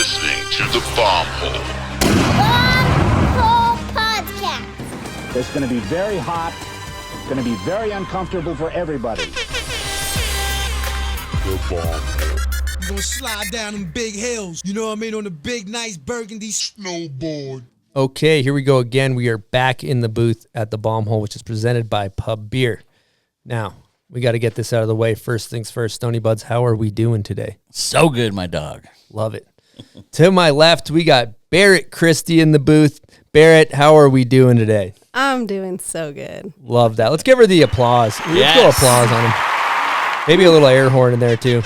listening to the Bomb Hole. Bomb Hole Podcast. It's going to be very hot. It's going to be very uncomfortable for everybody. The Bomb Hole. We're gonna slide down them big hills, you know what I mean, on the big, nice burgundy snowboard. Okay, here we go again. We are back in the booth at the Bomb Hole, which is presented by Pub Beer. Now, we got to get this out of the way. First things first, Stony Buds, how are we doing today? So good, my dog. Love it. To my left, we got Barrett Christy in the booth. Barrett, how are we doing today? I'm doing so good. Love that. Let's give her the applause. Let's Yes. go applause on him. Maybe a little air horn in there, too.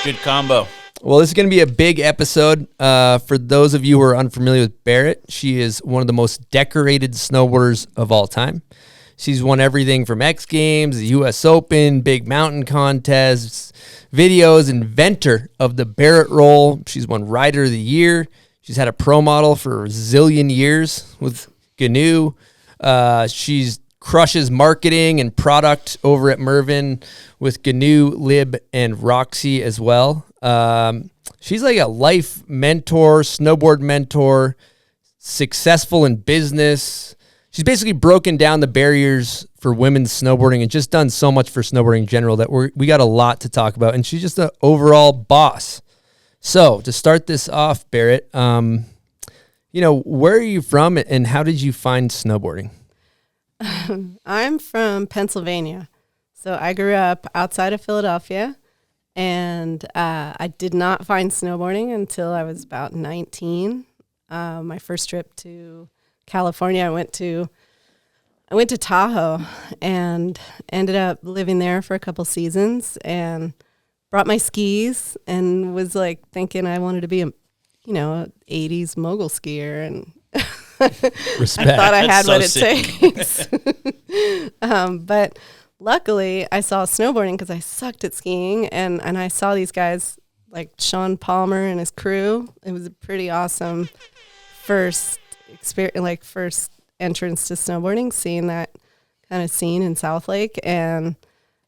Good combo. Well, this is going to be a big episode. For those of you who are unfamiliar with Barrett, she is one of the most decorated snowboarders of all time. She's won everything from X Games, the U.S. Open, big mountain contests, videos, inventor of the Barrett Roll. She's won Rider of the Year. She's had a pro model for a zillion years with GNU. She's crushes marketing and product over at Mervin with GNU, Lib, and Roxy as well. She's like a life mentor, snowboard mentor, successful in business. She's basically broken down the barriers for women's snowboarding and just done so much for snowboarding in general that we got a lot to talk about. And she's just an overall boss. So to start this off, Barrett, where are you from and how did you find snowboarding? I'm from Pennsylvania. So I grew up outside of Philadelphia, and I did not find snowboarding until I was about 19. My first trip to California, I went to Tahoe and ended up living there for a couple seasons and brought my skis and was like thinking I wanted to be a 80s mogul skier, and Respect. I thought I had That's what so it takes. But luckily I saw snowboarding because I sucked at skiing, and I saw these guys like Sean Palmer and his crew. It was a pretty awesome first experience, first entrance to snowboarding, seeing that kind of scene in South Lake. And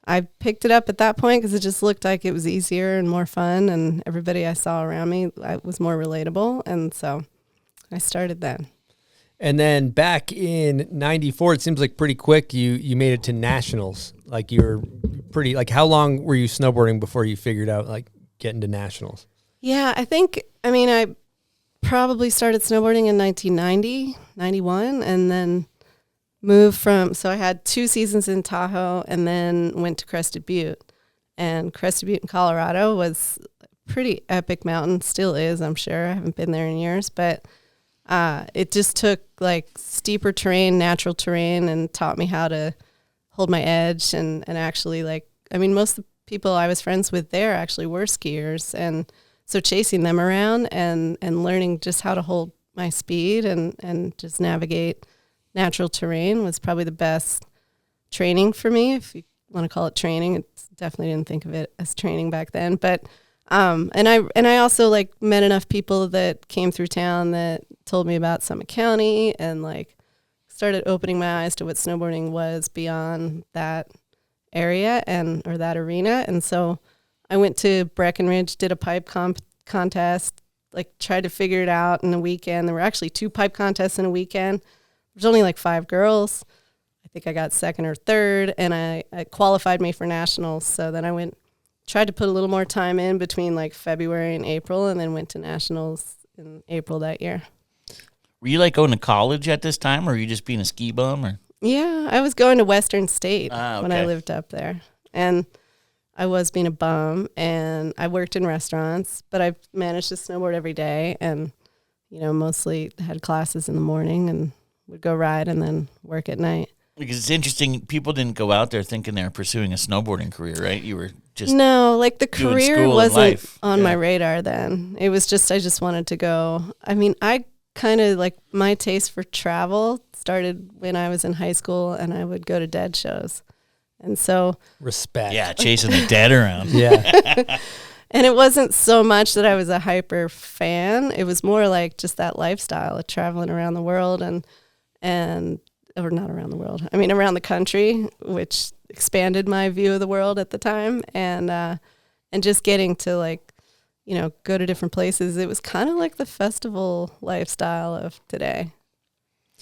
I picked it up at that point because it just looked like it was easier and more fun, and everybody I saw around me was more relatable. And so I started then. And then back in 94, it seems like pretty quick, you made it to nationals. Like you were pretty, like how long were you snowboarding before you figured out like getting to nationals? Yeah, I probably started snowboarding in 1990, 91, and then moved so I had 2 seasons in Tahoe and then went to Crested Butte. And Crested Butte in Colorado was a pretty epic mountain, still is, I'm sure. I haven't been there in years, but it just took like steeper terrain, natural terrain, and taught me how to hold my edge and actually most of the people I was friends with there actually were skiers. And so chasing them around and learning just how to hold my speed and just navigate natural terrain was probably the best training for me, if you want to call it training. It's definitely didn't think of it as training back then. But and I also met enough people that came through town that told me about Summit County and started opening my eyes to what snowboarding was beyond that area or that arena. And so I went to Breckenridge, did a pipe contest, tried to figure it out in a weekend. There were actually 2 pipe contests in a weekend. There's only 5 girls. I think I got 2nd or 3rd, and I qualified me for nationals. So then I tried to put a little more time in between February and April, and then went to nationals in April that year. Were you going to college at this time, or were you just being a ski bum? Or? Yeah, I was going to Western State Okay. when I lived up there. And I was being a bum, and I worked in restaurants, but I managed to snowboard every day and, mostly had classes in the morning and would go ride and then work at night. Because it's interesting, people didn't go out there thinking they were pursuing a snowboarding career, right? You were just No, the doing career school and wasn't life. on Yeah. my radar then. It was just, I just wanted to go. I kind of my taste for travel started when I was in high school, and I would go to Dead shows. And so Respect. Yeah, chasing the dead around. Yeah. And it wasn't so much that I was a hyper fan. It was more just that lifestyle of traveling around the world or not around the world. Around the country, which expanded my view of the world at the time. And just getting to go to different places. It was kind of like the festival lifestyle of today.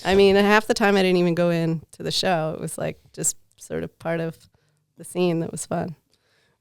I mean, half the time I didn't even go into the show. It was like just sort of part of the scene that was fun.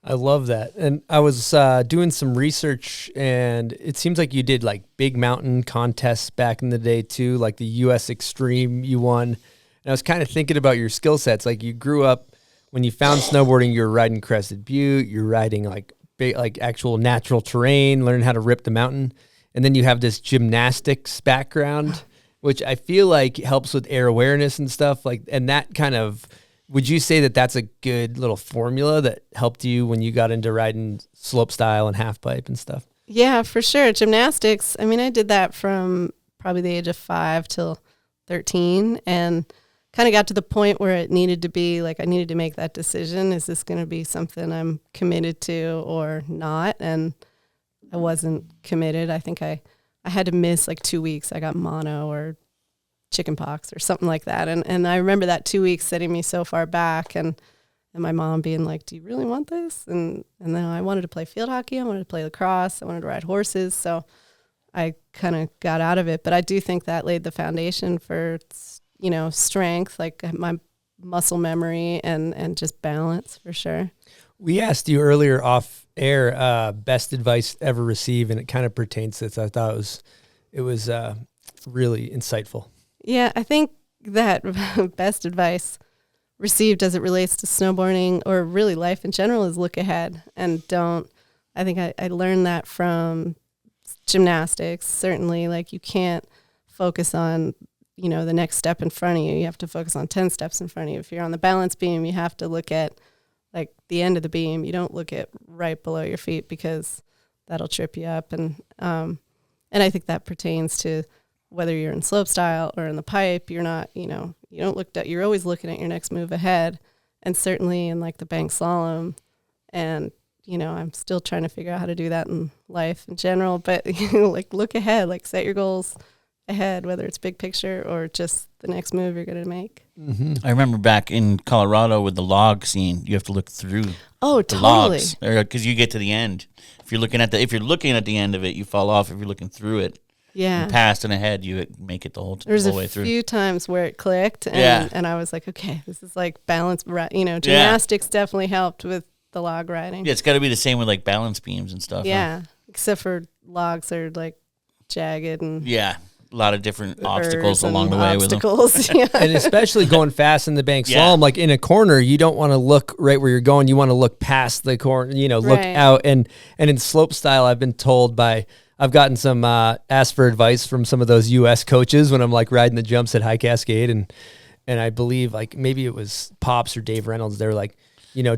I love that. And I was doing some research, and it seems like you did like big mountain contests back in the day too, like the US Extreme you won. And I was kind of thinking about your skill sets. Like you grew up, when you found snowboarding, you were riding Crested Butte, you're riding like big, like actual natural terrain, learning how to rip the mountain. And then you have this gymnastics background, which I feel like helps with air awareness and stuff like, and that kind of, would you say that that's a good little formula that helped you when you got into riding slope style and half pipe and stuff? Yeah, for sure. Gymnastics. I mean, I did that from probably the age of 5 till 13, and kind of got to the point where it needed to be like, I needed to make that decision. Is this going to be something I'm committed to or not? And I wasn't committed. I think I had to miss like 2 weeks. I got mono or chicken pox or something like that. And I remember that 2 weeks setting me so far back, and my mom being like, do you really want this? And then I wanted to play field hockey. I wanted to play lacrosse. I wanted to ride horses. So I kind of got out of it. But I do think that laid the foundation for, strength, like my muscle memory and just balance for sure. We asked you earlier off air, best advice ever received, and it kind of pertains to this. I thought it was really insightful. Yeah, I think that best advice received as it relates to snowboarding or really life in general is look ahead and don't. I think I learned that from gymnastics. Certainly, like you can't focus on, the next step in front of you. You have to focus on 10 steps in front of you. If you're on the balance beam, you have to look at like the end of the beam. You don't look at right below your feet because that'll trip you up. And I think that pertains to whether you're in slope style or in the pipe. You're not, you don't look at, you're always looking at your next move ahead. And certainly in like the bank slalom, and I'm still trying to figure out how to do that in life in general, but like look ahead, like set your goals ahead, whether it's big picture or just the next move you're going to make. Mm-hmm. I remember back in Colorado with the log scene, you have to look through the totally. logs because you get to the end. If you're looking at the end of it, you fall off. If you're looking through it, past and ahead, you make it the whole way through. There's a few times where it clicked, and I was like, okay, this is like balance. Gymnastics definitely helped with the log riding. Yeah, it's got to be the same with like balance beams and stuff. Yeah, except for logs are like jagged and a lot of different obstacles along the way with them. And especially going fast in the bank slalom, like in a corner, you don't want to look right where you're going. You want to look past the corner, look out. And in slope style, I've been told I've gotten some asked for advice from some of those US coaches when I'm like riding the jumps at High Cascade. And I believe like maybe it was Pops or Dave Reynolds. They were like,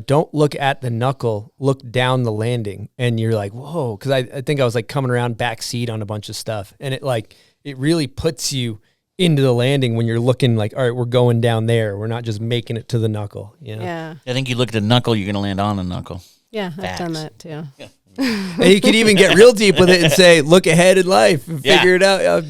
don't look at the knuckle, look down the landing. And you're like, whoa. Cause I think I was like coming around back seat on a bunch of stuff. And it really puts you into the landing when you're looking like, all right, we're going down there. We're not just making it to the knuckle. Yeah. I think you look at the knuckle, you're going to land on the knuckle. Yeah. I've done that too. Yeah. And you could even get real deep with it and say, look ahead in life and figure it out.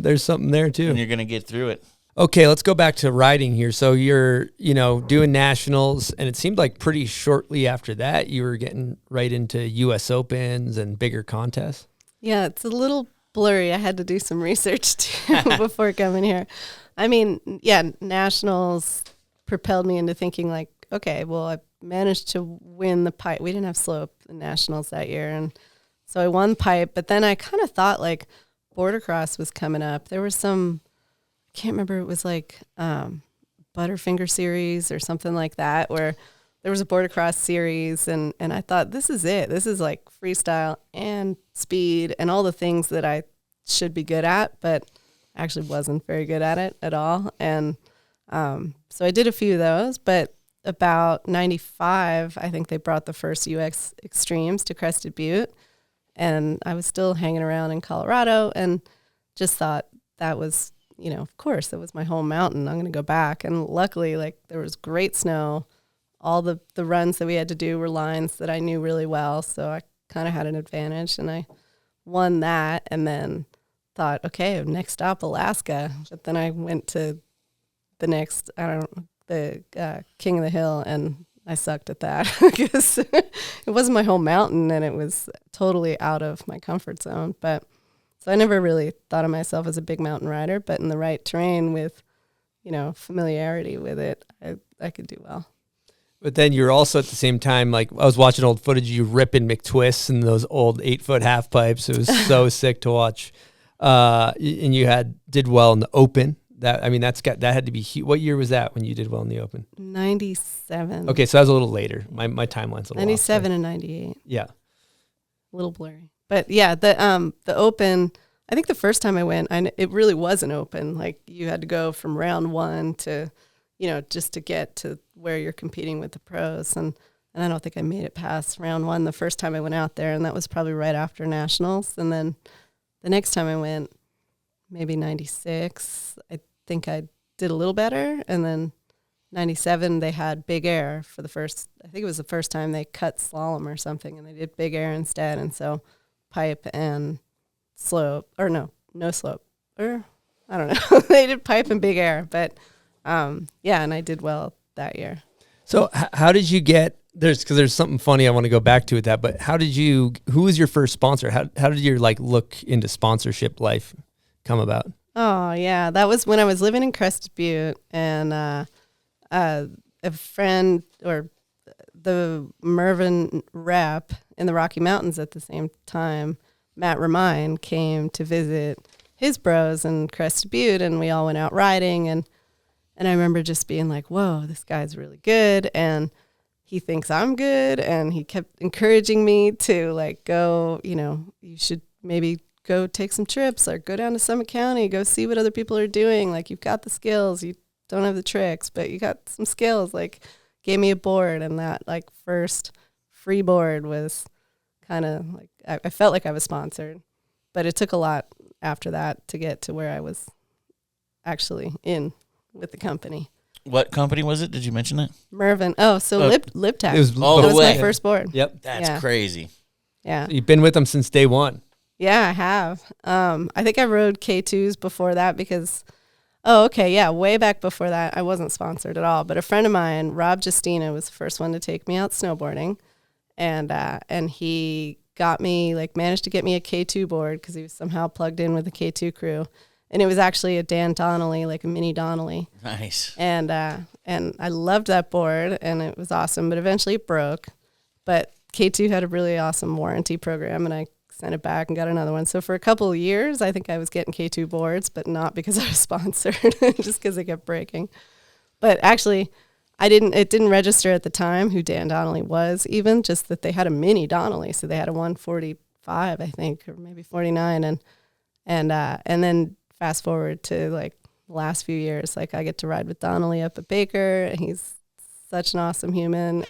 There's something there too. And you're going to get through it. Okay, let's go back to riding here. So you're, doing nationals, and it seemed like pretty shortly after that you were getting right into US Opens and bigger contests. Yeah, it's a little blurry. I had to do some research too before coming here. I mean, nationals propelled me into thinking like, okay, well, I managed to win the pipe. We didn't have slope in nationals that year, and so I won pipe. But then I kind of thought like border cross was coming up. There was some, I can't remember, it was like Butterfinger series or something like that, where there was a border cross series, and I thought, this is it. This is like freestyle and speed and all the things that I should be good at, but actually wasn't very good at it at all. And so I did a few of those, but about 95, I think they brought the first UX Extremes to Crested Butte, and I was still hanging around in Colorado and just thought that was, of course, that was my home mountain. I'm going to go back. And luckily, like, there was great snow. All the runs that we had to do were lines that I knew really well, so I kind of had an advantage, and I won that, and then thought, okay, next stop, Alaska. But then I went to the next, the King of the Hill, and I sucked at that because it wasn't my whole mountain and it was totally out of my comfort zone. But so I never really thought of myself as a big mountain rider, but in the right terrain with, familiarity with it, I could do well. But then you're also at the same time, like I was watching old footage of you ripping McTwists and those old 8-foot half pipes. It was so sick to watch. And you did well in the Open. That had to be what year was that when you did well in the Open? 97. Okay, so that was a little later. My timeline's a little 97 and 98. Yeah. A little blurry. But yeah, the Open, I think the first time I went, it really was an Open. Like you had to go from round one to, just to get to where you're competing with the pros. And I don't think I made it past round one the first time I went out there. And that was probably right after Nationals. And then the next time I went, maybe 96, I think I did a little better. And then 97, they had big air for the first, I think it was the first time they cut slalom or something, and they did big air instead. And so pipe and slope, or no slope, or I don't know. They did pipe and big air, but and I did well that year. So how did you get, because there's something funny I want to go back to with that, but who was your first sponsor? How did your look into sponsorship life come about? Oh yeah, that was when I was living in Crested Butte, and a friend or the Mervin rep in the Rocky Mountains at the same time, Matt Remine, came to visit his bros in Crested Butte, and we all went out riding, and I remember just being like, whoa, this guy's really good, and he thinks I'm good, and he kept encouraging me to go, you should maybe go take some trips or go down to Summit County, go see what other people are doing. You've got the skills, you don't have the tricks, but you got some skills. Gave me a board, and that first free board was kind of I felt like I was sponsored, but it took a lot after that to get to where I was actually in with the company. What company was it? Did you mention that? Mervin. Oh, so Lip Tech. It was that was way. my first board. Yep. That's crazy. Yeah. You've been with them since day one. Yeah, I have. I think I rode K2s before that because, way back before that, I wasn't sponsored at all. But a friend of mine, Rob Justina, was the first one to take me out snowboarding, and he got me managed to get me a K2 board because he was somehow plugged in with the K2 crew, and it was actually a Dan Donnelly, a mini Donnelly. Nice. And I loved that board, and it was awesome. But eventually it broke. But K2 had a really awesome warranty program, and I sent it back and got another one. So for a couple of years, I think I was getting K2 boards, but not because I was sponsored, just because they kept breaking. But actually, it didn't register at the time who Dan Donnelly was, even just that they had a mini Donnelly. So they had a 145, I think, or maybe 49. And then fast forward to the last few years, I get to ride with Donnelly up at Baker, and he's such an awesome human.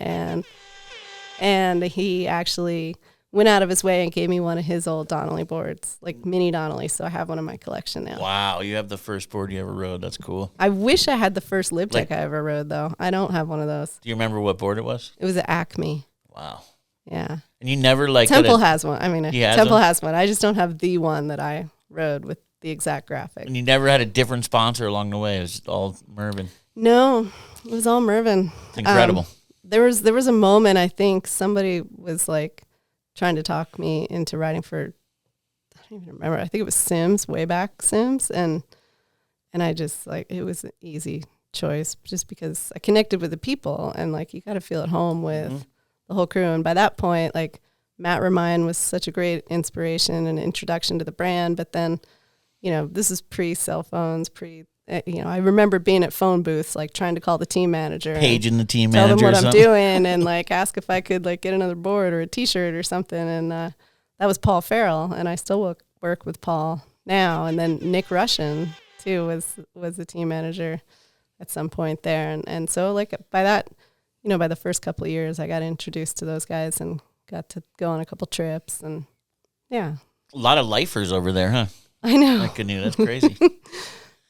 And he actually went out of his way and gave me one of his old Donnelly boards, mini Donnelly. So I have one in my collection now. Wow, you have the first board you ever rode. That's cool. I wish I had the first Lip Tech I ever rode, though. I don't have one of those. Do you remember what board it was? It was an Acme. Wow. Yeah. And you never Temple has one. Temple one? has one. I just don't have the one that I rode with the exact graphic. And you never had a different sponsor along the way. It was all Mervin. No, it was all Mervin. It's incredible. There was a moment, I think somebody was trying to talk me into riding for, I don't even remember. I think it was Sims, way back Sims. And I just it was an easy choice just because I connected with the people, and you got to feel at home with the whole crew. And by that point, Matt Remine was such a great inspiration and introduction to the brand. But then, this is pre-cell phones, I remember being at phone booths, trying to call the team manager. Paging the team tell manager. Tell them what I'm doing and, ask if I could, get another board or a T-shirt or something. And that was Paul Farrell, and I still work with Paul now. And then Nick Russian, too, was the team manager at some point there. And so, by that, by the first couple of years, I got introduced to those guys and got to go on a couple trips. And, yeah. A lot of lifers over there, huh? I know. I couldn't. That's crazy.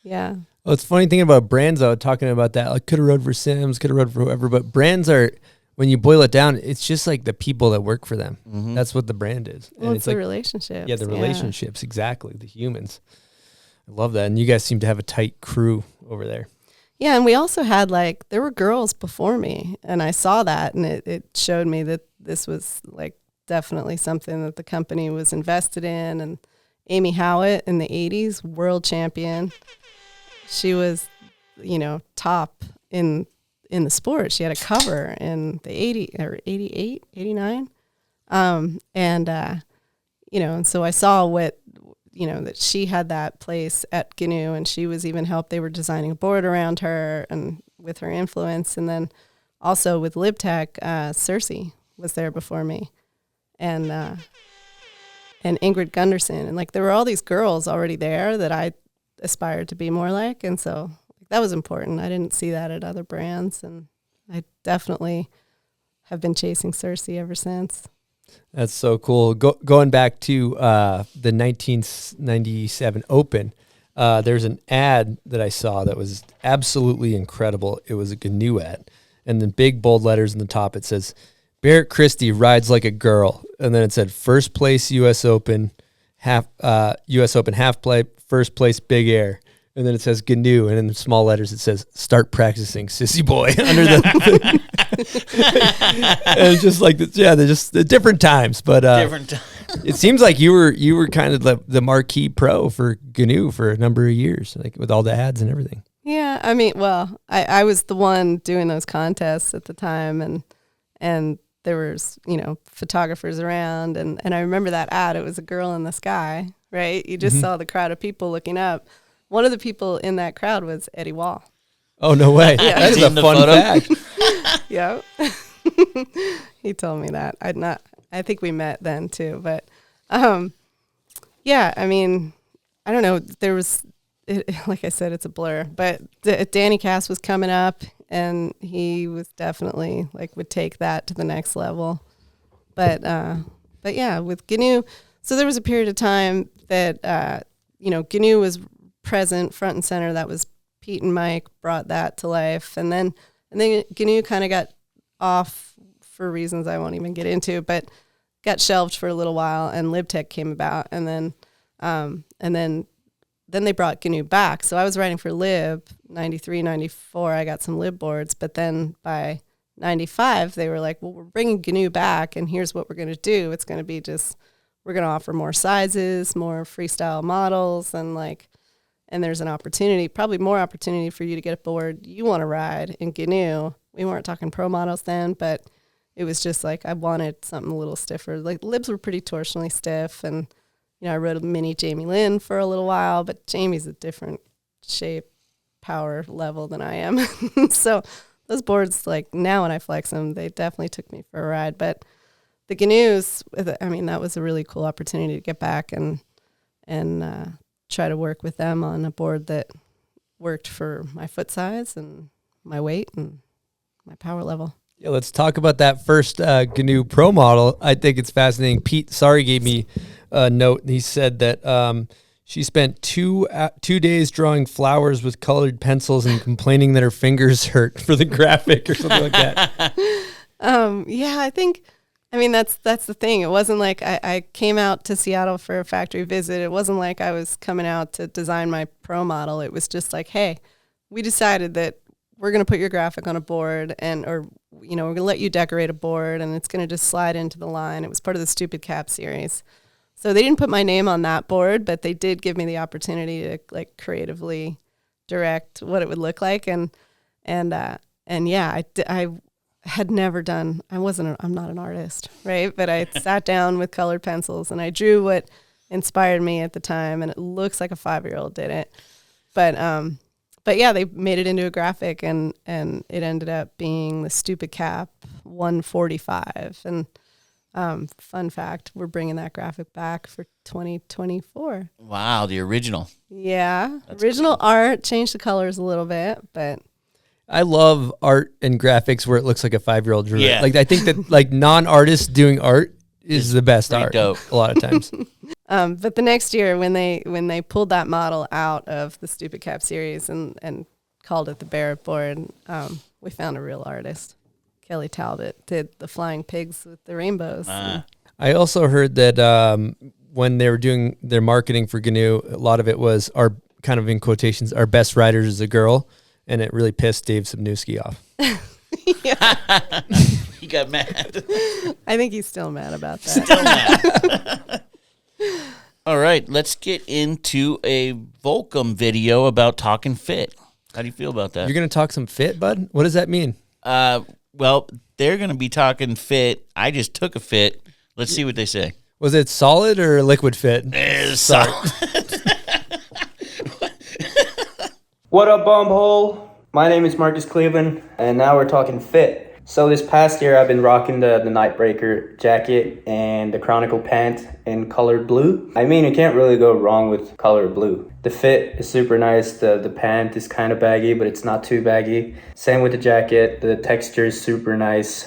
Yeah. Well, it's funny thinking about brands, though, talking about that. Could have rode for Sims, could have rode for whoever, but brands are, when you boil it down, it's just the people that work for them. Mm-hmm. That's what the brand is. Well, and it's the relationships. Yeah, the relationships, exactly, the humans. I love that. And you guys seem to have a tight crew over there. Yeah, and we also had there were girls before me, and I saw that, and it showed me that this was definitely something that the company was invested in. And Amy Howitt in the 80s, world champion. She was, top in the sport. She had a cover in the 80 or 88, 89. And so I saw what, that she had that place at GNU, and she was even helped. They were designing a board around her and with her influence. And then also with LibTech, Cersei was there before me, and Ingrid Gunderson. And there were all these girls already there that I aspired to be more like. And so that was important. I didn't see that at other brands, and I definitely have been chasing Cersei ever since. That's so cool. Going back to the 1997 Open, there's an ad that I saw that was absolutely incredible. It was a GNU ad, and then big bold letters in the top, it says, Barrett Christy rides like a girl. And then it said first place U.S. Open, half pipe, first place big air. And then it says GNU, and in small letters it says start practicing, sissy boy, under the and it's just they're just the different times. But Different time. it seems like you were kind of the marquee pro for GNU for a number of years, with all the ads and everything. Yeah, I mean, well, I was the one doing those contests at the time, and there was, photographers around, and I remember that ad. It was a girl in the sky, right? You just saw the crowd of people looking up. One of the people in that crowd was Eddie Wall. Oh, no way. Yeah. That is a fun fact. Yeah. He told me that. I think we met then too, but yeah, I mean, I don't know. There was, like I said, it's a blur, but Danny Cass was coming up, and he was definitely would take that to the next level. But yeah, with GNU, so there was a period of time that, GNU was present front and center. That was Pete and Mike brought that to life. And then GNU kind of got off for reasons I won't even get into, but got shelved for a little while, and LibTech came about. And then they brought GNU back. So I was writing for Lib 93, 94. I got some Lib boards, but then by 95, they were like, well, we're bringing GNU back, and here's what we're going to do. It's going to be we're going to offer more sizes, more freestyle models, and there's an opportunity, probably more opportunity for you to get a board you want to ride in GNU. We weren't talking pro models then, but it was just I wanted something a little stiffer. Libs were pretty torsionally stiff, and I rode a mini Jamie Lynn for a little while, but Jamie's a different shape, power level than I am. So those boards, now when I flex them, they definitely took me for a ride. But the GNUs, I mean, that was a really cool opportunity to get back and try to work with them on a board that worked for my foot size and my weight and my power level. Yeah, let's talk about that first GNU Pro model. I think it's fascinating. Pete Sorry gave me a note, and he said that she spent two days drawing flowers with colored pencils and complaining that her fingers hurt for the graphic or something like that. Yeah, I mean, that's the thing. It wasn't like I came out to Seattle for a factory visit. It wasn't like I was coming out to design my pro model. It was just hey, we decided that we're going to put your graphic on a board, we're going to let you decorate a board, and it's going to just slide into the line. It was part of the Stupid Cap series. So they didn't put my name on that board, but they did give me the opportunity to creatively direct what it would look like. And yeah, I had never done, I'm not an artist, right? But I sat down with colored pencils and I drew what inspired me at the time, and it looks like a 5-year-old did it. But yeah, they made it into a graphic, and it ended up being the Stupid Cap 145. And fun fact, we're bringing that graphic back for 2024. Wow, the original. Yeah, that's original cool. Art, changed the colors a little bit, but I love art and graphics where it looks like a 5-year-old drew it. Yeah. I think that non-artists doing art is the best art dope. A lot of times. But the next year when they pulled that model out of the Stupid Cap series and called it the Barrett board, we found a real artist. Kelly Talbot did the flying pigs with the rainbows. I also heard that when they were doing their marketing for GNU, a lot of it was our kind of in quotations, our best riders is a girl. and it really pissed Dave Subnewski off. He got mad. I think he's still mad about that. All right, let's get into a Volcom video about talking fit. How do you feel about that? You're going to talk some fit, bud? What does that mean? Well, they're going to be talking fit. I just took a fit. Let's see what they say. Was it solid or liquid fit? Sorry. What up, Bomb Hole? My name is Marcus Cleveland, and now we're talking fit. So this past year, I've been rocking the Nightbreaker jacket and the Chronicle pant in colored blue. I mean, you can't really go wrong with colored blue. The fit is super nice. The pant is kind of baggy, but it's not too baggy. Same with the jacket. The texture is super nice,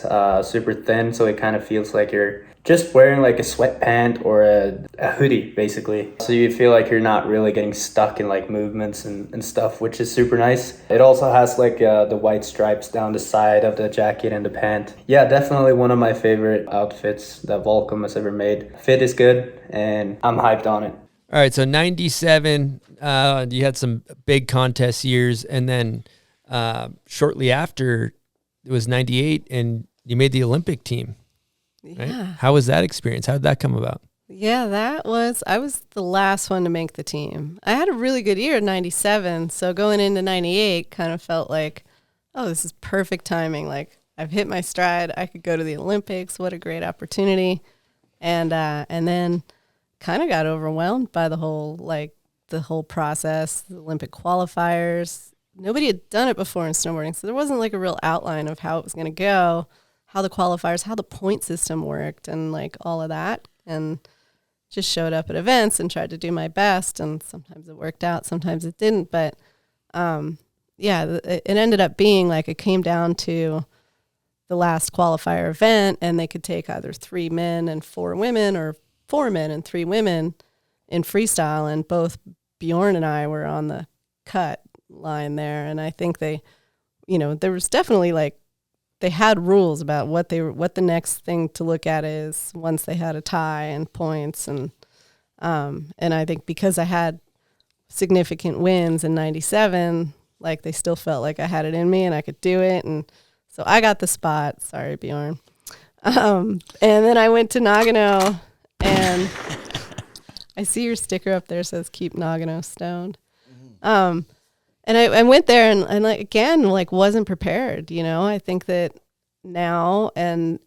super thin, so it kind of feels like you're just wearing like a sweatpant or a hoodie, basically. So you feel like you're not really getting stuck in like movements and stuff, which is super nice. It also has like the white stripes down the side of the jacket and the pant. Yeah, definitely one of my favorite outfits that Volcom has ever made. Fit is good, and I'm hyped on it. All right, so 97, you had some big contest years, and then shortly after, it was 98, and you made the Olympic team. Right? Yeah. How was that experience? How did that come about? Yeah, I was the last one to make the team. I had a really good year in 97, so going into 98 kind of felt like, oh, this is perfect timing. Like, I've hit my stride. I could go to the Olympics. What a great opportunity. And then kind of got overwhelmed by the whole process, the Olympic qualifiers. Nobody had done it before in snowboarding, so there wasn't like a real outline of how it was going to go, how the qualifiers, how the point system worked, and like all of that. And just showed up at events and tried to do my best. And sometimes it worked out, sometimes it didn't. But it ended up being like it came down to the last qualifier event, and they could take either 3 men and 4 women or 4 men and 3 women in freestyle. And both Bjorn and I were on the cut line there. And I think they, there was definitely like, they had rules about what the next thing to look at is once they had a tie and points. And I think because I had significant wins in 97, like they still felt like I had it in me and I could do it. And so I got the spot. Sorry, Bjorn. And then I went to Nagano, and I see your sticker up there says keep Nagano stoned. And I went there and like, again, like wasn't prepared, I think that now, and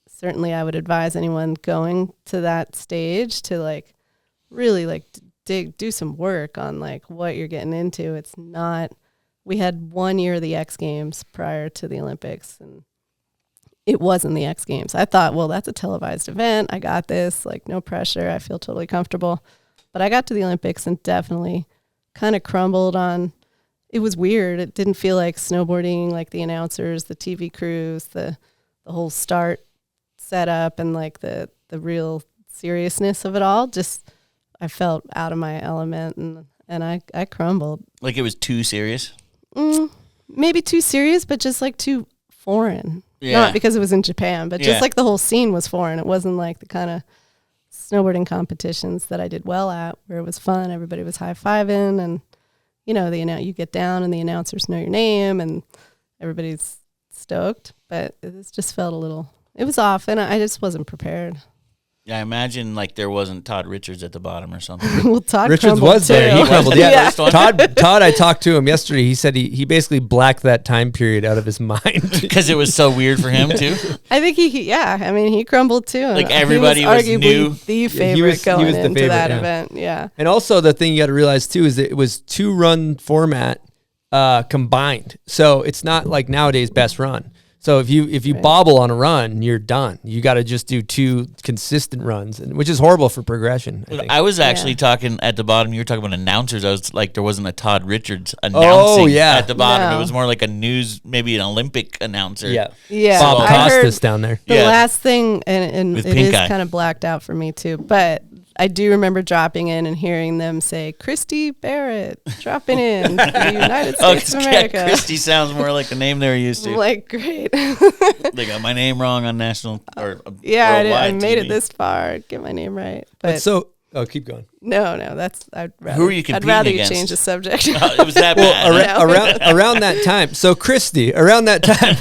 certainly I would advise anyone going to that stage to like really like do some work on like what you're getting into. It's not, we had 1 year of the X Games prior to the Olympics, and it wasn't the X Games. I thought, well, that's a televised event. I got this, like no pressure. I feel totally comfortable. But I got to the Olympics and definitely kind of crumbled on. It was weird. It didn't feel like snowboarding, like the announcers, the TV crews, the whole start setup, and like the real seriousness of it all. Just, I felt out of my element, and I crumbled. Like it was too serious? Maybe too serious, but just like too foreign. Yeah. Not because it was in Japan, but just like the whole scene was foreign. It wasn't like the kind of snowboarding competitions that I did well at, where it was fun. Everybody was high-fiving, and you get down and the announcers know your name and everybody's stoked, but it just felt it was off, and I just wasn't prepared. Yeah, I imagine like there wasn't Todd Richards at the bottom or something. Well, Todd Richards was there. too. He crumbled. Yeah. Yeah. Todd, I talked to him yesterday. He said he basically blacked that time period out of his mind. Because it was so weird for him too? I think he crumbled too. Like everybody was arguably new. the favorite going the into favorite, that yeah. event. Yeah. And also the thing you got to realize too is that it was 2-run format combined. So it's not like nowadays best run. So if you bobble on a run, you're done. You got to just do 2 consistent runs, which is horrible for progression. I was actually talking at the bottom. You were talking about announcers. I was like, there wasn't a Todd Richards announcing at the bottom. No. It was more like a news, maybe an Olympic announcer. Yeah. Yeah. Bob I heard Costas down there. the last thing, and With it pink is eye. kind of blacked out for me too, but I do remember dropping in and hearing them say, Christy Barrett, dropping in the United States of America. Christy sounds more like the name they're used to. I'm like, great. They got my name wrong on national or Yeah, I worldwide made it TV. this far. Get my name right. But so Oh, keep going. No, that's I'd rather. Who are you I'd competing rather you against? change the subject. It was that bad. Around that time. So Christy, around that time,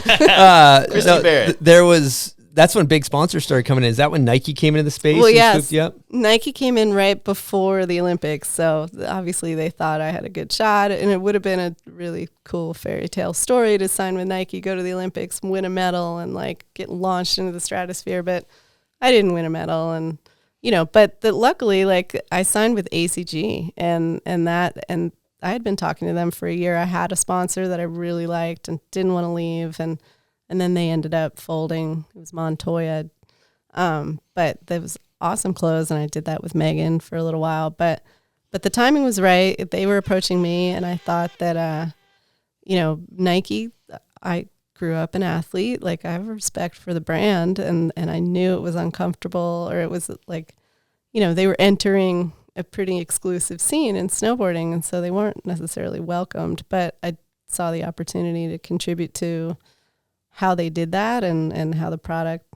Christy Barrett. That's when big sponsors started coming in. Is that when Nike came into the space? Well, and yes. swooped you up? Nike came in right before the Olympics, so obviously they thought I had a good shot, and it would have been a really cool fairy tale story to sign with Nike, go to the Olympics, win a medal, and like get launched into the stratosphere. But I didn't win a medal, and luckily, like I signed with ACG, and I had been talking to them for a year. I had a sponsor that I really liked and didn't want to leave, and then they ended up folding. It was Montoya. But that was awesome clothes, and I did that with Megan for a little while. But the timing was right. They were approaching me, and I thought that, Nike, I grew up an athlete. Like, I have respect for the brand, and I knew it was uncomfortable, or it was like, they were entering a pretty exclusive scene in snowboarding, and so they weren't necessarily welcomed. But I saw the opportunity to contribute to how they did that and how the product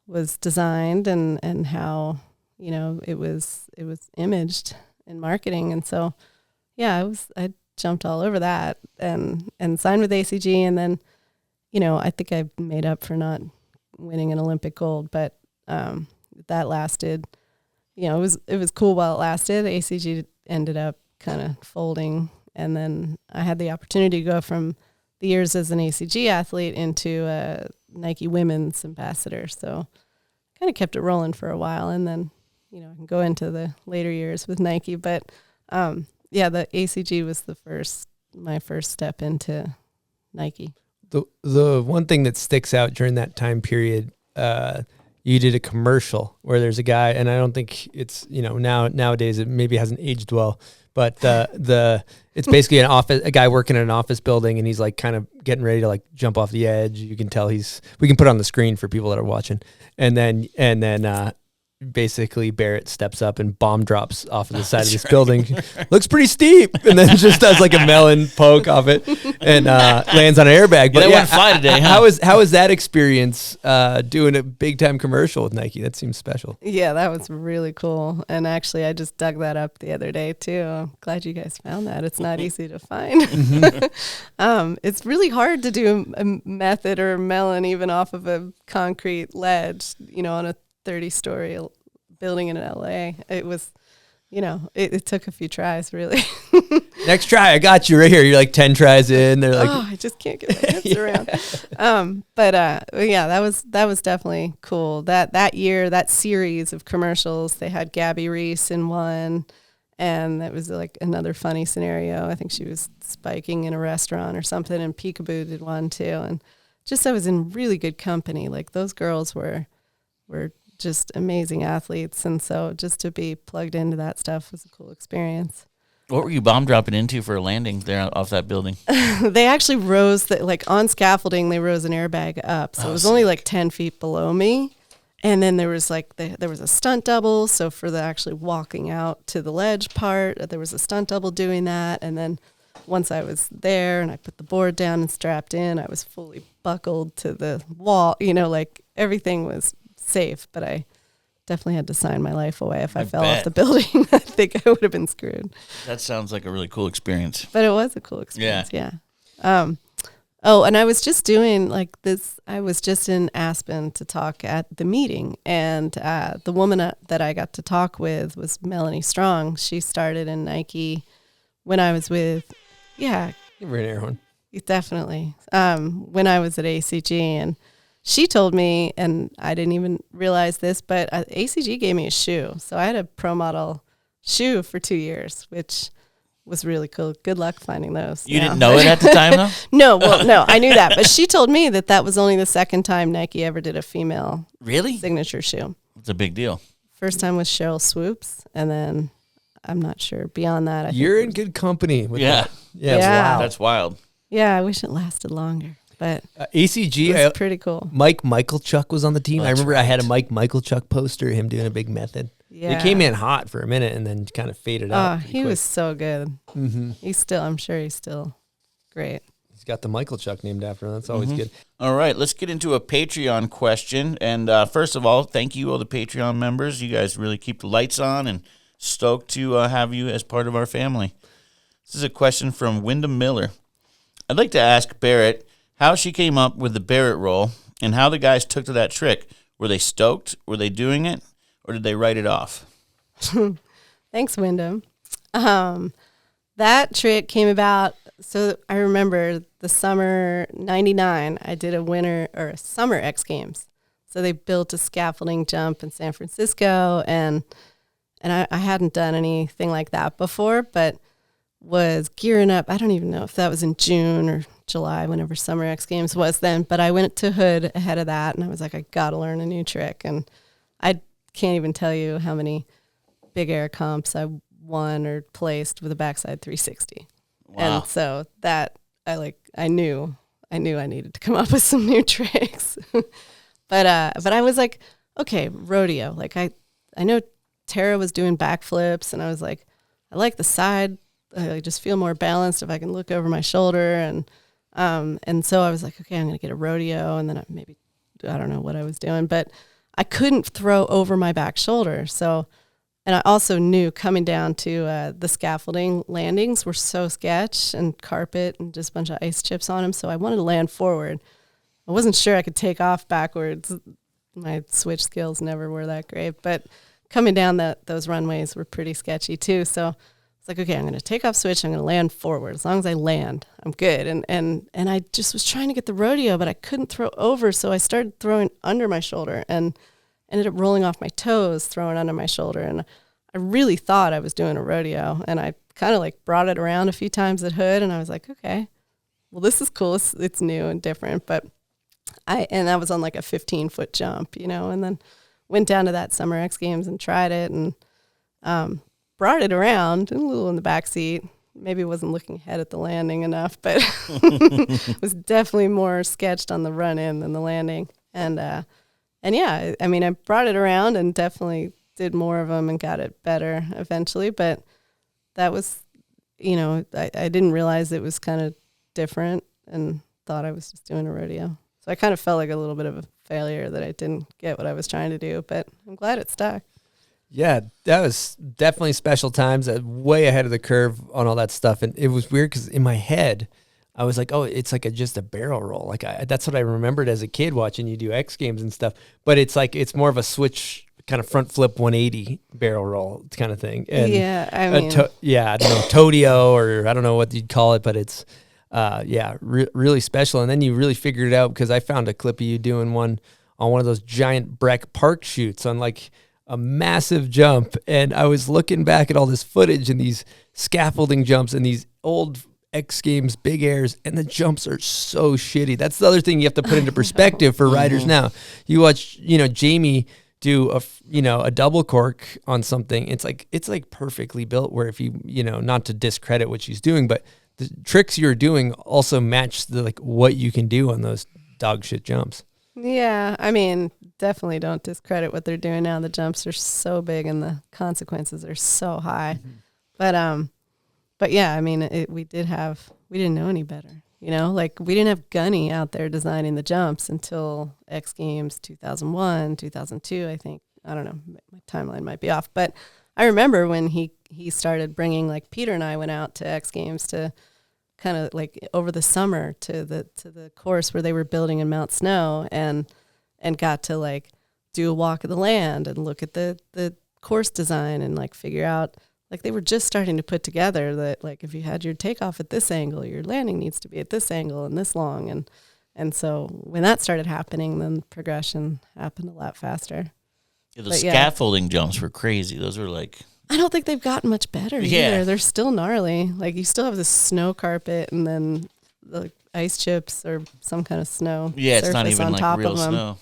was designed and how, it was imaged in marketing. And so, I jumped all over that and signed with ACG. And then, I think I made up for not winning an Olympic gold, but that lasted, it was cool while it lasted. ACG ended up kind of folding. And then I had the opportunity to go from the years as an ACG athlete into a Nike women's ambassador. So kind of kept it rolling for a while, and then, I can go into the later years with Nike. But the ACG was my first step into Nike. The one thing that sticks out during that time period, you did a commercial where there's a guy, and I don't think it's, nowadays it maybe hasn't aged well, but it's basically a guy working in an office building, and he's like kind of getting ready to like jump off the edge. You can tell we can put it on the screen for people that are watching. And then basically Barrett steps up and bomb drops off of the side of this building. Looks pretty steep, and then just does like a melon poke off it and lands on an airbag. But that went fly today, huh? How was that experience doing a big time commercial with Nike? That seems special. Yeah, that was really cool. And actually, I just dug that up the other day too. I'm glad you guys found that. It's not easy to find. It's really hard to do a method or a melon even off of a concrete ledge, on a 30-story building in LA. It was, it took a few tries, really. Next try, I got you right here. You're like 10 tries in. They're like, I just can't get my hands around. That was definitely cool. That year, that series of commercials, they had Gabby Reese in one, and that was like another funny scenario. I think she was spiking in a restaurant or something, and Peekaboo did one too. And just I was in really good company. Like, those girls were just amazing athletes, and so just to be plugged into that stuff was a cool experience. What were you bomb dropping into for a landing there off that building? They actually rose, on scaffolding, they rose an airbag up, so it was only like 10 feet below me, and then there was there was a stunt double, so for the actually walking out to the ledge part, there was a stunt double doing that, and then once I was there and I put the board down and strapped in, I was fully buckled to the wall, everything was safe, but I definitely had to sign my life away if I fell off the building. I think I would have been screwed. That sounds like a really cool experience. But it was a cool experience, yeah. And I was just doing this. I was just in Aspen to talk at the meeting, and the woman that I got to talk with was Melanie Strong. She started in Nike when I was with, give her an air horn. Definitely. When I was at ACG, and she told me, and I didn't even realize this, but ACG gave me a shoe. So I had a pro model shoe for 2 years, which was really cool. Good luck finding those. You didn't know it at the time, though? No, I knew that. But she told me that was only the second time Nike ever did a female signature shoe. It's a big deal. First time was Cheryl Swoops, and then I'm not sure. Beyond that, you're in good company with that. Yeah. Wow. That's wild. Yeah, I wish it lasted longer. But ACG, it was pretty cool. Mike Michalchuk was on the team. Oh, I remember right. I had a Mike Michalchuk poster, him doing a big method. Yeah. It came in hot for a minute and then kind of faded out. He was so good. Mm-hmm. I'm sure he's still great. He's got the Michael Chuck named after him. That's always good. All right, let's get into a Patreon question. And first of all, thank you, all the Patreon members. You guys really keep the lights on, and stoked to have you as part of our family. This is a question from Wyndham Miller. I'd like to ask Barrett how she came up with the Barrett Roll and how the guys took to that trick. Were they stoked? Were they doing it? Or did they write it off? Thanks, Wyndham. That trick came about, so I remember the summer 99, I did a summer X Games. So they built a scaffolding jump in San Francisco, and I hadn't done anything like that before, but was gearing up. I don't even know if that was in June or July, whenever Summer X Games was then, but I went to Hood ahead of that, and I was like, I got to learn a new trick. And I can't even tell you how many big air comps I won or placed with a backside 360. Wow. And so that I knew I needed to come up with some new tricks. But I was like, okay, rodeo. Like I know Tara was doing backflips, and I was like, I like the side. I just feel more balanced if I can look over my shoulder. And so I was like, okay, I'm going to get a rodeo. And then I don't know what I was doing, but I couldn't throw over my back shoulder. So, and I also knew coming down to the scaffolding landings were so sketch and carpet and just a bunch of ice chips on them. So I wanted to land forward. I wasn't sure I could take off backwards. My switch skills never were that great, but coming down those runways were pretty sketchy too. So it's like, okay, I'm going to take off switch. I'm going to land forward. As long as I land, I'm good. And I just was trying to get the rodeo, but I couldn't throw over. So I started throwing under my shoulder and ended up rolling off my toes, throwing under my shoulder. And I really thought I was doing a rodeo. And I kind of like brought it around a few times at Hood. And I was like, okay, well, this is cool. It's new and different. But I was on like a 15-foot jump, and then went down to that Summer X Games and tried it and brought it around, a little in the back seat. Maybe wasn't looking ahead at the landing enough, but was definitely more sketched on the run in than the landing. And yeah, I mean, I brought it around and definitely did more of them and got it better eventually. But that was, I didn't realize it was kind of different and thought I was just doing a rodeo. So I kind of felt like a little bit of a failure that I didn't get what I was trying to do, but I'm glad it stuck. Yeah, that was definitely special times, way ahead of the curve on all that stuff. And it was weird because in my head, I was like, oh, it's like just a barrel roll. Like that's what I remembered as a kid watching you do X Games and stuff. But it's like, it's more of a switch kind of front flip 180 barrel roll kind of thing. And yeah, I mean. I don't know, Todio, or I don't know what you'd call it, but it's, really special. And then you really figured it out because I found a clip of you doing one on one of those giant Breck Park shoots on like a massive jump. And I was looking back at all this footage and these scaffolding jumps and these old X Games big airs, and the jumps are so shitty. That's the other thing you have to put into perspective for riders now. You watch, Jamie do a double cork on something. It's like perfectly built where if you, not to discredit what she's doing, but the tricks you're doing also match the what you can do on those dog shit jumps. Yeah, I mean, definitely don't discredit what they're doing now. The jumps are so big and the consequences are so high. Mm-hmm. But yeah, I mean, we didn't know any better. We didn't have Gunny out there designing the jumps until X Games 2001, 2002, I think. I don't know, my timeline might be off, but I remember when he started bringing, Peter and I went out to X Games to kind of over the summer to the course where they were building in Mount Snow and got to do a walk of the land and look at the course design and figure out, they were just starting to put together that if you had your takeoff at this angle, your landing needs to be at this angle and this long. And so when that started happening, then progression happened a lot faster. Yeah, the scaffolding jumps were crazy. Those were I don't think they've gotten much better either. They're still gnarly. You still have the snow carpet and then the ice chips or some kind of snow. Yeah, it's not surface even on top real of them. snow.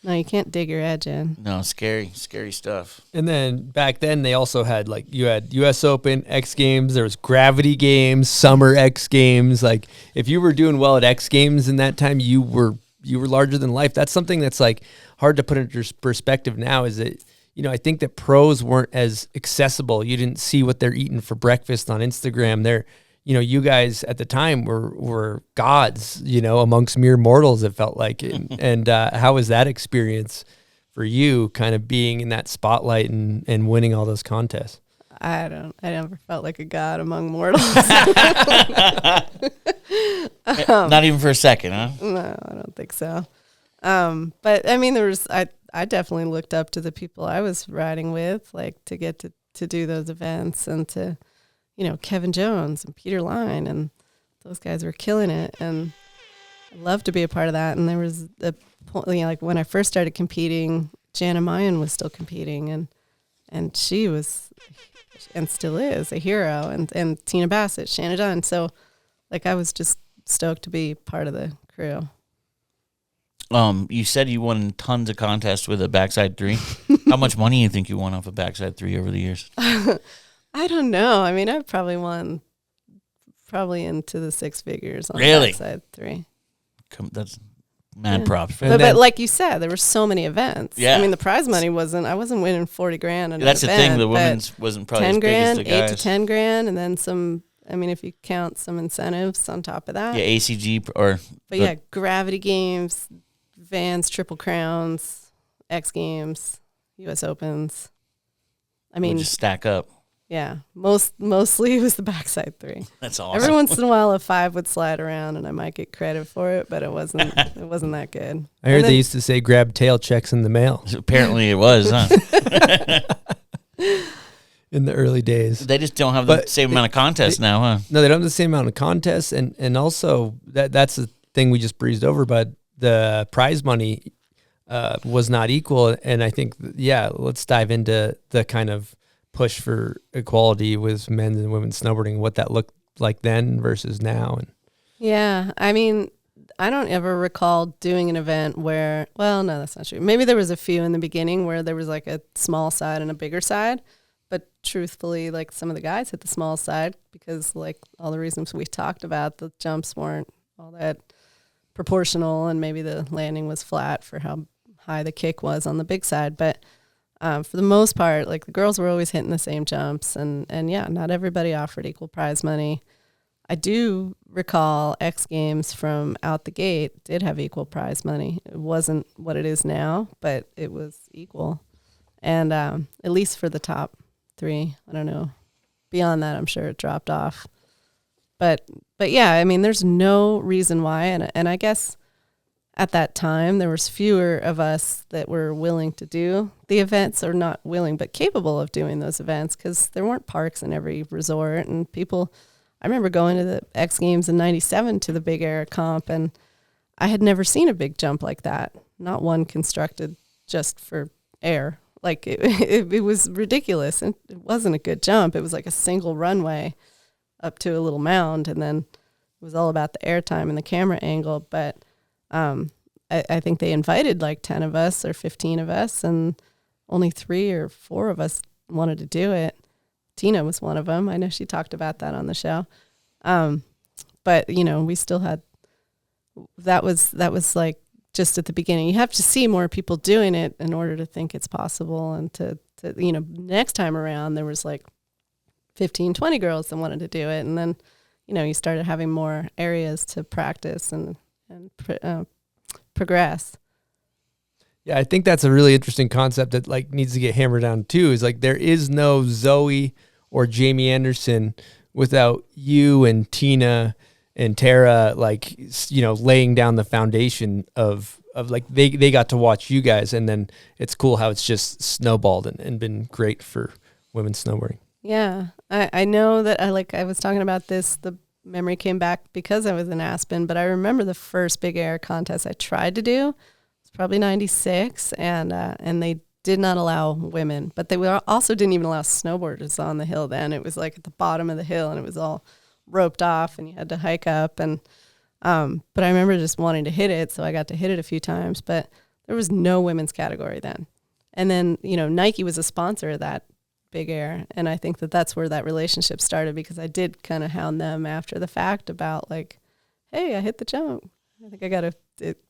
No, you can't dig your edge in. No, scary stuff. And then back then they also had you had US Open, X Games, there was Gravity Games, Summer X Games. If you were doing well at X Games in that time, you were larger than life. That's something that's hard to put into perspective now, is that I think that pros weren't as accessible. You didn't see what they're eating for breakfast on Instagram. you guys at the time were gods, amongst mere mortals, it felt like. And how was that experience for you, kind of being in that spotlight and winning all those contests? I never felt like a god among mortals. Not even for a second, huh? No, I don't think so. But I mean, I definitely looked up to the people I was riding with, like to get to do those events, and to, Kevin Jones and Peter Line, and those guys were killing it. And I loved to be a part of that. And there was a point, like when I first started competing, Jana Mayan was still competing, and she was, and still is, a hero, and Tina Bassett, Shanna Dunn. So like I was just stoked to be part of the crew. You said you won tons of contests with a backside three. How much money do you think you won off a backside three over the years? I don't know. I mean, I've probably won into the six figures on Really? backside three. That's mad props. For But that. like you said, there were so many events. Yeah. I mean, the prize money I wasn't winning 40 grand. That's the thing. The women's wasn't probably 10 as big as grand, the guys. 8 to 10 grand, and then some. I mean, if you count some incentives on top of that. Yeah, ACG or. But yeah, Gravity Games, Vans, Triple Crowns, X Games, U.S. Opens. I mean, just stack up. Yeah, mostly it was the backside three. That's awesome. Every once in a while, a five would slide around, and I might get credit for it, but it wasn't that good. I heard they used to say grab tail checks in the mail. Apparently it was, huh? In the early days. They just don't have the same amount of contests now, huh? No, they don't have the same amount of contests, and also that's the thing we just breezed over, but the prize money was not equal, and I think, let's dive into the kind of push for equality with men's and women's snowboarding, what that looked like then versus now. And yeah, I mean, I don't ever recall doing an event where, well, no, that's not true. Maybe there was a few in the beginning where there was like a small side and a bigger side, but truthfully, like some of the guys hit the small side because like all the reasons we talked about, the jumps weren't all that proportional, and maybe the landing was flat for how high the kick was on the big side. But for the most part, like the girls were always hitting the same jumps, and yeah, not everybody offered equal prize money. I do recall X Games from out the gate did have equal prize money. It wasn't what it is now, but it was equal. And at least for the top three, I don't know. Beyond that, I'm sure it dropped off. But yeah, I mean, there's no reason why, and I guess at that time, there was fewer of us that were willing to do the events, or not willing, but capable of doing those events, because there weren't parks in every resort. And people, I remember going to the X Games in '97 to the big air comp, and I had never seen a big jump like that. Not one constructed just for air. Like it was ridiculous, and it wasn't a good jump. It was like a single runway up to a little mound, and then it was all about the airtime and the camera angle. But I think they invited like 10 of us or 15 of us, and only 3 or 4 of us wanted to do it. Tina was one of them. I know she talked about that on the show. But we still had, that was like just at the beginning. You have to see more people doing it in order to think it's possible. And to next time around, there was like 15, 20 girls that wanted to do it. And then, you started having more areas to practice and progress. Yeah, I think that's a really interesting concept that like needs to get hammered down too. Is like there is no Zoe or Jamie Anderson without you and Tina and Tara, like laying down the foundation of like they got to watch you guys, and then it's cool how it's just snowballed and been great for women's snowboarding. Yeah, I know that I was talking about this. The memory came back because I was in Aspen, but I remember the first big air contest I tried to do. It was probably '96, and they did not allow women, but they also didn't even allow snowboarders on the hill then. It was like at the bottom of the hill, and it was all roped off, and you had to hike up. And but I remember just wanting to hit it, so I got to hit it a few times, but there was no women's category then. And then, Nike was a sponsor of that big air, and I think that's where that relationship started, because I did kind of hound them after the fact about like, hey, I hit the jump. I think I got a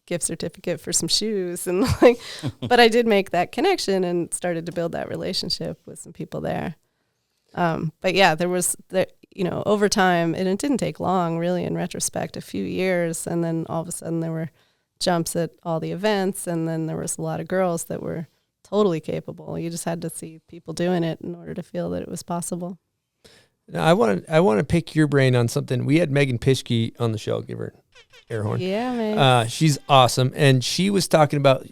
gift certificate for some shoes, and like, but I did make that connection and started to build that relationship with some people there. But yeah, there was over time, and it didn't take long, really, in retrospect, a few years, and then all of a sudden there were jumps at all the events, and then there was a lot of girls that were totally capable. You just had to see people doing it in order to feel that it was possible. Now, I want to pick your brain on something. We had Megan Pischke on the show. Give her an air horn. Yeah, man. She's awesome, and she was talking about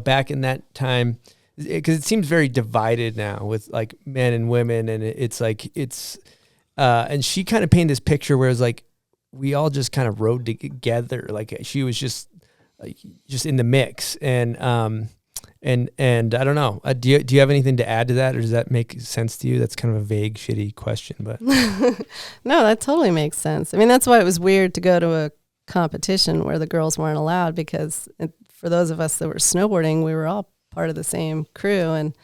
back in that time, because it seems very divided now with like men and women, and and she kind of painted this picture where it's like we all just kind of rode together, like she was just in the mix, and I don't know. Do you have anything to add to that, or does that make sense to you? That's kind of a vague, shitty question, but no, that totally makes sense. I mean, that's why it was weird to go to a competition where the girls weren't allowed, because for those of us that were snowboarding, we were all part of the same crew, and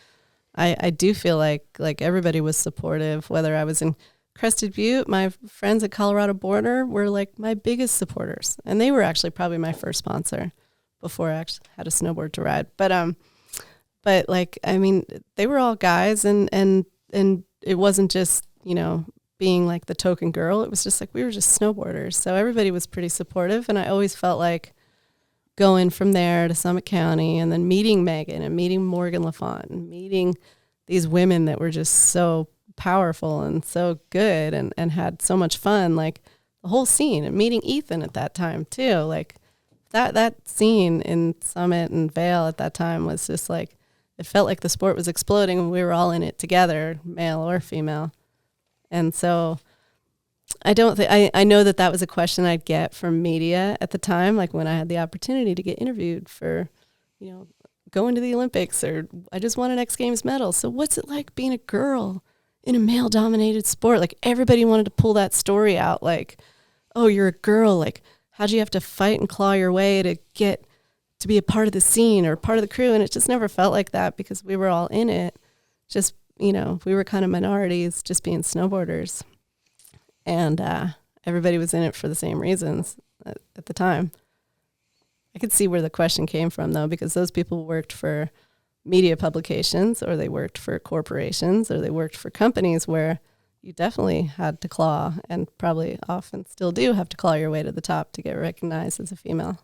I do feel like everybody was supportive. Whether I was in Crested Butte, my friends at Colorado Border were like my biggest supporters, and they were actually probably my first sponsor before I actually had a snowboard to ride. But like, I mean, they were all guys, and it wasn't just, being like the token girl. It was just like, we were just snowboarders. So everybody was pretty supportive. And I always felt like going from there to Summit County and then meeting Megan and meeting Morgan LaFont and meeting these women that were just so powerful and so good and had so much fun, like the whole scene, and meeting Ethan at that time too. Like that scene in Summit and Vail at that time was just like, it felt like the sport was exploding and we were all in it together, male or female. And so I know that was a question I'd get from media at the time, like when I had the opportunity to get interviewed for, going to the Olympics, or I just won an X Games medal. So what's it like being a girl in a male dominated sport? Like everybody wanted to pull that story out. Like, oh, you're a girl. Like, how'd you have to fight and claw your way to get to be a part of the scene or part of the crew? And it just never felt like that, because we were all in it. Just, we were kind of minorities, just being snowboarders. And everybody was in it for the same reasons at the time. I could see where the question came from, though, because those people worked for media publications, or they worked for corporations, or they worked for companies where you definitely had to claw, and probably often still do have to claw your way to the top to get recognized as a female.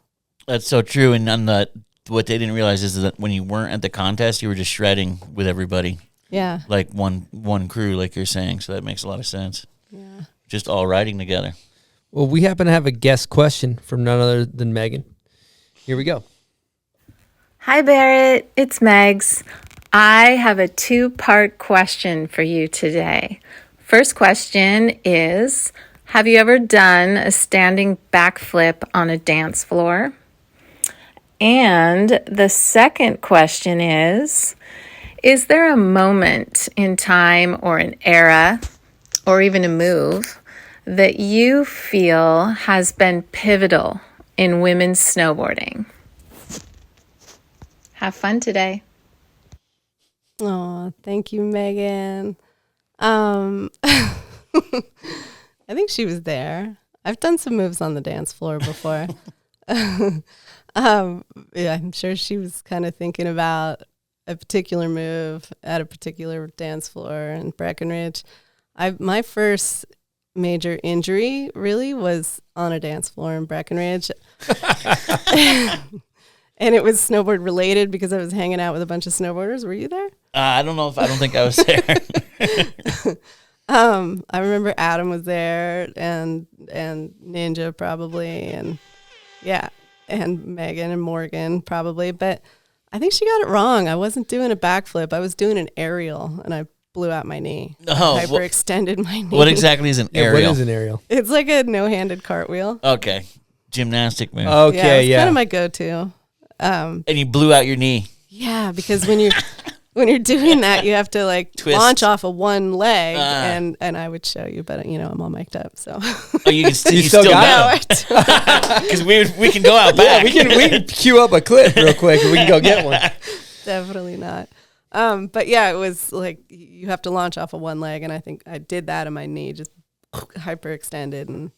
That's so true. And what they didn't realize is that when you weren't at the contest, you were just shredding with everybody. Yeah. Like one crew, like you're saying. So that makes a lot of sense. Yeah. Just all riding together. Well, we happen to have a guest question from none other than Megan. Here we go. Hi, Barrett. It's Megs. I have a 2-part question for you today. First question is, have you ever done a standing backflip on a dance floor? And the second question is there a moment in time or an era or even a move that you feel has been pivotal in women's snowboarding? Have fun today. Oh, thank you, Megan. I think she was there. I've done some moves on the dance floor before. Yeah, I'm sure she was kind of thinking about a particular move at a particular dance floor in Breckenridge. My first major injury really was on a dance floor in Breckenridge. And it was snowboard related because I was hanging out with a bunch of snowboarders. Were you there? I don't think I was there. I remember Adam was there and Ninja probably, and yeah, and Megan and Morgan probably. But I think she got it wrong. I wasn't doing a backflip. I was doing an aerial, and I blew out my knee. Oh, hyperextended my knee. What exactly is an aerial? What is an aerial? It's like a no-handed cartwheel. Okay, gymnastic move. Okay, yeah. It's kind of my go-to. And you blew out your knee. Yeah, because when you're doing that, you have to like Twist. launch off of one leg, and I would show you, but I'm all mic'd up, so. Oh, you can you still still got know. Because we can go out back. Yeah, we can queue up a clip real quick and we can go get one. Definitely not. But yeah, it was like you have to launch off of one leg, and I think I did that, and my knee just hyperextended, and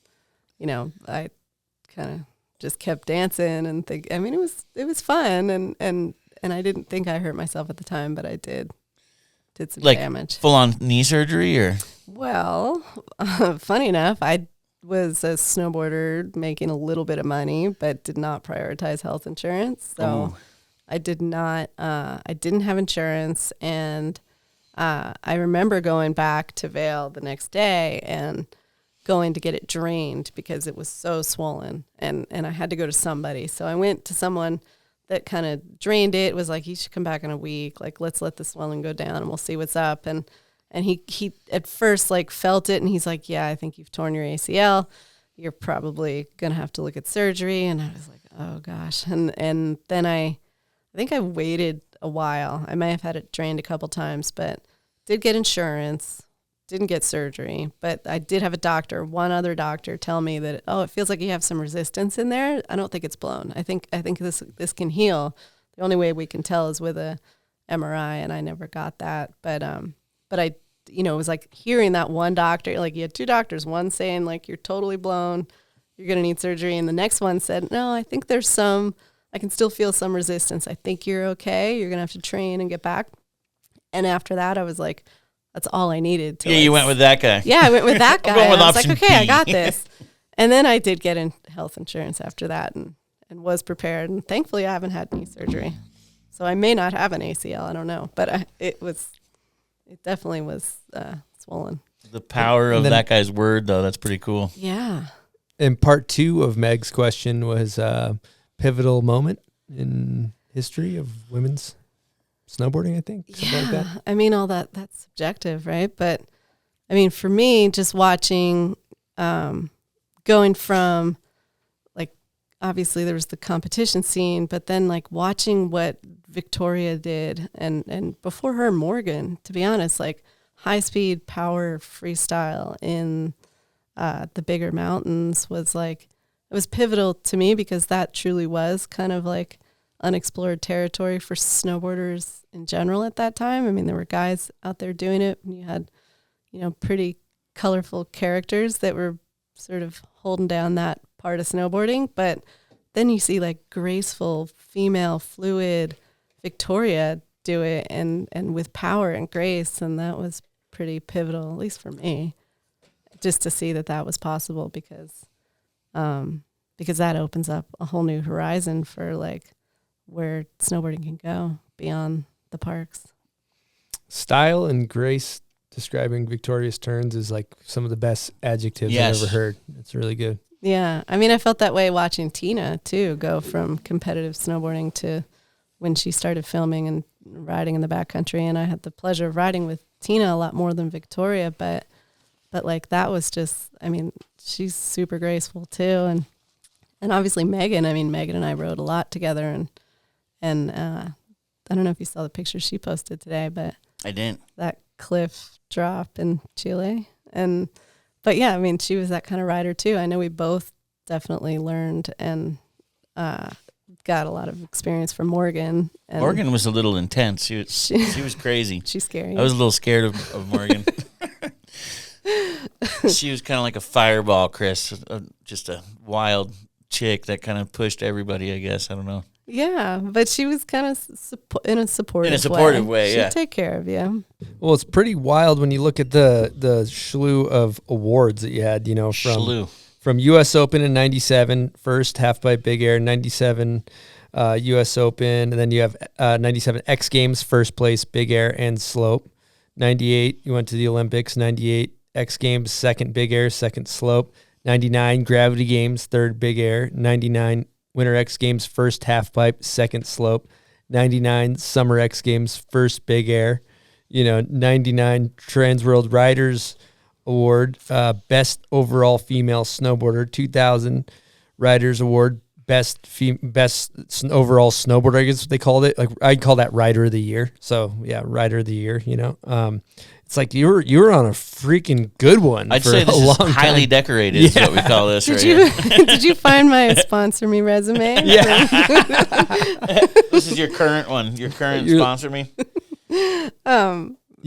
I kind of just kept dancing and it was fun, and I didn't think I hurt myself at the time, but I did. did some Like damage. full on knee surgery, or Well, funny enough, I was a snowboarder making a little bit of money, but did not prioritize health insurance. So I didn't have insurance. And I remember going back to Vail the next day and going to get it drained because it was so swollen, and I had to go to somebody. So I went to someone that kind of drained it. It was like, you should come back in a week. Like, let's let the swelling go down and we'll see what's up. And he at first like felt it, and he's like, yeah, I think you've torn your ACL. You're probably going to have to look at surgery. And I was like, oh gosh. And then I think I waited a while. I may have had it drained a couple times, but did get insurance, didn't get surgery. But I did have one other doctor tell me that, it feels like you have some resistance in there. I don't think it's blown. I think this can heal. The only way we can tell is with a MRI, and I never got that. But I, it was like hearing that one doctor, like you had two doctors, one saying like, you're totally blown, you're going to need surgery. And the next one said, no, I think I can still feel some resistance. I think you're okay. You're going to have to train and get back. And after that, I was like, that's all I needed to. Yeah, you went with that guy. Yeah, I went with that guy. Going with I was like, option okay, I B. got this. And then I did get in health insurance after that and was prepared. And thankfully, I haven't had knee surgery. So I may not have an ACL. I don't know. But it definitely was swollen. The power of that guy's word, though, that's pretty cool. Yeah. And part 2 of Meg's question was pivotal moment in history of women's snowboarding, I think. Something like that. I mean, all that's subjective, right? But I mean, for me, just watching, going from like, obviously there was the competition scene, but then like watching what Victoria did and before her, Morgan, to be honest, like high speed power freestyle in the bigger mountains was like, it was pivotal to me because that truly was kind of like unexplored territory for snowboarders in general at that time. I mean, there were guys out there doing it, and you had, pretty colorful characters that were sort of holding down that part of snowboarding. But then you see like graceful, female, fluid Victoria do it and with power and grace. And that was pretty pivotal, at least for me, just to see that was possible because that opens up a whole new horizon for like where snowboarding can go beyond the parks. Style and grace describing Victoria's turns is like some of the best adjectives I've ever heard. It's really good. Yeah. I mean, I felt that way watching Tina too, go from competitive snowboarding to when she started filming and riding in the backcountry. And I had the pleasure of riding with Tina a lot more than Victoria, but like that was just, I mean, she's super graceful too. And obviously Megan, Megan and I rode a lot together and I don't know if you saw the picture she posted today, but I didn't. That cliff drop in Chile. But yeah, I mean, she was that kind of rider too. I know we both definitely learned and got a lot of experience from Morgan. And Morgan was a little intense. She was crazy. She's scary. I was a little scared of Morgan. She was kind of like a fireball, Chris. Just a wild chick that kind of pushed everybody, I guess. I don't know. Yeah, but she was kind of in a supportive way. In a supportive way, She'd yeah. take care of you. Well, it's pretty wild when you look at the slew of awards that you had, from U.S. Open in 97, first half-pipe big air, 97 U.S. Open, and then you have 97 X Games, first place big air and slope. 98, you went to the Olympics. 98 X Games, second big air, second slope. 99 Gravity Games, third big air. 99 Winter X Games, first half pipe, second slope. 99 Summer X Games, first big air. 99 Transworld Riders Award, best overall female snowboarder. 2000 Riders Award, best overall snowboarder, I guess what they called it. Like I'd call that Rider of the Year. So yeah, Rider of the Year. It's like you were on a freaking good one. I'd for say this a is long highly time. decorated. Is what we call this. Did you find my sponsor me resume? Yeah. This is your current one. Your current sponsor me.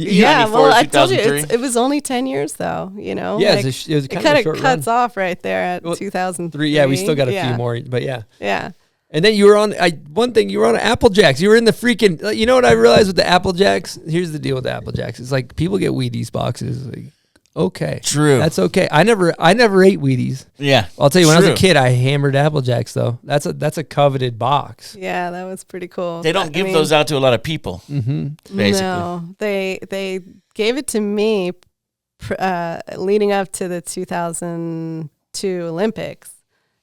Yeah, 94, well, I told you 2003. it was only 10 years though. Yeah, like, it was it kind kind of a short of cuts run. off right there at 2003. Yeah, we still got a few more, but yeah. Yeah. And then you were on, you were on Apple Jacks. You were in the freaking, you know what I realized with the Apple Jacks? Here's the deal with the Apple Jacks. It's like people get Wheaties boxes. Like, okay. True. That's okay. I never ate Wheaties. Yeah. I'll tell you, when I was a true. kid, I hammered Apple Jacks though. That's a coveted box. Yeah, that was pretty cool. They don't give those out to a lot of people. Mm-hmm. Basically. No, they gave it to me leading up to the 2002 Olympics.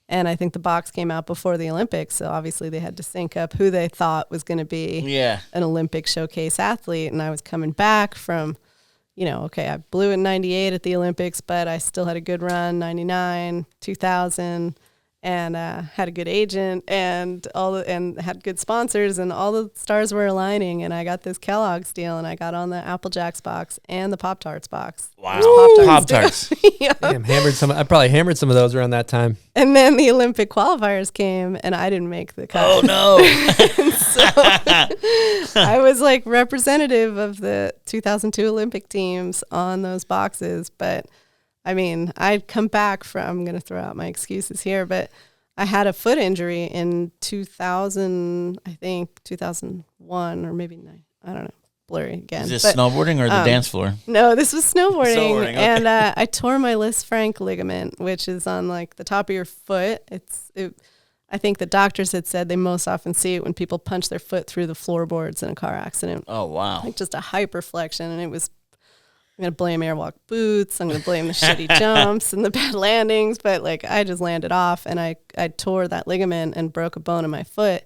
And I think the box came out before the Olympics, so obviously they had to sync up who they thought was going to be an Olympic showcase athlete. And I was coming back from, I blew in 98 at the Olympics, but I still had a good run, 99, 2000, and had a good agent and had good sponsors, and all the stars were aligning. And I got this Kellogg's deal, and I got on the Apple Jacks box and the Pop-Tarts box. Wow. Pop-Tarts. Yep. Damn, I probably hammered some of those around that time. And then the Olympic qualifiers came, and I didn't make the cut. Oh, no. So I was like representative of the 2002 Olympic teams on those boxes. But I mean, I'd come back from, I'm going to throw out my excuses here, but I had a foot injury in 2000, I think 2001 or maybe 9. I don't know. Blurry again. Is this snowboarding or the dance floor? No, this was snowboarding. Snowboarding, okay. And I tore my Lisfranc ligament, which is on like the top of your foot. I think the doctors had said they most often see it when people punch their foot through the floorboards in a car accident. Oh, wow. Like just a hyperflexion. And I'm going to blame airwalk boots. I'm going to blame the shitty jumps and the bad landings. But like I just landed off, and I tore that ligament and broke a bone in my foot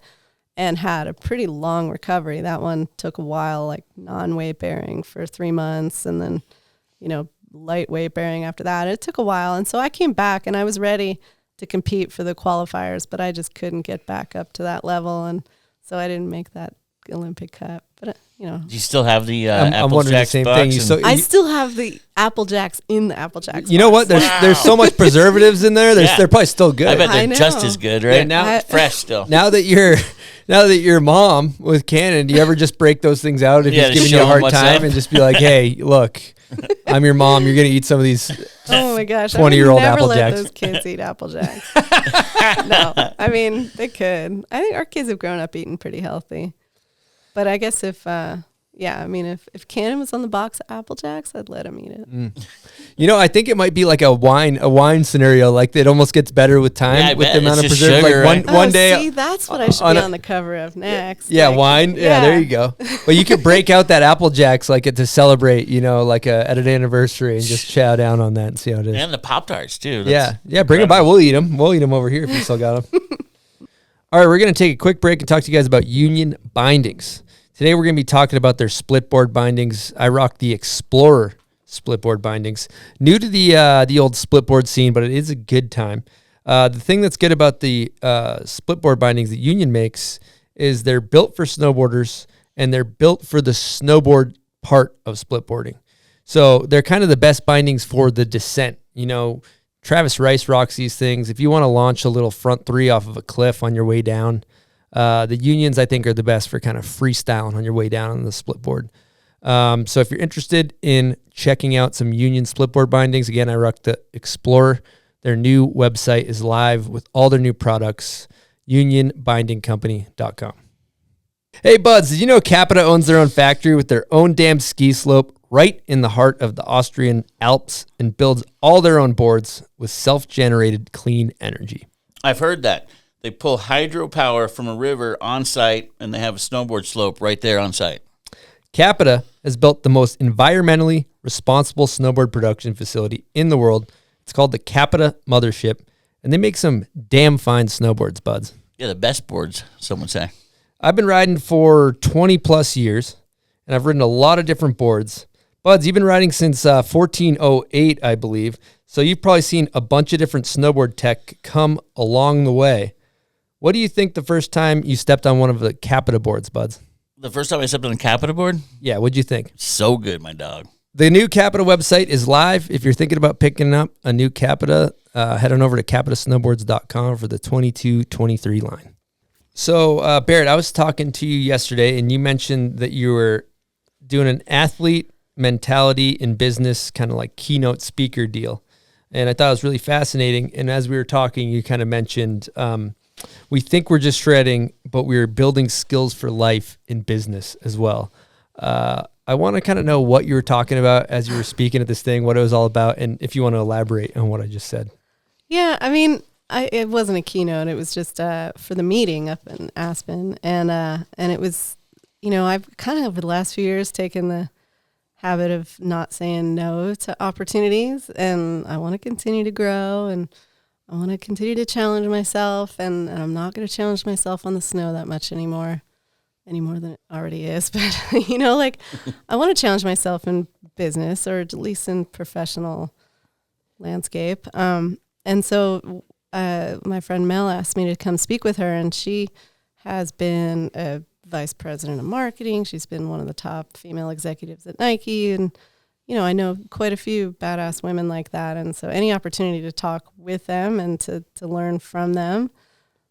and had a pretty long recovery. That one took a while, like non-weight bearing for 3 months, and then, light weight bearing after that. It took a while. And so I came back, and I was ready to compete for the qualifiers, but I just couldn't get back up to that level. And so I didn't make that Olympic cut. But, Do you still have the I'm Apple wondering Jacks the same box? thing. I still have the Apple Jacks in the Apple Jacks You know what? box. There's so much preservatives in there. Yeah. They're probably still good. I bet I they're just know. as good, right? Yeah, now- fresh still. Now that you're mom with Canon, do you ever just break those things out if Yeah, he's to giving you show a him hard what's time up. and just be like, hey, look, I'm your mom. You're gonna eat some of these. Oh my gosh! 20-year-old I would never Apple let Jacks. those kids eat Apple Jacks. No, I mean they could. I think our kids have grown up eating pretty healthy. But I guess if Cannon was on the box of Apple Jacks, I'd let him eat it. I think it might be like a wine scenario. Like it almost gets better with time Yeah, I with bet. the amount It's of just preserve. sugar, Like right? one day. See, that's what I should on be a- on the cover of next. Yeah, Like, wine. Yeah, there you go. But you could break out that Apple Jacks like to celebrate, at an anniversary and just chow down on that and see how it is. And the Pop-Tarts, too. Yeah, bring them by. We'll eat them. We'll eat them over here if you still got them. All right, we're going to take a quick break and talk to you guys about Union bindings. Today we're going to be talking about their split board bindings. I rock the Explorer split board bindings. New to the old split board scene, but it is a good time. The thing that's good about the split board bindings that Union makes is they're built for snowboarders, and they're built for the snowboard part of split boarding. So they're kind of the best bindings for the descent. Travis Rice rocks these things. If you want to launch a little front three off of a cliff on your way down, the Unions, I think, are the best for kind of freestyling on your way down on the split board. So if you're interested in checking out some Union split board bindings, again, I rock the Explorer. Their new website is live with all their new products, unionbindingcompany.com. Hey, buds, did you know Capita owns their own factory with their own damn ski slope right in the heart of the Austrian Alps and builds all their own boards with self-generated clean energy? I've heard that. They pull hydropower from a river on site, and they have a snowboard slope right there on site. Capita has built the most environmentally responsible snowboard production facility in the world. It's called the Capita Mothership, and they make some damn fine snowboards, buds. Yeah, the best boards, some would say. I've been riding for 20 plus years, and I've ridden a lot of different boards. Buds, you've been riding since 1408, I believe, so you've probably seen a bunch of different snowboard tech come along the way. What do you think the first time you stepped on one of the Capita boards, buds? The first time I stepped on a Capita board? Yeah, what'd you think? So good, my dog. The new Capita website is live. If you're thinking about picking up a new Capita, head on over to capitasnowboards.com for the 22-23 line. So, Barrett, I was talking to you yesterday, and you mentioned that you were doing an athlete mentality in business kind of like keynote speaker deal. And I thought it was really fascinating. And as we were talking, you kind of mentioned we think we're just shredding, but we're building skills for life in business as well. I want to kind of know what you were talking about as you were speaking at this thing, what it was all about, and if you want to elaborate on what I just said. Yeah, I mean, it wasn't a keynote. It was just for the meeting up in Aspen, and it was, I've kind of over the last few years taken the habit of not saying no to opportunities, and I want to continue to grow, and I want to continue to challenge myself, and I'm not going to challenge myself on the snow that much anymore than it already is. But, I want to challenge myself in business, or at least in professional landscape. And so my friend Mel asked me to come speak with her, and she has been a vice president of marketing. She's been one of the top female executives at Nike. And, I know quite a few badass women like that. And so any opportunity to talk with them and to learn from them,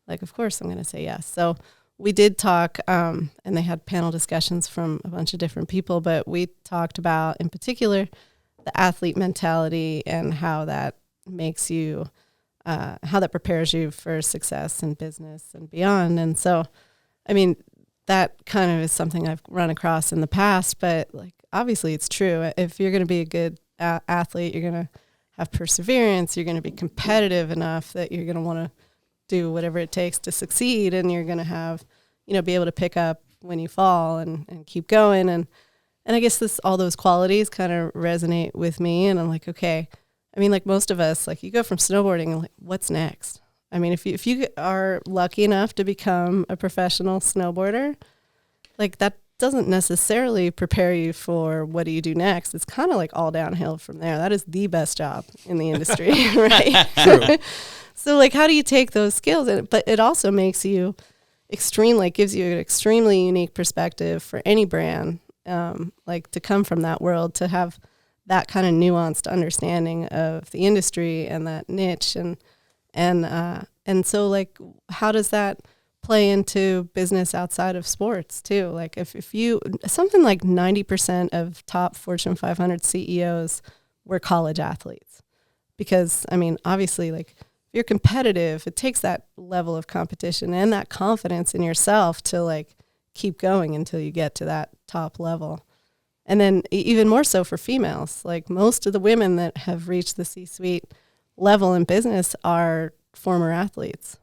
of course I'm going to say yes. So we did talk, and they had panel discussions from a bunch of different people, but we talked about, in particular, the athlete mentality and how that makes you, how that prepares you for success in business and beyond. And so, I mean, that kind of is something I've run across in the past, but obviously it's true. If you're going to be a good athlete, you're going to have perseverance, you're going to be competitive enough that you're going to want to do whatever it takes to succeed, and you're going to have, be able to pick up when you fall and keep going. And I guess all those qualities kind of resonate with me, and I'm like, okay, I mean, most of us, you go from snowboarding and what's next? I mean, if you are lucky enough to become a professional snowboarder, that doesn't necessarily prepare you for what do you do next. It's kind of all downhill from there. That is the best job in the industry, right? True. So how do you take those skills? But it also makes you gives you an extremely unique perspective for any brand, to come from that world, to have that kind of nuanced understanding of the industry and that niche. And so how does that play into business outside of sports too? If you, something like 90% of top Fortune 500 CEOs were college athletes, because I mean, obviously if you're competitive, it takes that level of competition and that confidence in yourself to keep going until you get to that top level. And then even more so for females, most of the women that have reached the C-suite level in business are former athletes.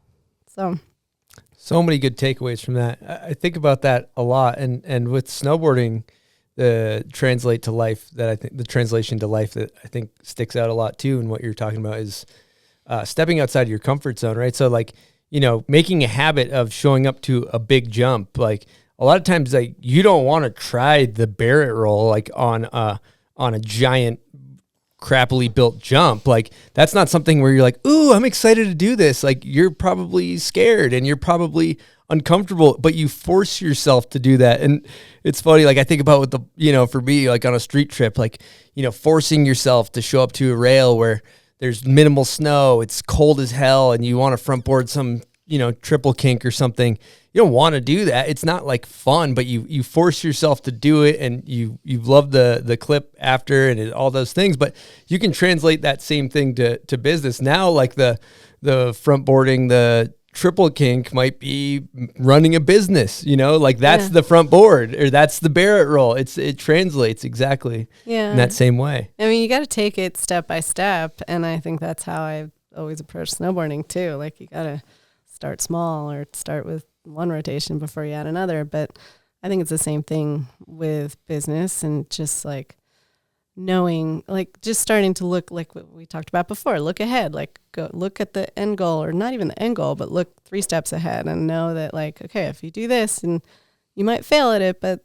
So many good takeaways from that. I think about that a lot. And with snowboarding, the translation to life that I think sticks out a lot too, and what you're talking about is stepping outside of your comfort zone, right? So making a habit of showing up to a big jump. A lot of times, you don't want to try the Barrett roll on a giant, crappily built jump. That's not something where you're ooh, I'm excited to do this. You're probably scared and you're probably uncomfortable, but you force yourself to do that. And it's funny. I think about with the, for me, on a street trip, forcing yourself to show up to a rail where there's minimal snow, it's cold as hell, and you want to front board some, triple kink or something. You don't want to do that. It's not fun, but you force yourself to do it, and you love the clip after and all those things. But you can translate that same thing to business now. The front boarding, the triple kink might be running a business. That's the front board, or that's the Barrett roll. It translates exactly in that same way. I mean, you got to take it step by step, and I think that's how I always approach snowboarding too. You got to start small, or start with one rotation before you add another. But I think it's the same thing with business, and just knowing, just starting to look, what we talked about before, look ahead, go look at the end goal, or not even the end goal, but look 3 steps ahead, and know that okay, if you do this, and you might fail at it, but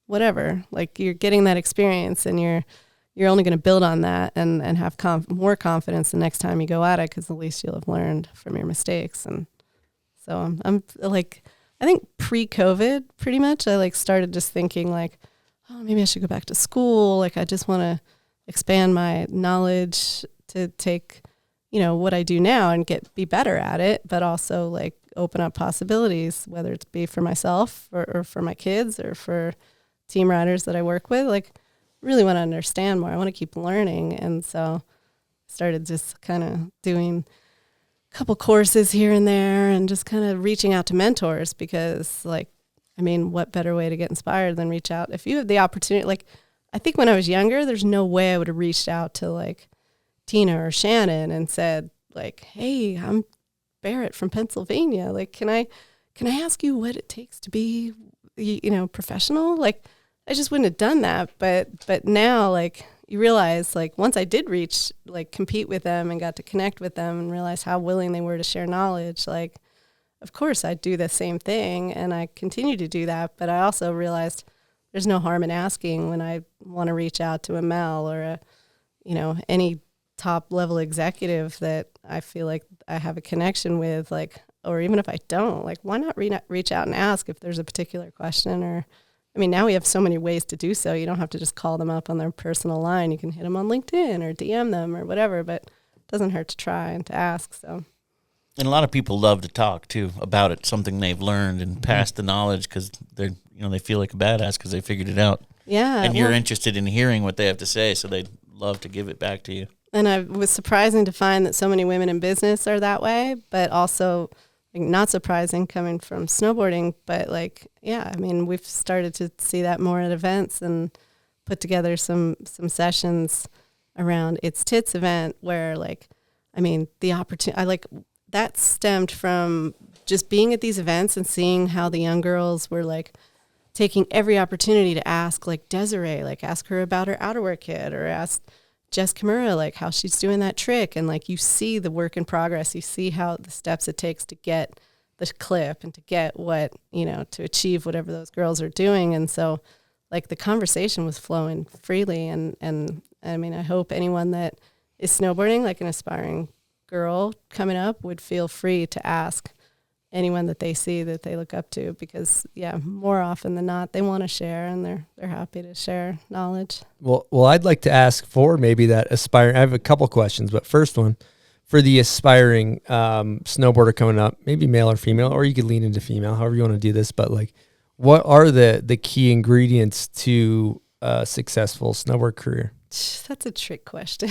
whatever, you're getting that experience, and you're only going to build on that and have more confidence the next time you go at it, because at least you'll have learned from your mistakes. And so I'm I think pre-COVID, pretty much, I started just thinking oh, maybe I should go back to school. I just want to expand my knowledge to take, what I do now and be better at it, but also open up possibilities, whether it's be for myself or for my kids or for team riders that I work with. Really want to understand more. I want to keep learning. And so started just kind of doing couple courses here and there, and just kind of reaching out to mentors because, like, I mean, what better way to get inspired than reach out? If you have the opportunity, like, I think when I was younger, there's no way I would have reached out to, like, Tina or Shannon and said, like, hey, I'm Barrett from Pennsylvania. Like, can I ask you what it takes to be, professional? Like, I just wouldn't have done that. But now, like, you realize, like, once I did compete with them and got to connect with them and realize how willing they were to share knowledge, like, of course I'd do the same thing, and I continue to do that. But I also realized there's no harm in asking when I want to reach out to a Mel or any top level executive that I feel like I have a connection with, like, or even if I don't, like, why not reach out and ask if there's a particular question? Or, I mean, now we have so many ways to do so. You don't have to just call them up on their personal line. You can hit them on LinkedIn or DM them or whatever, but it doesn't hurt to try and to ask. So, and a lot of people love to talk too about it, something they've learned and pass the knowledge because they're, they feel like a badass because they figured it out. Yeah. And you're interested in hearing what they have to say, so they'd love to give it back to you. And it was surprising to find that so many women in business are that way, but also, like, not surprising coming from snowboarding. But, like, yeah, I mean, we've started to see that more at events and put together some sessions around It's Tits event where, like, I mean, the opportunity, that stemmed from just being at these events and seeing how the young girls were, like, taking every opportunity to ask, like, Desiree, like, ask her about her outerwear kit, or ask Jess Kimura, like, how she's doing that trick. And, like, you see the work in progress. You see how the steps it takes to get the clip and to get what, to achieve whatever those girls are doing. And so, like, the conversation was flowing freely. And I mean, I hope anyone that is snowboarding, like an aspiring girl coming up, would feel free to ask anyone that they see that they look up to, because, yeah, more often than not, they want to share, and they're happy to share knowledge. Well, I'd like to ask for maybe that aspiring. I have a couple questions, but first one, for the aspiring snowboarder coming up, maybe male or female, or you could lean into female, however you want to do this. But, like, what are the key ingredients to a successful snowboard career? That's a trick question.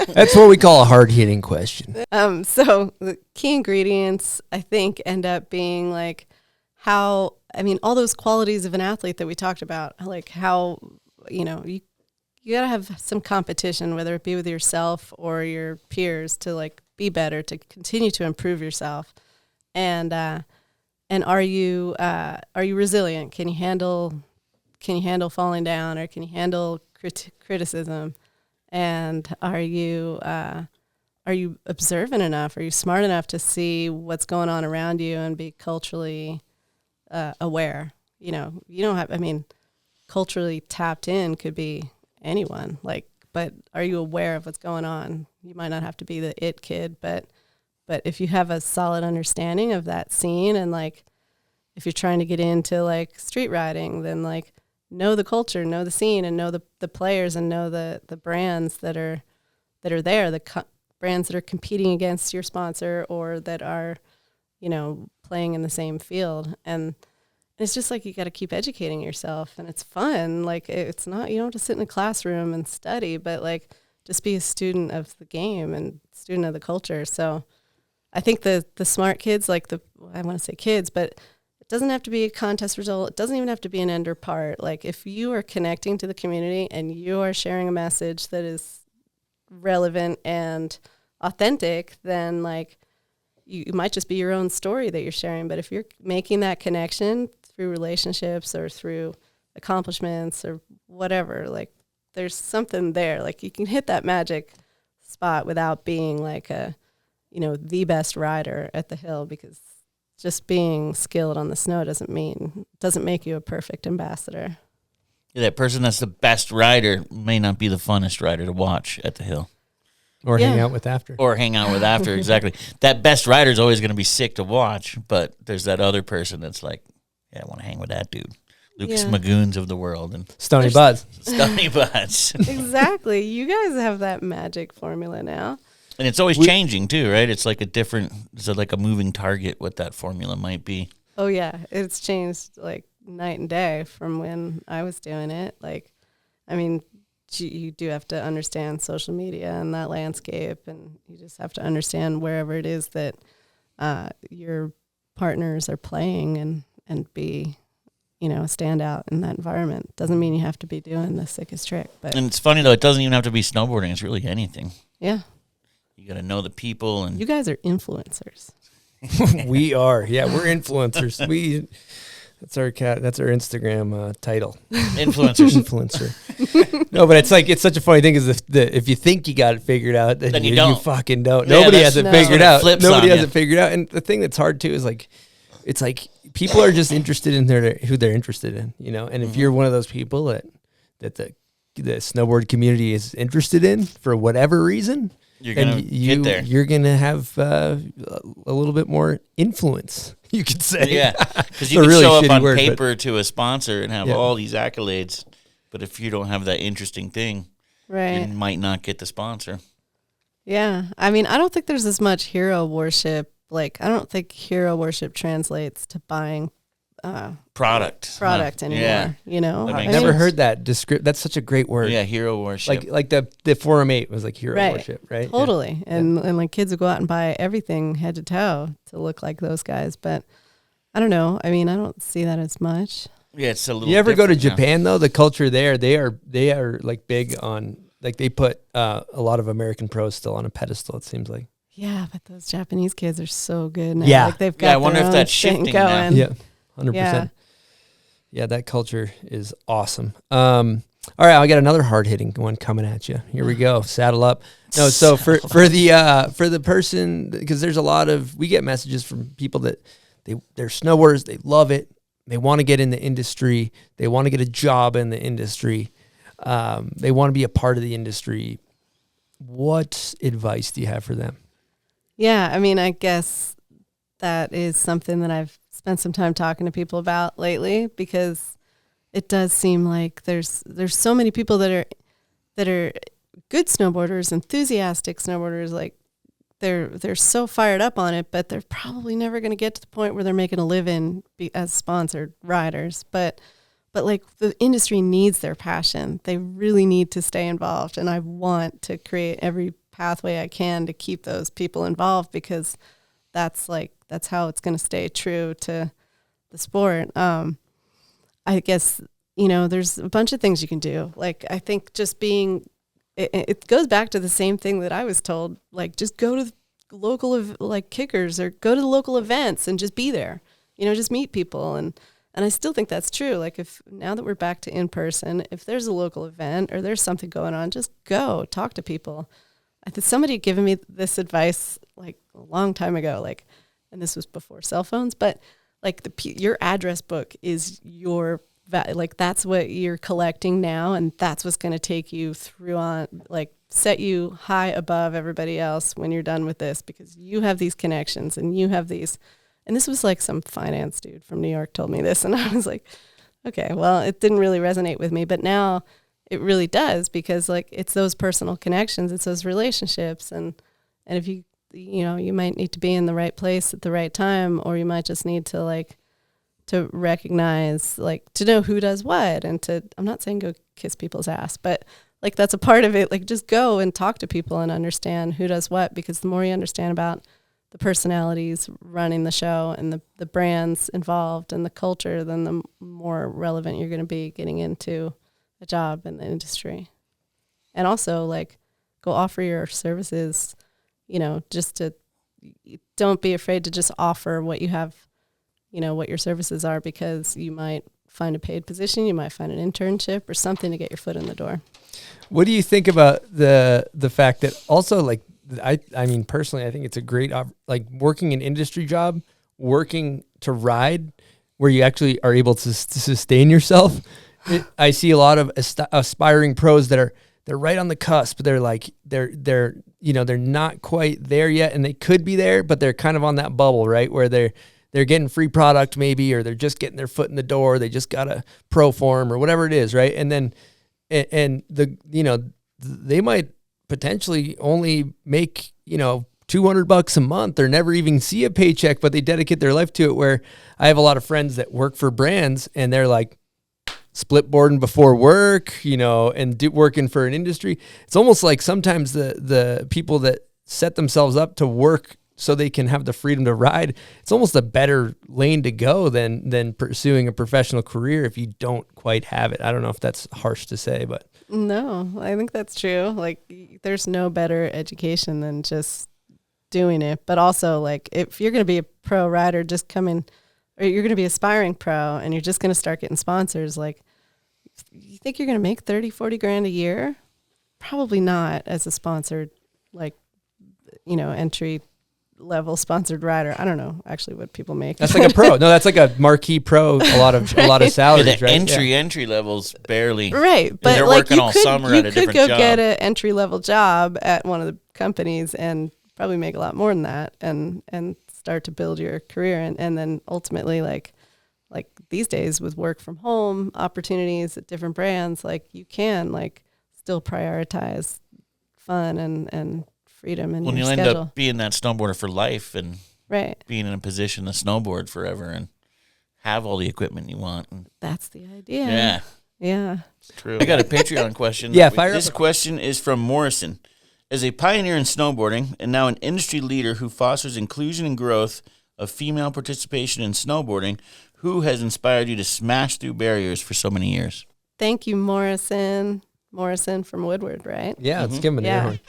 That's what we call a hard-hitting question. So the key ingredients, I think, end up being, like, how, I mean, all those qualities of an athlete that we talked about, like how, you got to have some competition, whether it be with yourself or your peers, to, like, be better, to continue to improve yourself. And are you resilient? Can you handle falling down, or can you handle criticism? And are you observant enough? Are you smart enough to see what's going on around you and be culturally aware? You don't have, I mean, culturally tapped in could be anyone, like, but are you aware of what's going on? You might not have to be the it kid, but if you have a solid understanding of that scene, and, like, if you're trying to get into, like, street riding, then, like, know the culture, know the scene, and know the players, and know the brands that are there, the brands that are competing against your sponsor, or that are, playing in the same field. And it's just, like, you got to keep educating yourself, and it's fun. Like, it's not, you don't have to sit in a classroom and study, but, like, just be a student of the game and student of the culture. So I think the smart kids, like, I want to say kids, but it doesn't have to be a contest result. It doesn't even have to be an ender part. Like, if you are connecting to the community and you are sharing a message that is relevant and authentic, then, like, you might just be your own story that you're sharing. But if you're making that connection through relationships or through accomplishments or whatever, like, there's something there. Like, you can hit that magic spot without being, like, the best rider at the hill, because just being skilled on the snow doesn't make you a perfect ambassador. Yeah, that person that's the best rider may not be the funnest rider to watch at the hill. Or hang out with after. Exactly. That best rider is always going to be sick to watch, but there's that other person that's like, yeah, I want to hang with that dude. Lucas Magoons of the world. And Stony Buds. Stony Buds. Exactly. You guys have that magic formula now. And it's always changing too, right? It's like like a moving target what that formula might be. Oh yeah, it's changed like night and day from when I was doing it. Like, I mean, you do have to understand social media and that landscape, and you just have to understand wherever it is that your partners are playing and be, a standout in that environment. Doesn't mean you have to be doing the sickest trick, but And it's funny though, it doesn't even have to be snowboarding. It's really anything. yeah, You got to know the people and you guys are influencers. We are. Yeah, we're influencers. That's our Instagram title. influencers. Influencer. No, but it's such a funny thing is if you think you got it figured out, then you you don't. fucking don't. Yeah, Nobody has it figured out. flips Nobody on has you. it figured out. And the thing that's hard too is it's like people are just interested in who they're interested in, And if you're one of those people that the snowboard community is interested in for whatever reason, You're going to get there. You're gonna have a little bit more influence, you could say. Yeah, because It's you a can really show up shitty on word, but- paper to a sponsor and have Yeah. all these accolades, but if you don't have that interesting thing, Right. you might not get the sponsor. Yeah. I mean, I don't think there's as much hero worship. Like, I don't think hero worship translates to buying Product anymore. Yeah. That makes I've never sense. heard that descript. That's such a great word. Yeah, hero worship. Like the Forum 8 was like hero Right. worship, right? Totally. And like kids would go out and buy everything head to toe to look like those guys. But I don't know. I mean, I don't see that as much. Yeah, it's a little. You ever go to different now. Japan though? The culture there, they are like big on, like they put a lot of American pros still on a pedestal. It seems like. Yeah, but those Japanese kids are so good now. Yeah. Like they've got Yeah, I wonder their if own that's thing shifting now. going. Yeah, 100%. Yeah, that culture is awesome. All right, I got another hard hitting one coming at you. Here we go. Saddle up. No, so for the person, because there's a lot of, we get messages from people that they're snowboarders, they love it, they want to get in the industry, they want to get a job in the industry, they want to be a part of the industry. What advice do you have for them? Yeah, I mean, I guess that is something that I've spent some time talking to people about lately, because it does seem like there's so many people that are good snowboarders, enthusiastic snowboarders, like they're so fired up on it, but they're probably never going to get to the point where they're making a living as sponsored riders. But like the industry needs their passion. They really need to stay involved, and I want to create every pathway I can to keep those people involved, because that's how it's going to stay true to the sport. I guess, there's a bunch of things you can do. Like, I think just it goes back to the same thing that I was told, like, just go to the local, like, kickers, or go to the local events and just be there, just meet people. And I still think that's true. Like, if now that we're back to in person, if there's a local event or there's something going on, just go talk to people. I think somebody had given me this advice like a long time ago, like, and this was before cell phones, but like your address book is your like, that's what you're collecting now, and that's what's going to take you through on, like, set you high above everybody else when you're done with this, because you have these connections and you have these. And this was like some finance dude from New York told me this, and I was like, okay, well, it didn't really resonate with me, but now it really does, because like it's those personal connections, it's those relationships, and if you might need to be in the right place at the right time, or you might just need to to recognize, like, to know who does what, and I'm not saying go kiss people's ass, but like that's a part of it. Like, just go and talk to people and understand who does what, because the more you understand about the personalities running the show and the brands involved and the culture, then the more relevant you're going to be getting into a job in the industry. And also, like, go offer your services, don't be afraid to just offer what you have, what your services are, because you might find a paid position, you might find an internship or something to get your foot in the door. What do you think about the fact that also, like, I mean, personally, I think it's a great, like, working an industry job, working to ride, where you actually are able to sustain yourself. I see a lot of aspiring pros that they're right on the cusp. They're like, they're not quite there yet, and they could be there, but they're kind of on that bubble, right? Where they're getting free product maybe, or they're just getting their foot in the door. They just got a pro form or whatever it is. Right. And then, they might potentially only make, $200 a month, or never even see a paycheck, but they dedicate their life to it. Where I have a lot of friends that work for brands, and they're like split boarding before work, and working for an industry. It's almost like sometimes the people that set themselves up to work so they can have the freedom to ride, it's almost a better lane to go than pursuing a professional career if you don't quite have it. I don't know if that's harsh to say, but. No, I think that's true. Like, there's no better education than just doing it. But also, like, if you're going to be a pro rider, just coming, or you're going to be aspiring pro and you're just going to start getting sponsors, like, you think you're going to make 30, 40 grand a year? Probably not as a sponsored, like, entry level sponsored rider. I don't know actually what people make. That's like a pro. No, that's like a marquee pro. A lot of salaries. The entry levels barely. Right, but they're like working all summer at a different go job. get an entry level job at one of the companies and probably make a lot more than that, and start to build your career, and then ultimately like these days with work from home opportunities at different brands, like you can like still prioritize fun and freedom in your schedule. When you end up being that snowboarder for life and right, being in a position to snowboard forever and have all the equipment you want. And that's the idea. Yeah. It's true. I got a Patreon question. Yeah, fire This up. question is from Morrison. As a pioneer in snowboarding and now an industry leader who fosters inclusion and growth of female participation in snowboarding, who has inspired you to smash through barriers for so many years? Thank you, Morrison. Morrison from Woodward, right? Yeah, let's give him an air horn.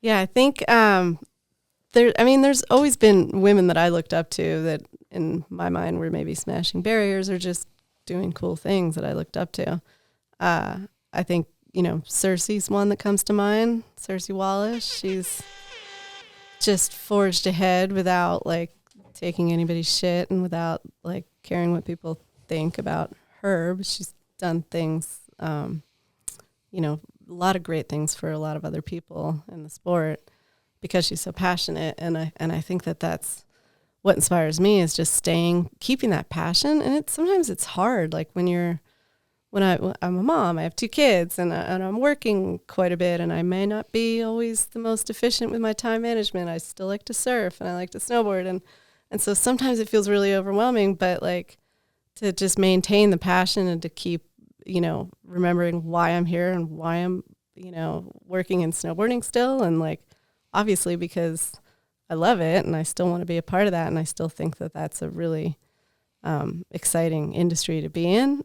Yeah, I think there's always been women that I looked up to that in my mind were maybe smashing barriers or just doing cool things that I looked up to. I think, Cersei's one that comes to mind, Cersei Wallace. She's just forged ahead without like taking anybody's shit and without like caring what people think about her. But she's done things, a lot of great things for a lot of other people in the sport because she's so passionate. And I think that's what inspires me is just keeping that passion. And sometimes it's hard. Like when I'm a mom, I have 2 kids and I'm working quite a bit and I may not be always the most efficient with my time management. I still like to surf and I like to snowboard. And so sometimes it feels really overwhelming, but like to just maintain the passion and to keep, remembering why I'm here and why I'm, working in snowboarding still. And like, obviously because I love it and I still want to be a part of that. And I still think that that's a really exciting industry to be in.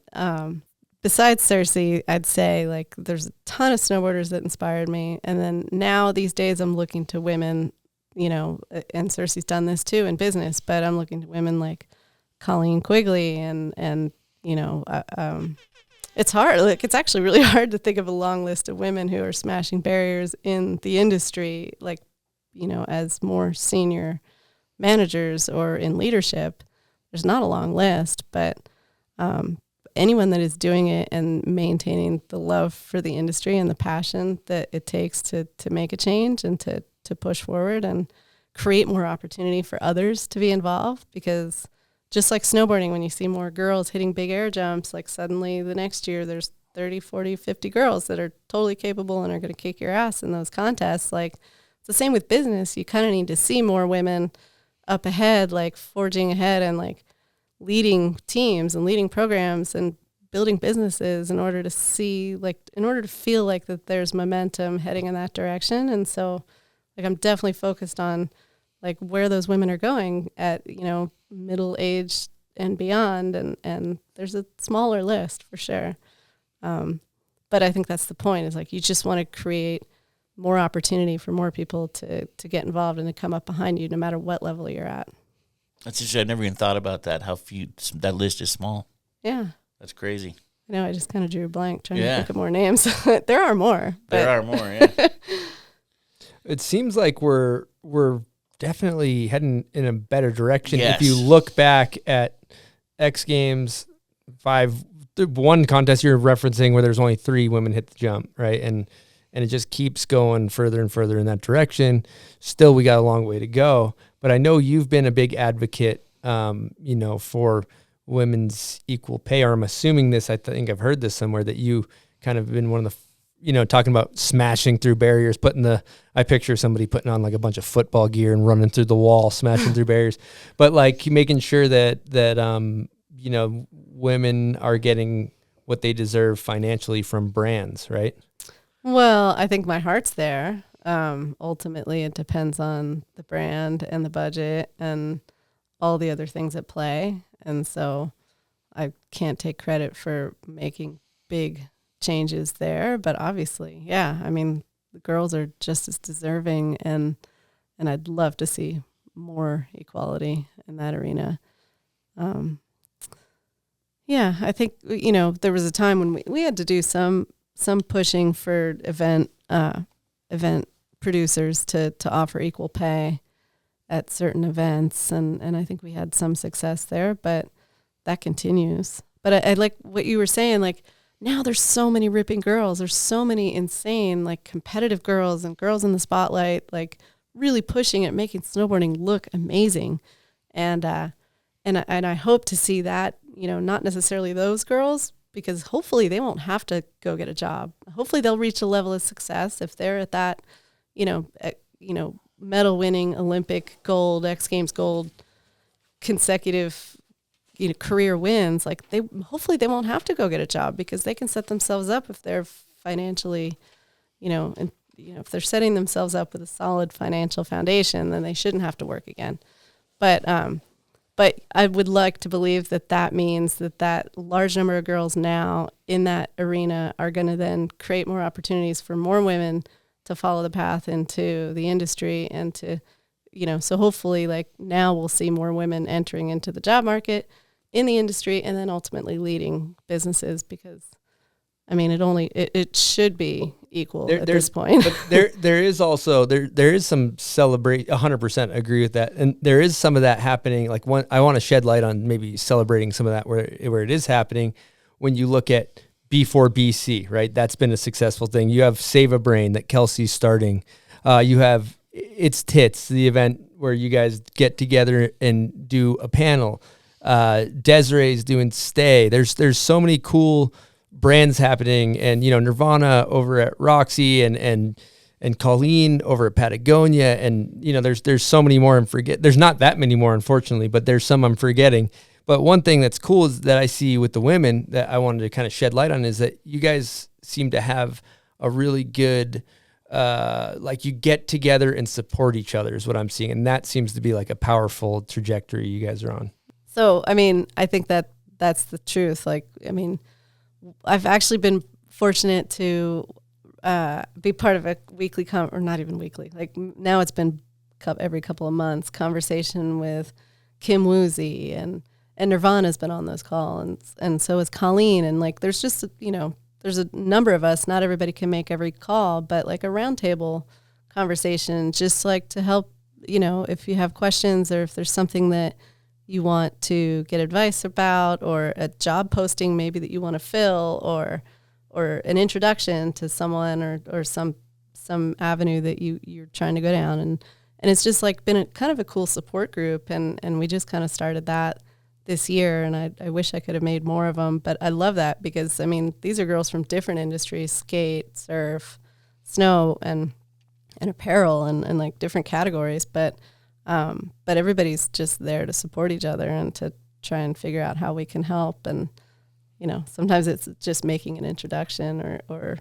Besides Cersei, I'd say like there's a ton of snowboarders that inspired me. And then now these days I'm looking to women, and Cersei's done this too in business, but I'm looking to women like Colleen Quigley and it's hard. Like it's actually really hard to think of a long list of women who are smashing barriers in the industry, like, as more senior managers or in leadership. There's not a long list, but anyone that is doing it and maintaining the love for the industry and the passion that it takes to make a change and to push forward and create more opportunity for others to be involved. Because just like snowboarding, when you see more girls hitting big air jumps, like suddenly the next year there's 30, 40, 50 girls that are totally capable and are going to kick your ass in those contests. Like it's the same with business. You kind of need to see more women up ahead, like forging ahead and like leading teams and leading programs and building businesses in order to feel like that there's momentum heading in that direction. And so like I'm definitely focused on like where those women are going at, middle age and beyond. And there's a smaller list for sure. But I think that's the point is like, you just want to create more opportunity for more people to get involved and to come up behind you no matter what level you're at. That's just, I never even thought about that, how few, that list is small. Yeah. That's crazy. I know, I just kind of drew a blank trying to think of more names. There are more. There are more, yeah. It seems like we're definitely heading in a better direction. Yes. If you look back at X Games 1 contest you're referencing where there's only 3 women hit the jump, right? And it just keeps going further and further in that direction. Still, we got a long way to go. But I know you've been a big advocate, for women's equal pay, or I'm assuming this, I think I've heard this somewhere, that you kind of been one of the, talking about smashing through barriers, I picture somebody putting on like a bunch of football gear and running through the wall, smashing through barriers, but like making sure that women are getting what they deserve financially from brands, right? Well, I think my heart's there. Ultimately, it depends on the brand and the budget and all the other things at play. And so I can't take credit for making big changes there. But obviously, yeah, I mean, the girls are just as deserving, and I'd love to see more equality in that arena. Yeah, I think, there was a time when we had to do some pushing for event producers to offer equal pay at certain events, and I think we had some success there, but that continues. But I like what you were saying, like, now there's so many ripping girls, there's so many insane, like, competitive girls and girls in the spotlight, like, really pushing it, making snowboarding look amazing. And I hope to see that, not necessarily those girls, because hopefully they won't have to go get a job. Hopefully they'll reach a level of success if they're at that, medal winning Olympic gold, X Games gold, consecutive, career wins. Like, hopefully they won't have to go get a job, because they can set themselves up if they're financially, if they're setting themselves up with a solid financial foundation, then they shouldn't have to work again. But I would like to believe that means that large number of girls now in that arena are going to then create more opportunities for more women to follow the path into the industry, and to, so hopefully, like, now we'll see more women entering into the job market in the industry, and then ultimately leading businesses, because I mean, it should be equal at this point. But there is also there is some celebrate. 100% agree with that, and there is some of that happening. Like, I want to shed light on maybe celebrating some of that where it is happening. When you look at B4BC, right? That's been a successful thing. You have Save a Brain that Kelsey's starting. You have It's Tits, the event where you guys get together and do a panel. Desiree's doing Stay. There's so many cool brands happening, and Nirvana over at Roxy, and Colleen over at Patagonia, and there's so many more. There's not that many more, unfortunately, but there's some I'm forgetting. But one thing that's cool is that I see with the women that I wanted to kind of shed light on is that you guys seem to have a really good, you get together and support each other is what I'm seeing. And that seems to be like a powerful trajectory you guys are on. So, I mean, I think that's the truth. Like, I mean, I've actually been fortunate to be part of a weekly, or not even weekly, like now it's been every couple of months, conversation with Kim Woozy, and Nirvana's been on those calls, and so is Colleen. And like, there's just, there's a number of us, not everybody can make every call, but like a roundtable conversation, just like to help, if you have questions, or if there's something that you want to get advice about, or a job posting maybe that you want to fill, or an introduction to someone, or some avenue that you're trying to go down. And it's just like been kind of a cool support group. And we just kind of started that this year, and I wish I could have made more of them, but I love that, because I mean, these are girls from different industries: skate, surf, snow, and apparel, and like different categories. But everybody's just there to support each other and to try and figure out how we can help. And, sometimes it's just making an introduction, or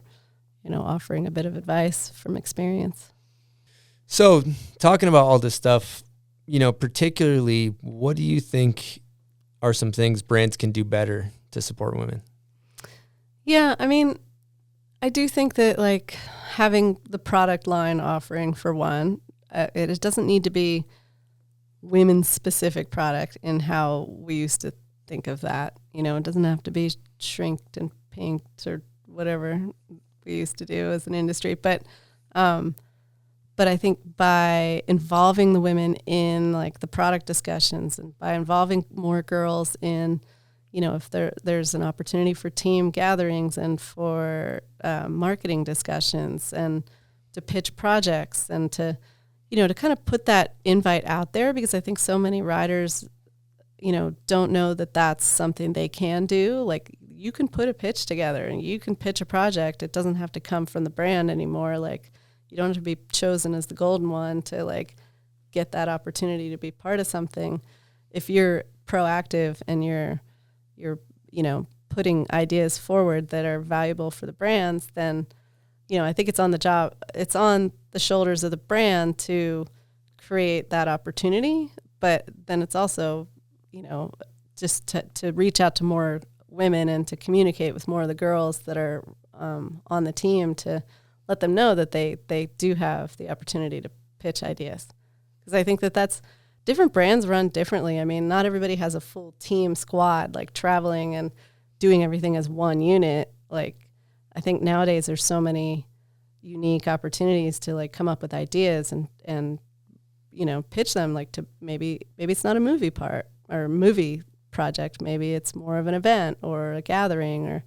offering a bit of advice from experience. So talking about all this stuff, particularly, what do you think are some things brands can do better to support women? Yeah, I mean, I do think that, like, having the product line offering, for one, it doesn't need to be women's specific product in how we used to think of that. It doesn't have to be shrinked and pinked or whatever we used to do as an industry. But I think by involving the women in like the product discussions, and by involving more girls in, if there's an opportunity for team gatherings, and for marketing discussions, and to pitch projects, and to kind of put that invite out there, because I think so many riders, don't know that that's something they can do. Like, you can put a pitch together, and you can pitch a project. It doesn't have to come from the brand anymore. Like, you don't have to be chosen as the golden one to like get that opportunity to be part of something. If you're proactive and you're putting ideas forward that are valuable for the brands, then, I think it's on the shoulders of the brand to create that opportunity. But then it's also, just to reach out to more women and to communicate with more of the girls that are on the team, to let them know that they do have the opportunity to pitch ideas. Because I think that's different brands run differently. I mean, not everybody has a full team squad, like traveling and doing everything as one unit. Like, I think nowadays there's so many unique opportunities to like come up with ideas and pitch them, like to maybe it's not a movie part or movie project. Maybe it's more of an event or a gathering or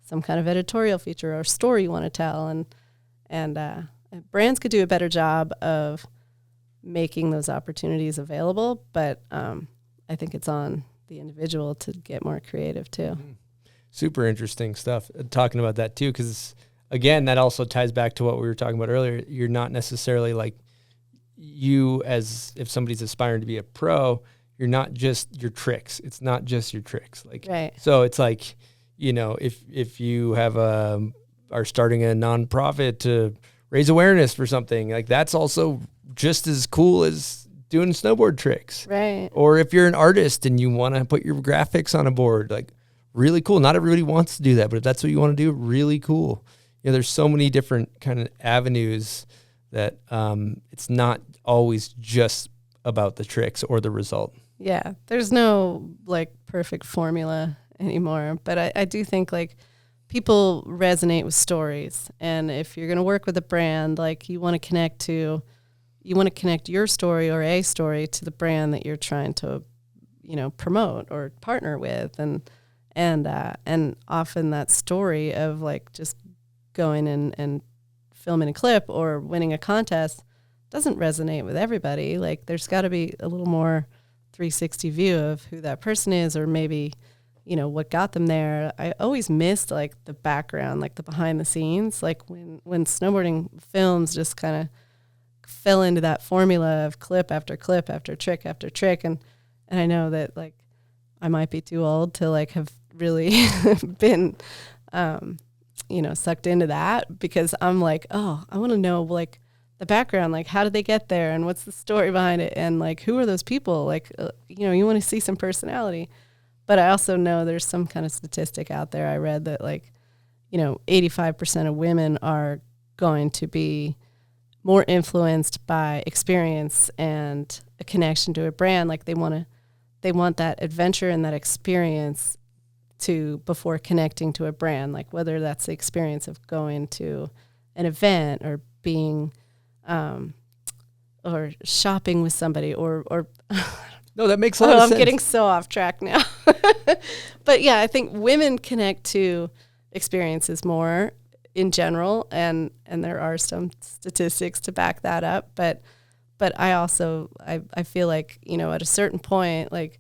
some kind of editorial feature or story you want to tell. And brands could do a better job of making those opportunities available. But I think it's on the individual to get more creative too. Super interesting stuff. Talking about that too, because again, that also ties back to what we were talking about earlier. You're not necessarily like you, as if somebody's aspiring to be a pro, you're not just your tricks. It's not just your tricks. Like, right. So it's like, if you have are starting a nonprofit to raise awareness for something, like that's also just as cool as doing snowboard tricks. Right. Or if you're an artist and you want to put your graphics on a board, like really cool. Not everybody wants to do that, but if that's what you want to do, really cool. There's so many different kind of avenues that it's not always just about the tricks or the result. Yeah, there's no like perfect formula anymore, but I do think like people resonate with stories, and if you're going to work with a brand, like you want to connect your story or a story to the brand that you're trying to, promote or partner with, and often that story of like just going and filming a clip or winning a contest doesn't resonate with everybody. Like there's got to be a little more 360 view of who that person is, or maybe, what got them there. I always missed like the background, like the behind the scenes, like when snowboarding films just kind of fell into that formula of clip after clip after trick after trick. And I know that like I might be too old to like have really been, sucked into that, because I'm like, oh, I want to know like the background, like how did they get there and what's the story behind it, and like who are those people, like you want to see some personality. But I also know there's some kind of statistic out there I read that like 85% of women are going to be more influenced by experience and a connection to a brand. Like they want that adventure and that experience before connecting to a brand, like whether that's the experience of going to an event or being or shopping with somebody or no, that makes a lot of sense. I'm getting so off track now. But yeah, I think women connect to experiences more in general, and there are some statistics to back that up. But I also I feel like at a certain point, like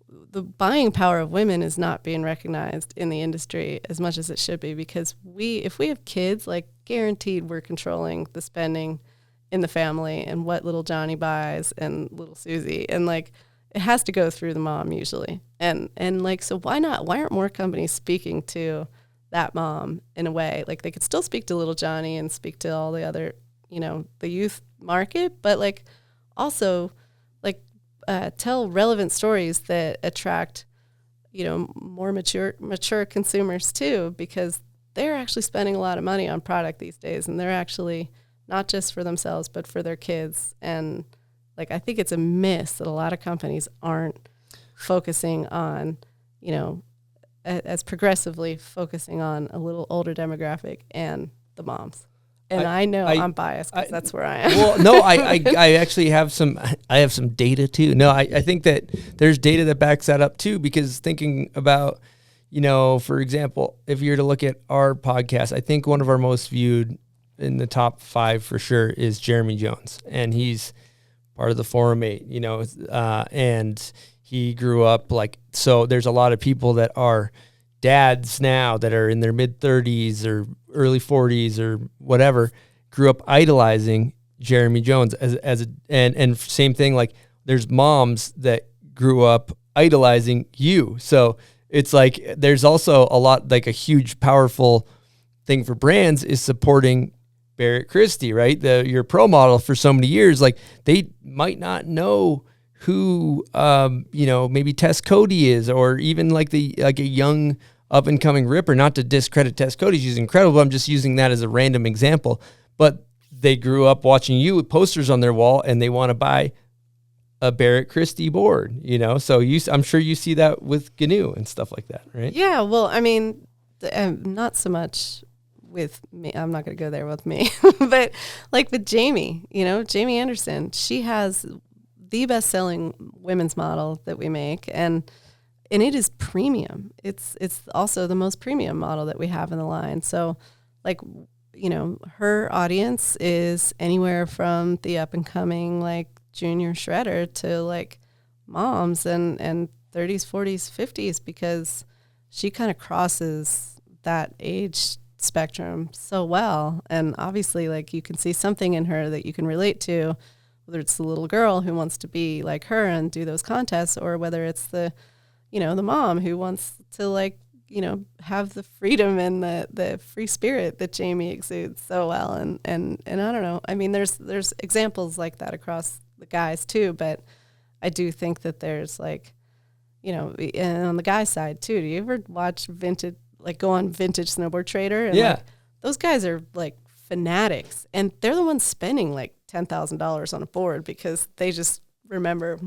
the buying power of women is not being recognized in the industry as much as it should be, because if we have kids, like guaranteed we're controlling the spending in the family and what little Johnny buys and little Susie, and like it has to go through the mom usually. And like, so why aren't more companies speaking to that mom in a way? Like they could still speak to little Johnny and speak to all the other, the youth market, but like also like tell relevant stories that attract, more mature consumers too, because they're actually spending a lot of money on product these days, and they're actually not just for themselves, but for their kids. And like, I think it's a miss that a lot of companies aren't focusing on, as progressively focusing on a little older demographic and the moms. And I know I'm biased because that's where I am. Well, no, I actually have some data too. No, I think that there's data that backs that up too, because thinking about, for example, if you were to look at our podcast, I think one of our most viewed in the top 5 for sure is Jeremy Jones. And he's part of the Forum 8, and he grew up so there's a lot of people that are dads now that are in their mid 30s or early 40s or whatever, grew up idolizing Jeremy Jones and same thing, like there's moms that grew up idolizing you. So it's like there's also a lot, like a huge, powerful thing for brands is supporting Barrett Christy, right? Your pro model for so many years. Like they might not know who, maybe Tess Cody is, or even like a young up and coming ripper. Not to discredit Tess Cody, she's incredible. I'm just using that as a random example. But they grew up watching you with posters on their wall, and they want to buy a Barrett Christy board, So I'm sure you see that with GNU and stuff like that, right? Yeah, well, I mean, not so much with me. I'm not going to go there with me, but like with Jamie, Jamie Anderson, she has the best-selling women's model that we make, and it is premium. It's also the most premium model that we have in the line. So, like, her audience is anywhere from the up-and-coming, like, junior shredder to, like, moms and 30s, 40s, 50s, because she kind of crosses that age spectrum so well. And obviously, like, you can see something in her that you can relate to, whether it's the little girl who wants to be like her and do those contests, or whether it's the mom who wants to, like, have the freedom and the free spirit that Jamie exudes so well. And I don't know. I mean, there's examples like that across the guys too, but I do think that there's, like, and on the guy side too. Do you ever watch go on Vintage Snowboard Trader? And, yeah. like, those guys are, like, fanatics, and they're the ones spending, like, $10,000 on a board because they just remember,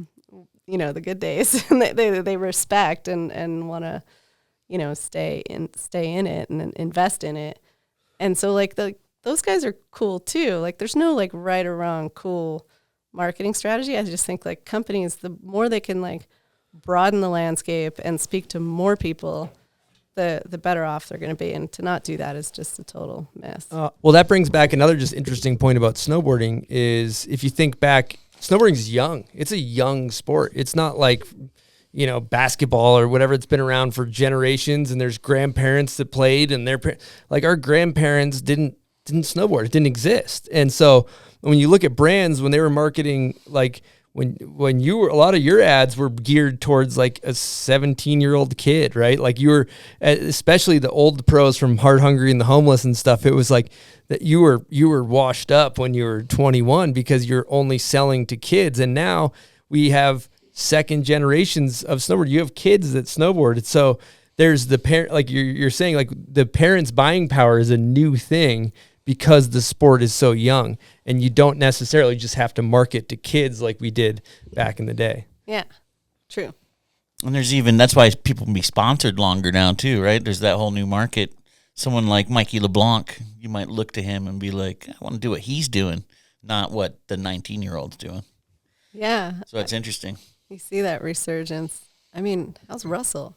the good days, and they respect and want to, stay in it and invest in it. And so, like, those guys are cool too. Like, there's no, like, right or wrong cool marketing strategy. I just think, like, companies, the more they can, like, broaden the landscape and speak to more people, the better off they're going to be. And to not do that is just a total mess. Well, that brings back another just interesting point about snowboarding is, if you think back, snowboarding is young. It's a young sport. It's not like, basketball or whatever. It's been around for generations, and there's grandparents that played, and like, our grandparents didn't snowboard. It didn't exist. And so when you look at brands, when they were marketing, like, when you were, a lot of your ads were geared towards, like, a 17-year-old kid, right? Like, you were, especially the old pros from Hard Hungry and the Homeless and stuff. It was like that you were washed up when you were 21 because you're only selling to kids. And now we have second generations of snowboard. You have kids that snowboard. So there's the parent, like you're saying, like, the parents' buying power is a new thing because the sport is so young, and you don't necessarily just have to market to kids like we did back in the day. Yeah, true. And that's why people can be sponsored longer now too, right? There's that whole new market. Someone like Mikey LeBlanc, you might look to him and be like, I want to do what he's doing, not what the 19-year-old's doing. Yeah. So it's interesting. You see that resurgence. I mean, how's Russell?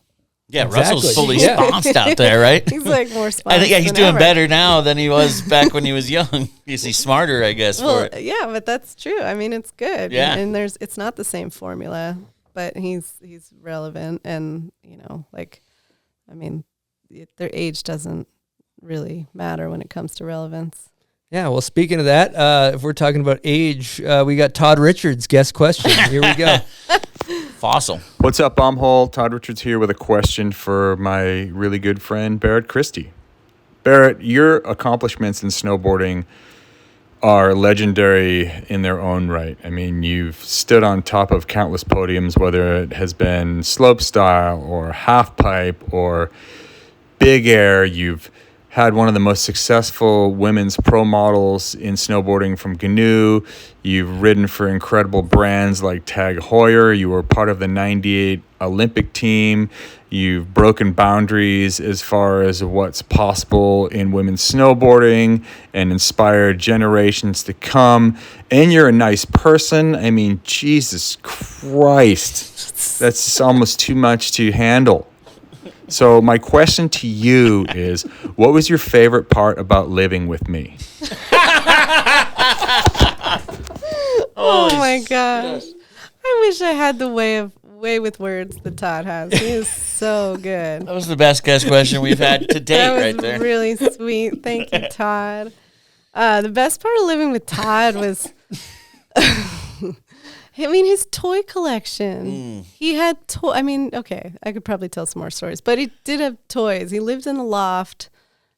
Yeah, Exactly. Russell's fully sponsored out there, right? He's, like, more sponsored. I think he's than doing ever. better now than he was back when he was young. He's smarter, I guess, for it. Yeah, but that's true. I mean, it's good. Yeah. And it's not the same formula, but he's relevant, and, their age doesn't really matter when it comes to relevance. Yeah, well, speaking of that, if we're talking about age, we got Todd Richards' guest question. Here we go. Fossil. What's up, Bomb Hole? Todd Richards here with a question for my really good friend, Barrett Christy. Barrett, your accomplishments in snowboarding are legendary in their own right. I mean, you've stood on top of countless podiums, whether it has been slopestyle or half pipe or big air. You've had one of the most successful women's pro models in snowboarding from GNU. You've ridden for incredible brands like Tag Heuer. You were part of the 98 Olympic team. You've broken boundaries as far as what's possible in women's snowboarding and inspired generations to come. And you're a nice person. I mean, Jesus Christ. That's almost too much to handle. So my question to you is, what was your favorite part about living with me? Oh my gosh. I wish I had the way with words that Todd has. He is so good. That was the best guest question we've had to date, That was right there. really sweet. Thank you, Todd. The best part of living with Todd was I mean, his toy collection. He had I mean, okay, I could probably tell some more stories, but he did have toys. He lived in the loft,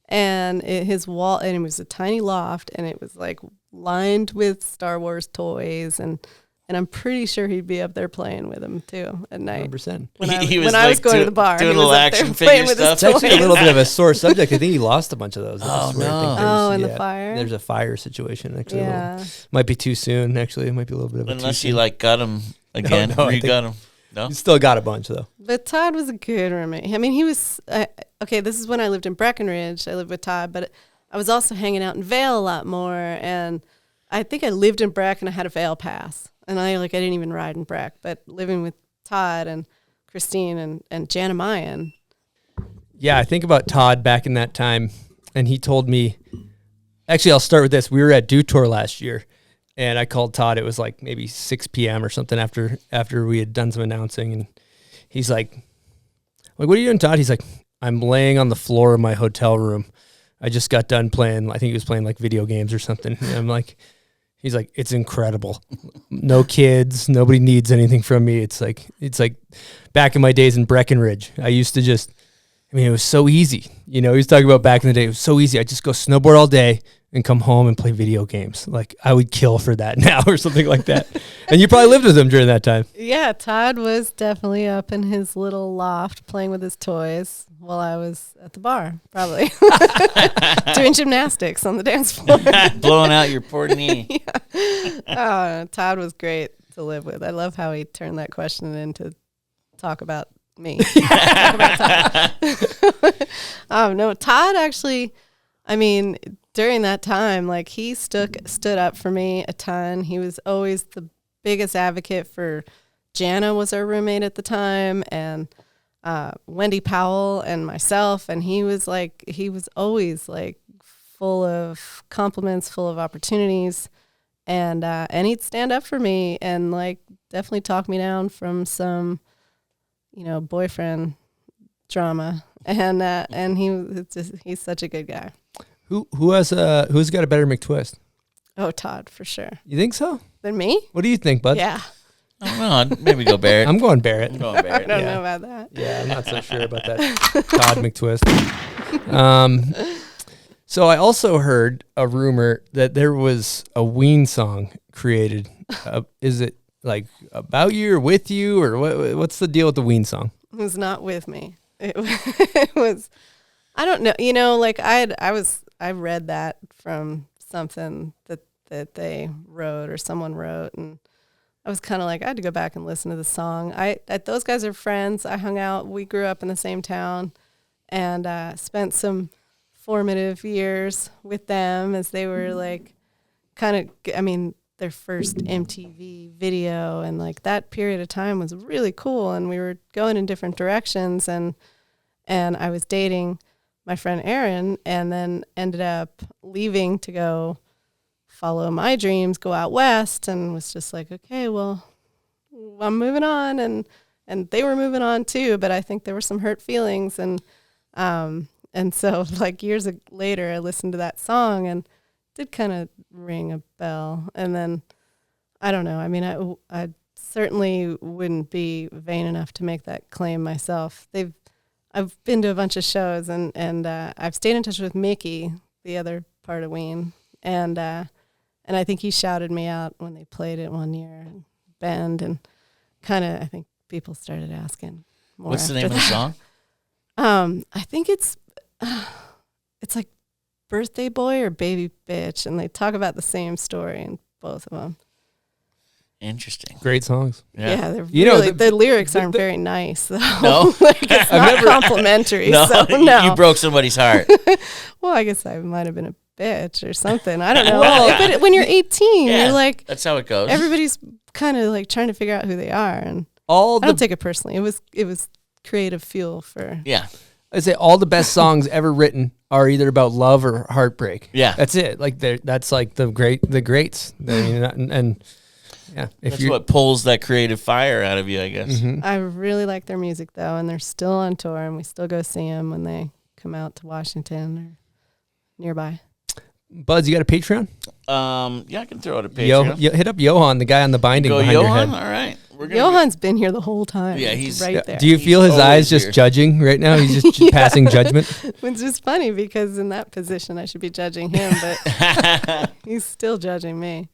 and his wall, and it was a tiny loft, and it was like lined with Star Wars toys, and I'm pretty sure he'd be up there playing with them too at night. 100%. When I was going to the bar, doing he was little up there action playing figure with his stuff. It's actually a toys. little bit of a sore subject. I think he lost a bunch of those. Oh, no. Oh, in the fire? There's a fire situation. Actually, Yeah. might be too soon. Actually, it might be a little bit of a Unless too you soon. like got him again. No, I you think- got him. No. You still got a bunch though. But Todd was a good roommate. I mean, he was okay. This is when I lived in Breckenridge. I lived with Todd, but I was also hanging out in Vail a lot more. And I think I lived in Breck, and I had a Vail pass. And I didn't even ride in Breck, but living with Todd and Christine and Jana Mayan. Yeah, I think about Todd back in that time, and he told me. Actually, I'll start with this. We were at Dew Tour last year, and I called Todd. It was like maybe 6 p.m. or something after we had done some announcing, and he's like, "What are you doing, Todd?" He's like, "I'm laying on the floor of my hotel room. I just got done playing. I think he was playing like video games or something." And I'm like, he's like, "It's incredible. No kids. Nobody needs anything from me. It's like back in my days in Breckenridge. I used to just, I mean, it was so easy. You know, he was talking about back in the day. It was so easy. I just go snowboard all day and come home and play video games. Like I would kill for that now or something like that." And you probably lived with him during that time. Yeah, Todd was definitely up in his little loft playing with his toys while I was at the bar, probably doing gymnastics on the dance floor. Blowing out your poor knee. Todd was great to live with. I love how he turned that question into talk about me. Talk about Todd. No, Todd actually, I mean, during that time, like he stood up for me a ton. He was always the biggest advocate for Jana was our roommate at the time, and Wendy Powell and myself. And he was always like full of compliments, full of opportunities. And he'd stand up for me and like definitely talk me down from some, boyfriend drama. And he's such a good guy. Who's got a better McTwist? Oh, Todd, for sure. You think so? Than me? What do you think, bud? Yeah. I don't know. I'd maybe go Barrett. I'm going Barrett. I'm going Barrett. I don't know about that. Yeah, I'm not so sure about that. Todd McTwist. So I also heard a rumor that there was a Ween song created. Is it like about you or with you, or what's the deal with the Ween song? It was not with me. It was, I don't know. I read that from something that they wrote or someone wrote, and I was kind of like, I had to go back and listen to the song. Those guys are friends. I hung out. We grew up in the same town, and spent some formative years with them as they were like their first MTV video, and like that period of time was really cool, and we were going in different directions, and I was dating my friend Erin, and then ended up leaving to go follow my dreams, go out west, and was just like, okay, well, I'm moving on, and they were moving on too, but I think there were some hurt feelings, and so like years later I listened to that song and it did kind of ring a bell. And then I don't know, I mean, I certainly wouldn't be vain enough to make that claim myself. I've been to a bunch of shows, and I've stayed in touch with Mickey, the other part of Ween, and I think he shouted me out when they played it one year in Bend, and kind of I think people started asking more. What's the name of the song? I think it's like Birthday Boy or Baby Bitch, and they talk about the same story in both of them. Interesting. Great songs. Yeah, they're the lyrics aren't very nice, though. No? Like, it's not complimentary. No, so no. You broke somebody's heart. Well, I guess I might have been a bitch or something. I don't know. But when you're 18, Yeah, you're like, that's how it goes. everybody's kind of like trying to figure out who they are, and I don't take it personally. It was creative fuel for. Yeah. I'd say all the best songs ever written are either about love or heartbreak. Yeah. That's it. Like that's like the greats. I mean, and yeah, That's what pulls that creative fire out of you, I guess. Mm-hmm. I really like their music, though, and they're still on tour, and we still go see them when they come out to Washington or nearby. Buzz, you got a Patreon? Yeah, I can throw out a Patreon. Hit up Johan, the guy on the binding Go behind Johan? your head. All right. Johan's been here the whole time. Yeah, he's right there. Do you feel his eyes just here. judging right now? He's just passing judgment? Which is funny because in that position I should be judging him, but he's still judging me.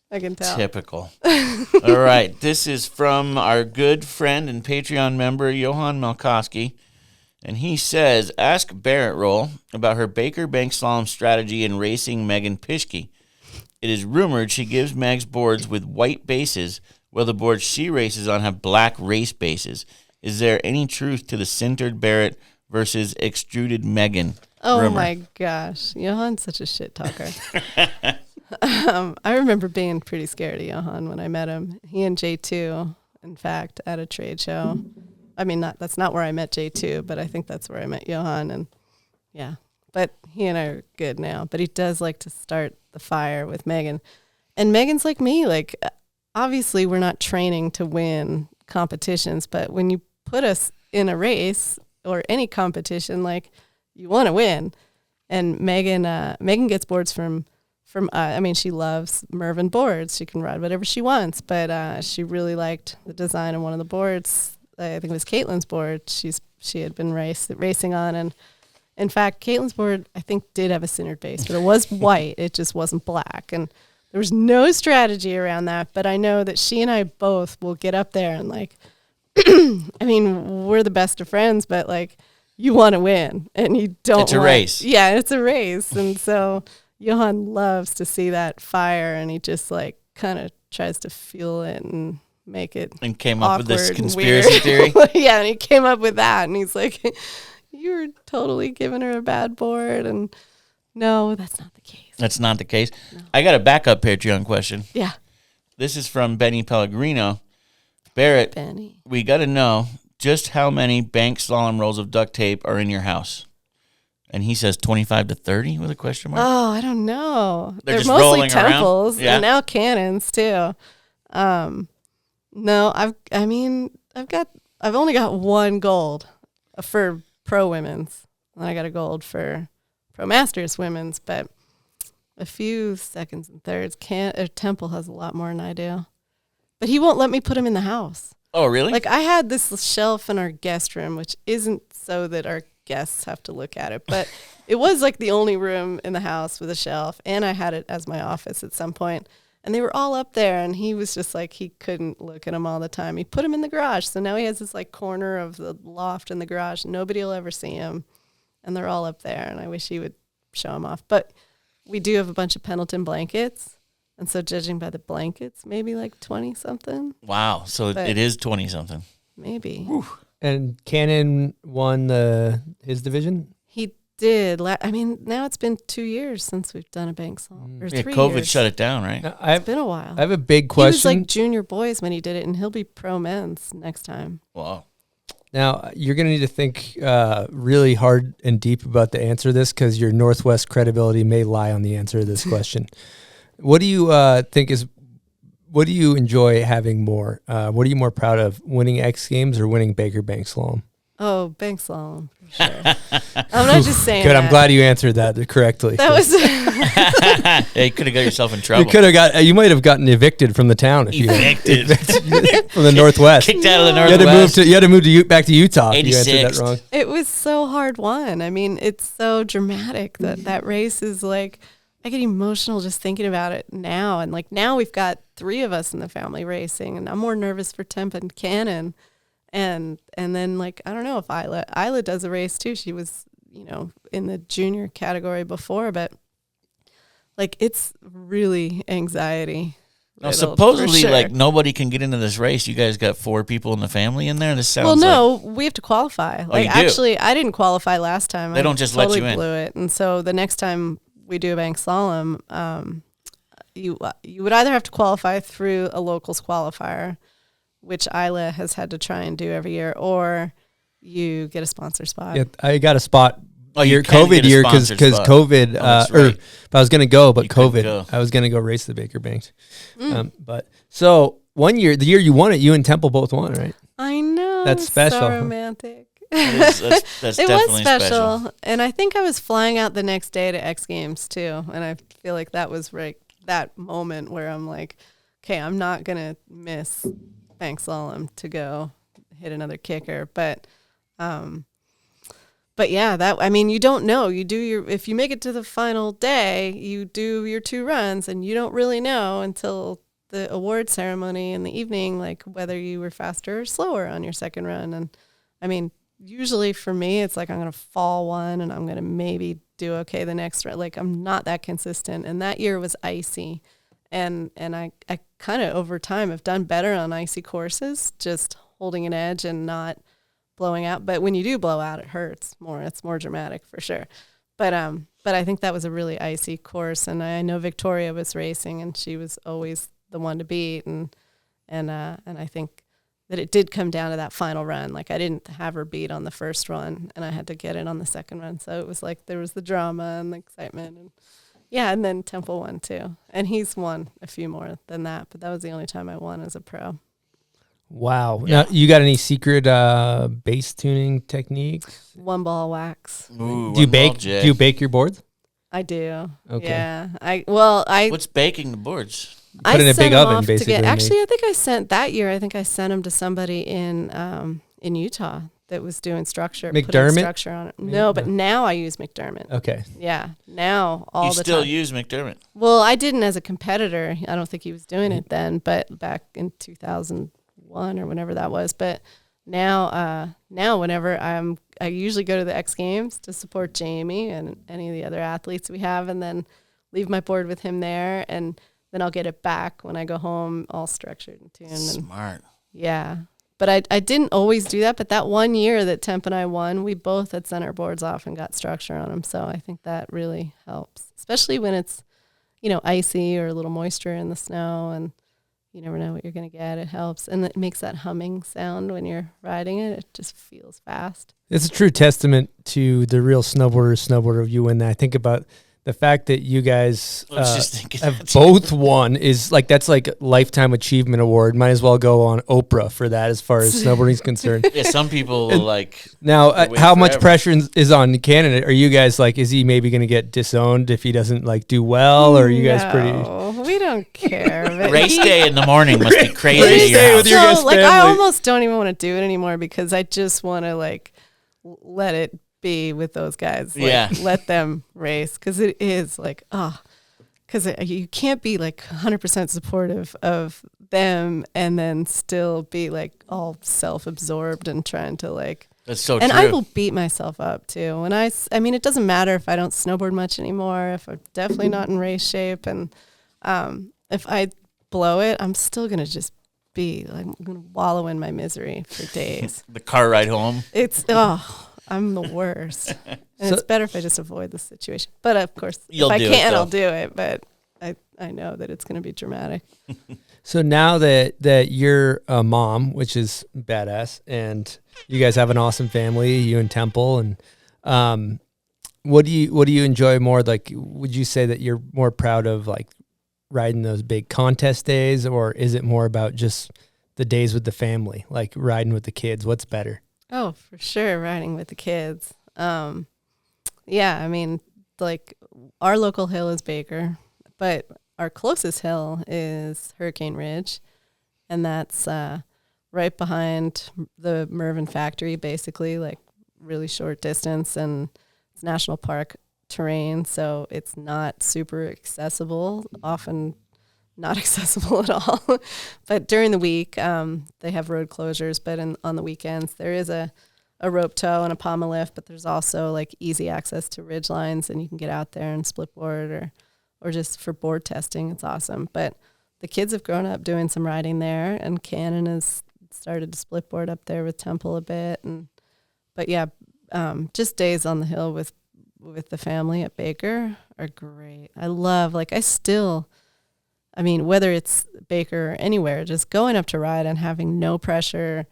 I can tell. Typical. All right. This is from our good friend and Patreon member, Johan Malkowski. And he says, ask Barrett Roll about her Baker Bank slalom strategy in racing Megan Pischke. It is rumored she gives Meg's boards with white bases, while the boards she races on have black race bases. Is there any truth to the sintered Barrett versus extruded Megan rumor? My gosh. Johan's such a shit talker. I remember being pretty scared of Johan when I met him. He and J2, in fact, at a trade show. I mean, that's not where I met J2, but I think that's where I met Johan. And yeah, but he and I are good now. But he does like to start the fire with Megan. And Megan's like me. Like, obviously, we're not training to win competitions, but when you put us in a race or any competition, like, you want to win. And Megan gets boards from she loves Mervin boards. She can ride whatever she wants, but she really liked the design of one of the boards. I think it was Caitlin's board. She had been racing on, and in fact, Caitlin's board I think did have a sintered base, but it was white. It just wasn't black, and there was no strategy around that. But I know that she and I both will get up there and like, I mean, we're the best of friends, but like, you want to win, and you don't. It's a race. Yeah, it's a race, and so Johan loves to see that fire, and he just like kind of tries to fuel it and make it and came up with this awkward and conspiracy theory. Yeah, and he came up with that, and he's like, "You were totally giving her a bad board," and no, that's not the case. That's not the case. No. I got a backup Patreon question. Yeah. This is from Benny Pellegrino. Barrett, Benny, we got to know just how many bank slalom rolls of duct tape are in your house. And he says 25 to 30 with a question mark. Oh, I don't know. They're just mostly rolling temples around? Yeah. and now cannons too. No, I've only got one gold for pro women's. And I got a gold for pro masters women's, but a few seconds and thirds. Temple has a lot more than I do. But he won't let me put them in the house. Oh, really? Like, I had this shelf in our guest room, which isn't so that our guests have to look at it, but it was like the only room in the house with a shelf, and I had it as my office at some point, and they were all up there, and he was just like, he couldn't look at them all the time. He put them in the garage, so now he has this like corner of the loft in the garage. Nobody will ever see him, and they're all up there, and I wish he would show them off. But we do have a bunch of Pendleton blankets, and so judging by the blankets, maybe like 20-something. Wow, so it is 20-something. Maybe. Whew. And Cannon won his division? He did. Now it's been 2 years since we've done a bank slalom. Or 3 COVID years. shut it down, right? Now, It's been a while. I have a big question. He was like junior boys when he did it, and he'll be pro men's next time. Wow. Now, you're going to need to think really hard and deep about the answer to this, because your Northwest credibility may lie on the answer to this question. What do you what do you enjoy having more? What are you more proud of, winning X Games or winning Baker Bank Slalom? Oh, bank slalom, for sure. I'm not just saying Good, that. I'm glad you answered that correctly. That was... Yeah, you could have got yourself in trouble. You might have gotten evicted from the town if Evicted. from the Northwest. Kicked out of the You Northwest. had to move back to Utah. If you answered 86th. that wrong. It was so hard won. I mean, it's so dramatic that race is like, I get emotional just thinking about it now. And like now we've got 3 of us in the family racing, and I'm more nervous for Temp and Cannon. And then like, I don't know if Isla does a race too. She was, in the junior category before, but like, it's really anxiety. Now, supposedly, like, nobody can get into this race. You guys got 4 people in the family in there? This sounds we have to qualify. Oh, you do? Actually, I didn't qualify last time. They don't just totally let you in. blew it. And so the next time we do a bank slalom, you would either have to qualify through a locals qualifier, which Isla has had to try and do every year, or you get a sponsor spot. Yeah, I got a spot. Oh, you can COVID get a year sponsored because spot. COVID. That's right. I was gonna go, but You couldn't COVID. go. I was gonna go race the Baker Banks. But so one year, the year you won it, you and Temple both won, right? I know. That's special. So romantic. That's It was definitely special. And I think I was flying out the next day to X Games too. And I feel like that was that moment where I'm like, okay, I'm not going to miss bank slalom to go hit another kicker. But yeah, you don't know. If you make it to the final day, you do your 2 runs and you don't really know until the award ceremony in the evening, like whether you were faster or slower on your second run. And I mean, usually for me, it's like I'm going to fall one and I'm going to maybe do okay the next run. Like I'm not that consistent. And that year was icy. And I kind of over time have done better on icy courses, just holding an edge and not blowing out. But when you do blow out, it hurts more. It's more dramatic for sure. But I think that was a really icy course. And I know Victoria was racing and she was always the one to beat. And I think that it did come down to that final run. Like I didn't have her beat on the first run and I had to get it on the second run. So it was like there was the drama and the excitement and yeah, and then Temple won too. And he's won a few more than that, but that was the only time I won as a pro. Wow. Yeah. Now, you got any secret bass tuning techniques? 1 ball wax. Ooh, do you bake your boards? I do. Okay. Yeah. What's baking the boards? Put in a big oven, basically. Actually, I think I sent them to somebody in Utah that was doing structure. McDermott? Putting structure on it. No, but now I use McDermott. Okay. Yeah. Now all the time. You still use McDermott? Well, I didn't as a competitor. I don't think he was doing it then, but back in 2001 or whenever that was. But now whenever I usually go to the X Games to support Jamie and any of the other athletes we have, and then leave my board with him there, and then I'll get it back when I go home, all structured and tuned. Smart. Yeah. But I didn't always do that. But that one year that Temp and I won, we both had sent our boards off and got structure on them. So I think that really helps, especially when it's, icy or a little moisture in the snow and you never know what you're going to get. It helps. And it makes that humming sound when you're riding it. It just feels fast. It's a true testament to the real snowboarder of you when I think about the fact that you guys have both won is like, that's like a lifetime achievement award. Might as well go on Oprah for that as far as snowboarding is concerned. Yeah, some people like. Now, how much pressure is on Canada? Are you guys like, is he maybe going to get disowned if he doesn't like do well? Or are you guys pretty? We don't care. Race day in the morning must be crazy. Race day with your guys' family. I almost don't even want to do it anymore because I just want to like let it be with those guys. Like, let them race because it is like, because you can't be like 100% supportive of them and then still be like all self-absorbed and trying to like. That's so and true. I will beat myself up too. And I mean, it doesn't matter if I don't snowboard much anymore, if I'm definitely not in race shape. And if I blow it, I'm still going to just be like, I'm going to wallow in my misery for days. The car ride home. I'm the worst. And it's better if I just avoid the situation. But of course, if I can, I'll do it. But I know that it's going to be dramatic. So now that you're a mom, which is badass, and you guys have an awesome family, you and Temple, and what do you enjoy more? Like, would you say that you're more proud of like riding those big contest days, or is it more about just the days with the family, like riding with the kids? What's better? Oh, for sure, riding with the kids. Yeah, I mean, like our local hill is Baker, but our closest hill is Hurricane Ridge, and that's right behind the Mervin factory, basically, like really short distance, and it's national park terrain, so it's not super accessible, often not accessible at all. But during the week, they have road closures, but on the weekends, there is a rope tow and a pommel lift, but there's also like easy access to ridge lines, and you can get out there and split board or just for board testing. It's awesome. But the kids have grown up doing some riding there, and Cannon has started to split board up there with Temple a bit. But yeah, just days on the hill with the family at Baker are great. I love, I mean, whether it's Baker or anywhere, just going up to ride and having no pressure,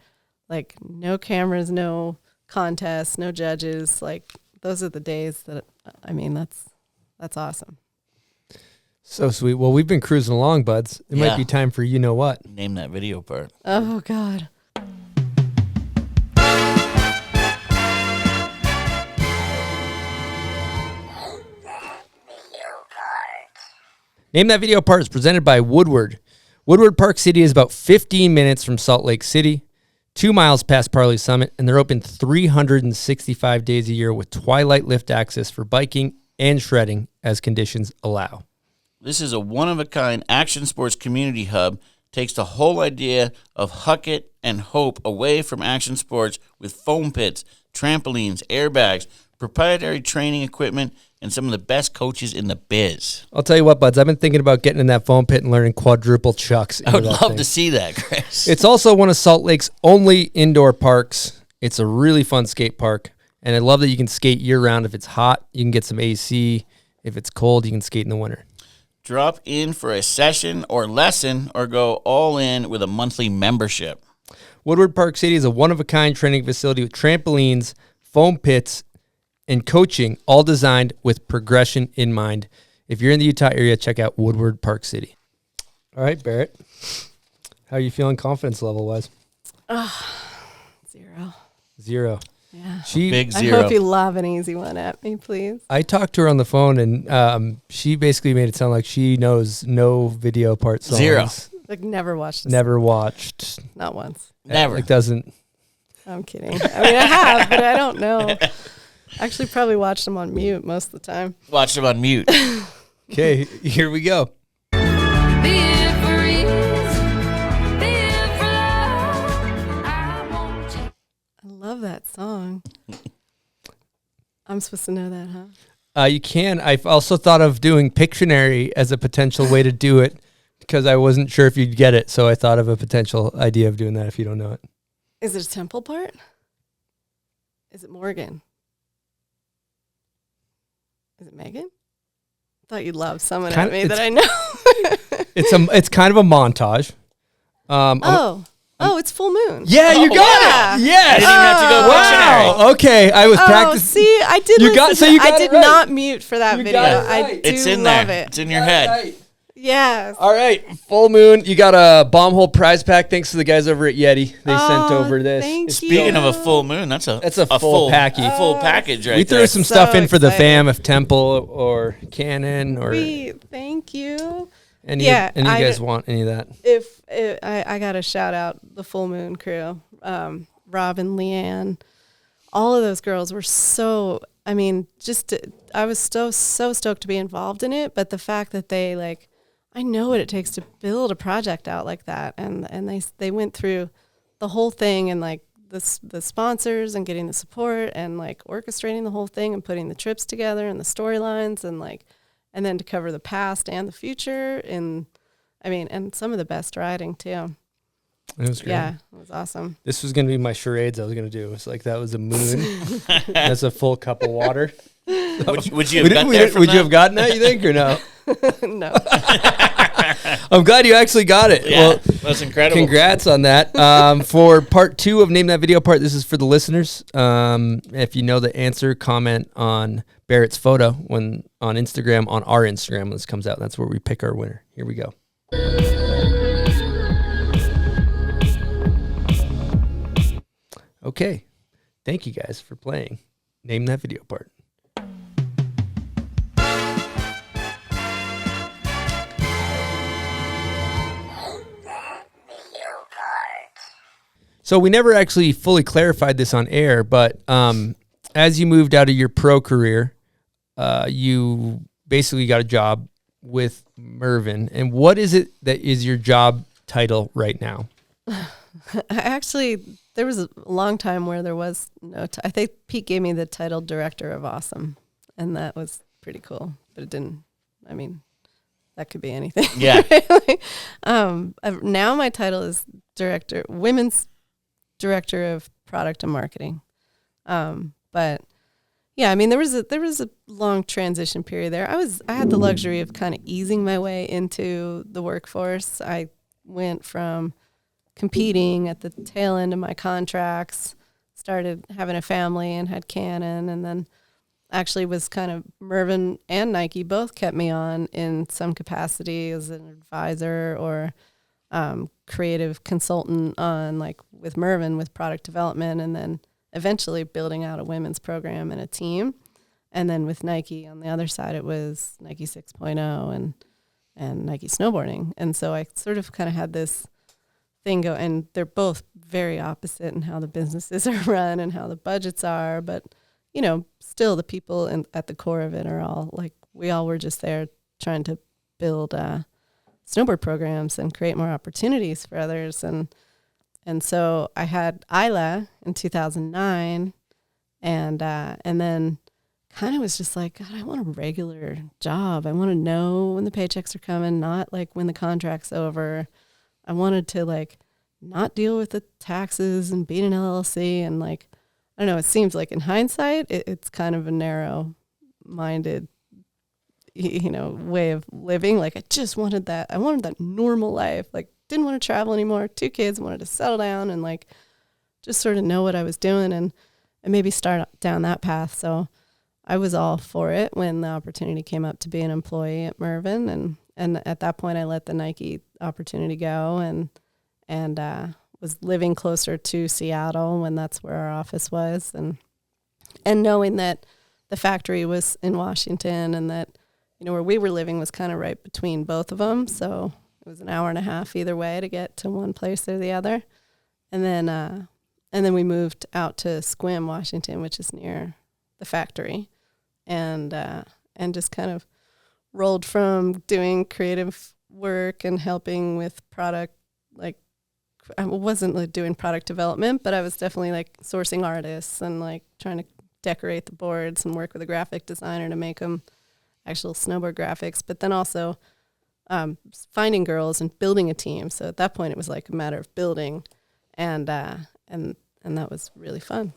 like no cameras, no contests, no judges. Like those are the days that, I mean, that's awesome. So sweet. Well, we've been cruising along, buds. It might be time for you know what. Name that video part. Oh, God. Name That Video Part is presented by Woodward. Woodward Park City is about 15 minutes from Salt Lake City, 2 miles past Parley Summit, and they're open 365 days a year with twilight lift access for biking and shredding as conditions allow. This is a one-of-a-kind action sports community hub. Takes the whole idea of huck it and hope away from action sports with foam pits, trampolines, airbags, proprietary training equipment, and some of the best coaches in the biz. I'll tell you what, buds, I've been thinking about getting in that foam pit and learning quadruple chucks. I would love to see that, Chris. It's also one of Salt Lake's only indoor parks. It's a really fun skate park, and I love that you can skate year-round. If it's hot, you can get some AC. If it's cold, you can skate in the winter. Drop in for a session or lesson or go all in with a monthly membership. Woodward Park City is a one-of-a-kind training facility with trampolines, foam pits, and coaching, all designed with progression in mind. If you're in the Utah area, check out Woodward Park City. All right, Barrett. How are you feeling confidence level-wise? 0. 0. Yeah. Big I 0. hope you lob an easy one at me, please. I talked to her on the phone, and she basically made it sound like she knows no video part songs. 0. Like never watched this. Never watched. Not once. Never. Like doesn't. I'm kidding. I mean, I have, but I don't know. Actually, probably watched them on mute most of the time. Watch them on mute. Okay, here we go. I love that song. I'm supposed to know that, huh? You can. I've also thought of doing Pictionary as a potential way to do it because I wasn't sure if you'd get it. So I thought of a potential idea of doing that if you don't know it. Is it a temple part? Is it Morgan? Is it Megan? I thought you'd love someone at me that I know. It's kind of a montage. It's full moon. Yeah, you got it. Yes. I didn't even have to go Pictionary. Wow. Okay, I was practicing. See, I did. You got I did it right. not mute for that You video. got it right. I do It's in love there. it. It's in your head. Right. Yes. All right, full moon. You got a Bomb Hole prize pack. Thanks to the guys over at Yeti. They sent over this. Thank Speaking you. of a full moon, that's a full packy. full package right We threw there. some stuff in for the excited. fam, if Temple or Canon or Thank you. any Yeah, of you guys want any of that. If I got to shout out the Full Moon crew, Rob and Leanne, all of those girls were so. I mean, I was so stoked to be involved in it. But the fact that they I know what it takes to build a project out like that, and they went through the whole thing and the sponsors and getting the support and orchestrating the whole thing and putting the trips together and the storylines and then to cover the past and the future and some of the best riding too. It was great. Yeah, it was awesome. This was going to be my charades I was going to do. It's like that was a moon. That's a full cup of water. Would you have got there from Would that? you have gotten that, you think, or no? No. I'm glad you actually got it. Yeah, Well, that's incredible. congrats on that. For part 2 of Name That Video Part, this is for the listeners. If you know the answer, comment on Barrett's photo on Instagram, on our Instagram when this comes out. That's where we pick our winner. Here we go. Okay. Thank you guys for playing Name That Video Part. So we never actually fully clarified this on air, but as you moved out of your pro career, you basically got a job with Mervin. And what is it that is your job title right now? There was a long time where there was no I think Pete gave me the title Director of Awesome, and that was pretty cool. But it didn't, that could be anything. Yeah. Now my title is Women's Director of Product and Marketing. But yeah, there was a long transition period there. I had the luxury of kind of easing my way into the workforce. I went from competing at the tail end of my contracts, started having a family and had Canon, and then actually was kind of Mervin and Nike both kept me on in some capacity as an advisor or creative consultant on with Mervin with product development, and then eventually building out a women's program and a team. And then with Nike on the other side, it was Nike 6.0 Nike Snowboarding. And so I sort of kind of had this thing go, and they're both very opposite in how the businesses are run and how the budgets are. But, you know, still the people at the core of it are all like, we all were just there trying to build snowboard programs and create more opportunities for others. And so I had Isla in 2009, and then kind of was just like, God, I want a regular job. I want to know when the paychecks are coming, not like when the contract's over. I wanted to like not deal with the taxes and being an LLC, and like, I don't know, it seems like in hindsight, it's kind of a narrow-minded, you know, way of living. Like I just wanted that. I wanted that normal life. Like didn't want to travel anymore. 2 kids, wanted to settle down and like just sort of know what I was doing and maybe start down that path. So I was all for it when the opportunity came up to be an employee at Mervin, and at that point I let the Nike opportunity go and was living closer to Seattle when that's where our office was, and knowing that the factory was in Washington and that, you know, where we were living was kind of right between both of them. So it was an hour and a half either way to get to one place or the other. And then we moved out to Sequim, Washington, which is near the factory, and just kind of rolled from doing creative work and helping with product. Like I wasn't like doing product development, but I was definitely like sourcing artists and like trying to decorate the boards and work with a graphic designer to make them actual snowboard graphics, but then also finding girls and building a team. So at that point it was like a matter of building, and that was really fun.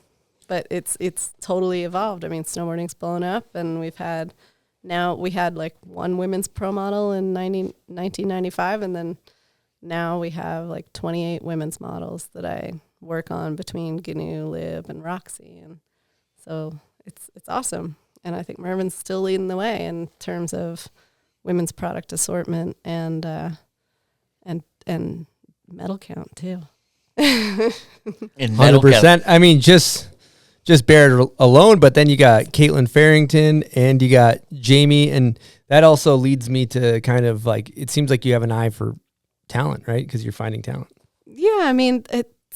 But it's totally evolved. I mean, snowboarding's blown up, and we had like one women's pro model in 1995, and then now we have like 28 women's models that I work on between GNU, Lib, and Roxy, and so it's awesome. And I think Mervin's still leading the way in terms of women's product assortment and medal count too. In medal 100%. count. I mean, just Barrett alone, but then you got Caitlin Farrington and you got Jamie, and that also leads me to kind of like, it seems like you have an eye for talent, right? Because you're finding talent. Yeah, I mean,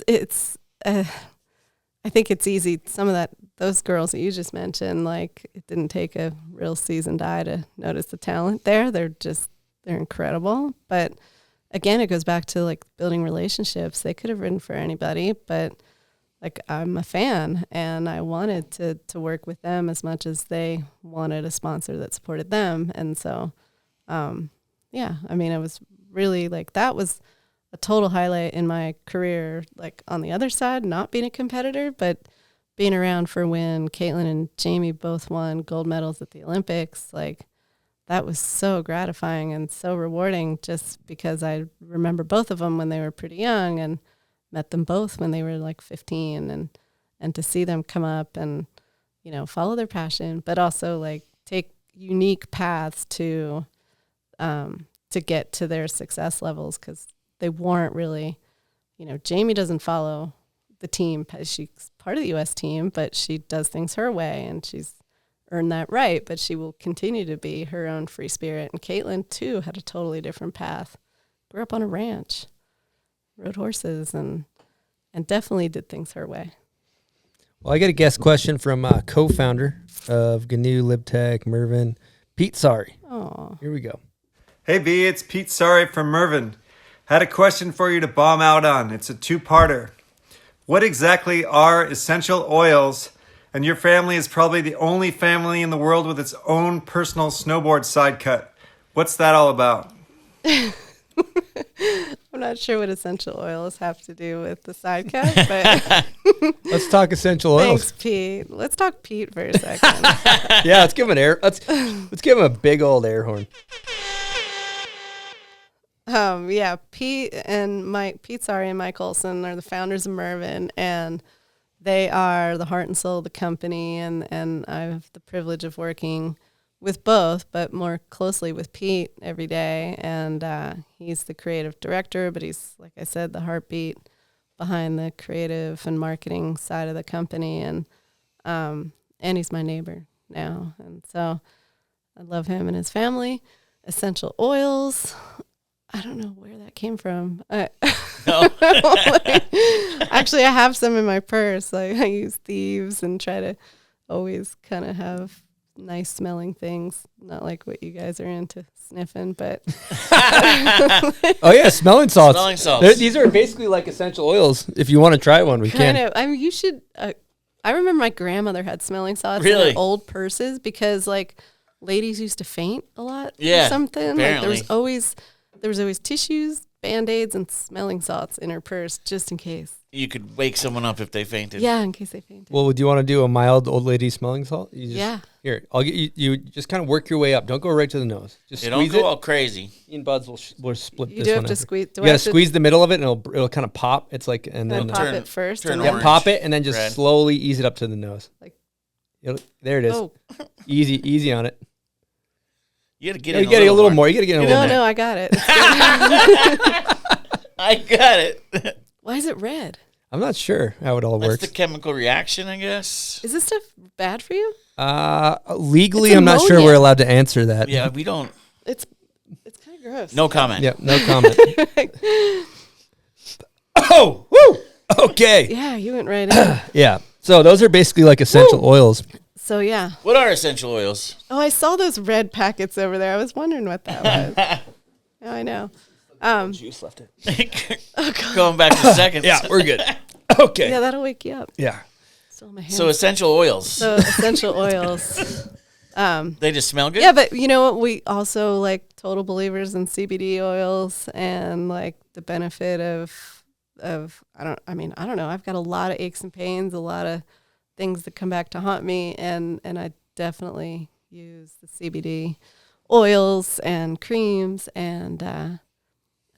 it's. I think it's easy. Some of those girls that you just mentioned, like it didn't take a real seasoned eye to notice the talent there. They're incredible. But again, it goes back to like building relationships. They could have ridden for anybody, but like I'm a fan and I wanted to work with them as much as they wanted a sponsor that supported them. And so, yeah, I mean, it was really like, that was a total highlight in my career, like on the other side, not being a competitor, but being around for when Caitlin and Jamie both won gold medals at the Olympics. Like that was so gratifying and so rewarding, just because I remember both of them when they were pretty young and met them both when they were like 15, and to see them come up and, you know, follow their passion, but also like take unique paths to get to their success levels, because they weren't really, you know, Jamie doesn't follow the team. She's part of the U.S. team, but she does things her way, and she's earned that right, but she will continue to be her own free spirit. And Caitlin, too, had a totally different path. Grew up on a ranch, rode horses, and definitely did things her way. Well, I got a guest question from co-founder of GNU, LibTech, Mervin, Pete Sorry. Oh, Here we go. Hey, B, it's Pete Sorry from Mervin. Had a question for you to bomb out on. It's a two-parter. What exactly are essential oils? And your family is probably the only family in the world with its own personal snowboard sidecut. What's that all about? I'm not sure what essential oils have to do with the sidecut, but Let's talk essential oils. thanks, Pete. Let's talk Pete for a second. Yeah, let's give him an air. Let's give him a big old air horn. Yeah, Pete Sorry and Mike Olson are the founders of Mervin, and they are the heart and soul of the company, and I have the privilege of working with both, but more closely with Pete every day, and he's the creative director, but he's, like I said, the heartbeat behind the creative and marketing side of the company, and he's my neighbor now, and so I love him and his family. essential oils. I don't know where that came from. No. Actually, I have some in my purse. Like, I use thieves and try to always kind of have nice smelling things. Not like what you guys are into sniffing, but Oh yeah, smelling salts. Smelling salts. These are basically like essential oils. If you want to try one, we kind can. of. I mean, you should. I remember my grandmother had smelling salts in Really? her old purses because like ladies used to faint a lot. Yeah, or something. Like, apparently. there was always tissues, Band-Aids, and smelling salts in her purse just in case. You could wake someone up if they fainted. Yeah, in case they fainted. Well, do you want to do a mild old lady smelling salt? You just, Yeah. Here, I'll get you. You just kind of work your way up. Don't go right to the nose. Just They don't squeeze go it. all crazy. Ian Buds will split You this do have one to in. squeeze. Do You I gotta have to squeeze the middle of it, and it'll kind of pop. It's like, and then pop it first? turn and yeah, then- orange. pop it, and then just red. slowly ease it up to the nose. Like- There it is. Oh. Easy on it. You got to get No, in you gotta get a little more. You gotta get in a little No, more. no, I got it. It's good. I got it. Why is it red? I'm not sure how it all That's works. the chemical reaction, I guess. Is this stuff bad for you? Legally, It's I'm not sure ammonia. we're allowed to answer that. Yeah, we don't. It's kind of gross. No comment. Yeah, no comment. Oh, woo! Okay. Yeah, you went right in. Yeah. So those are basically like essential oils. So yeah. What are essential oils? Oh, I saw those red packets over there. I was wondering what that was. Now I know. Juice left it. Going back to seconds. Yeah, we're good. Okay. Yeah, that'll wake you up. Yeah. Still in my hand. So essential oils. So essential oils. They just smell good? Yeah, but you know what? We also like total believers in CBD oils and like the benefit of I don't know. I've got a lot of aches and pains, a lot of things that come back to haunt me, and I definitely use the CBD oils and creams and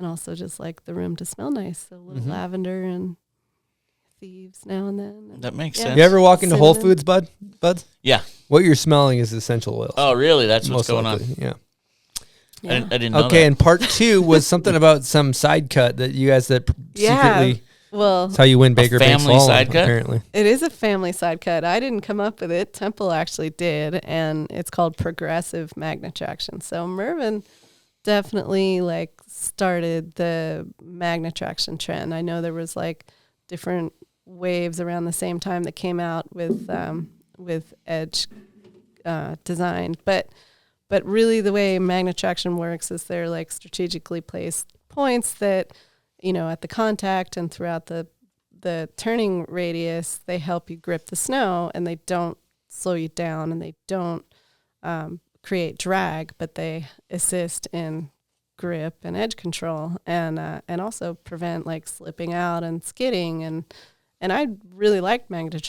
also just like the room to smell nice. So a little lavender and thieves now and then. That makes Yeah. sense. You ever walk into Whole Cinnamon. Foods, Buds? Yeah. What you're smelling is essential oils. Oh, really? That's what's Most going likely, on. Yeah. Yeah. I didn't know Okay, that. and part 2 was something about some side cut that you guys secretly. Well, That's how you win Baker Banks family Slalom, side cut? apparently. it is a family side cut. I didn't come up with it. Temple actually did, and it's called progressive magnet traction. So Mervin definitely like started the magnet traction trend. I know there was like different waves around the same time that came out with edge design, but really the way magnet traction works is they're like strategically placed points that, you know, at the contact and throughout the turning radius, they help you grip the snow, and they don't slow you down, and they don't create drag, but they assist in grip and edge control, and also prevent like slipping out and skidding, and I really like magnet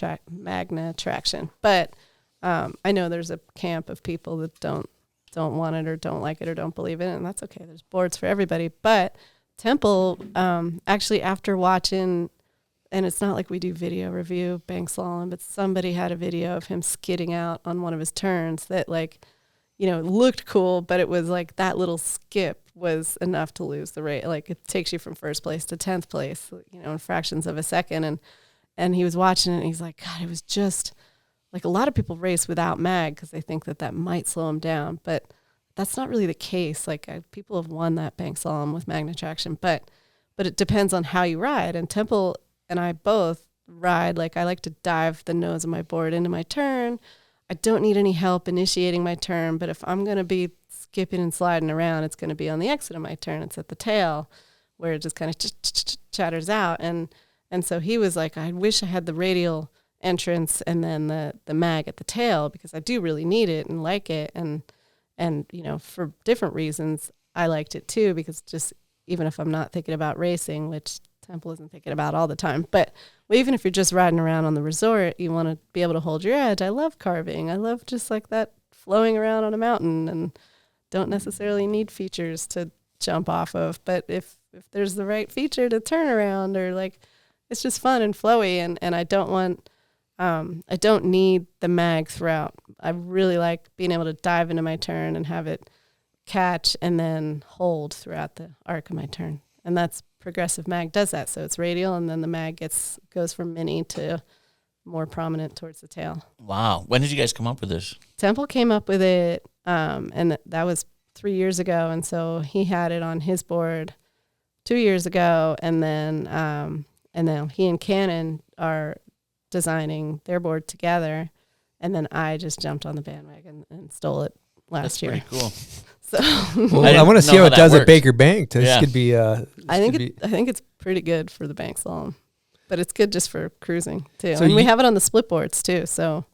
traction, but I know there's a camp of people that don't want it or don't like it or don't believe it, and that's okay. There's boards for everybody, but Temple, actually after watching, and it's not like we do video review bank slalom, but somebody had a video of him skidding out on one of his turns that like, you know, looked cool, but it was like that little skip was enough to lose the race. Like it takes you from first place to 10th place, you know, in fractions of a second. And he was watching it and he's like, God, it was just like a lot of people race without mag because they think that might slow them down, but that's not really the case. Like people have won that bank slalom with magnet traction, but it depends on how you ride. And Temple and I both ride, like I like to dive the nose of my board into my turn. I don't need any help initiating my turn, but if I'm going to be skipping and sliding around, it's going to be on the exit of my turn. It's at the tail where it just kind of chatters out. And so he was like, I wish I had the radial entrance and then the mag at the tail because I do really need it and like it. And, you know, for different reasons, I liked it too, because just even if I'm not thinking about racing, which Temple isn't thinking about all the time, but even if you're just riding around on the resort, you want to be able to hold your edge. I love carving. I love just like that flowing around on a mountain and don't necessarily need features to jump off of. But if there's the right feature to turn around or like, it's just fun and flowy and I don't want, I don't need the mag throughout. I really like being able to dive into my turn and have it catch and then hold throughout the arc of my turn. And that's progressive mag does that. So it's radial and then the mag goes from mini to more prominent towards the tail. Wow. When did you guys come up with this? Temple came up with it, and that was 3 years ago, and so he had it on his board 2 years ago, and then he and Canon are designing their board together, and then I just jumped on the bandwagon and stole it last year. Pretty cool. So Well, I want to see how it does at Baker Bank. This Yeah. could be. I think it's pretty good for the bank slalom, but it's good just for cruising too. So And we have it on the split boards too. So,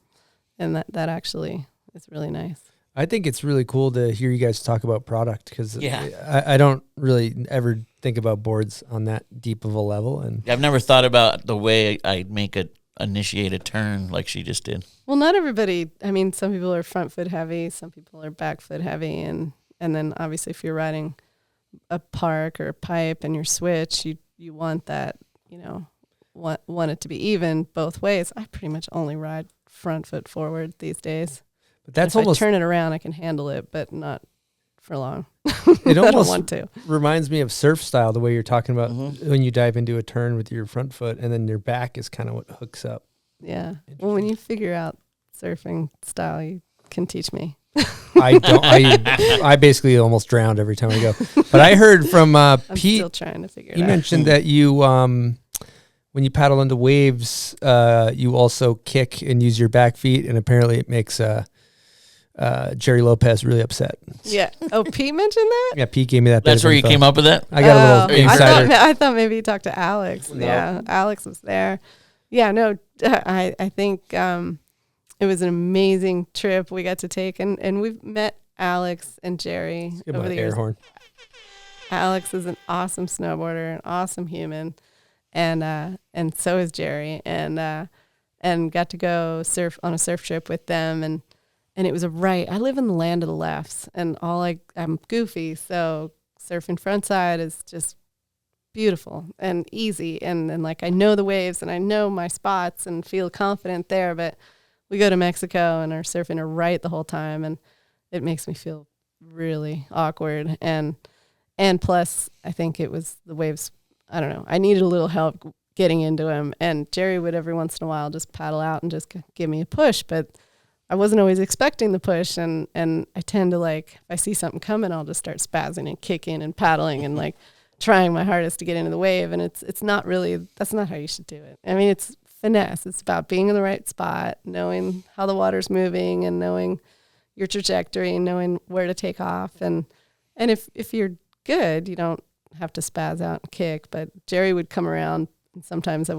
and that actually is really nice. I think it's really cool to hear you guys talk about product because Yeah. I don't really ever think about boards on that deep of a level. And I've never thought about the way I make initiate a turn like she just did. Well, not everybody. I mean, some people are front foot heavy, some people are back foot heavy, and then obviously if you're riding a park or a pipe and your switch, you want that, want it to be even both ways. I pretty much only ride front foot forward these days. But that's if almost I turn it around, I can handle it, but not for long. It I almost don't want to. reminds me of surf style, the way you're talking about when you dive into a turn with your front foot and then your back is kind of what hooks up. Yeah. Well, when you figure out surfing style, you can teach me. I don't. I basically almost drowned every time I go. But I heard from I'm Pete. still trying to figure it He out. mentioned that you, when you paddle into waves, you also kick and use your back feet, and apparently it makes Jerry Lopez really upset. Yeah. Oh, Pete mentioned that? Yeah, Pete gave me that. That's bit of where you info. came up with that? I got a little insider. I thought maybe you talked to Alex. No. Yeah, Alex was there. Yeah, no, I think it was an amazing trip we got to take, and we've met Alex and Jerry Give over him the an air years. horn. Alex is an awesome snowboarder, an awesome human, and so is Jerry, and got to go surf on a surf trip with them, and it was I live in the land of the lefts, and I'm goofy, so surfing frontside is just beautiful and easy, and like I know the waves and I know my spots and feel confident there, but we go to Mexico and are surfing a right the whole time, and it makes me feel really awkward, and plus I think it was the waves. I don't know, I needed a little help getting into them, and Jerry would every once in a while just paddle out and just give me a push, but I wasn't always expecting the push, and I tend to, like, if I see something coming, I'll just start spazzing and kicking and paddling and like trying my hardest to get into the wave, and it's not really, that's not how you should do it. I mean, it's finesse. It's about being in the right spot, knowing how the water's moving and knowing your trajectory and knowing where to take off, and if you're good, you don't have to spaz out and kick. But Jerry would come around, and sometimes I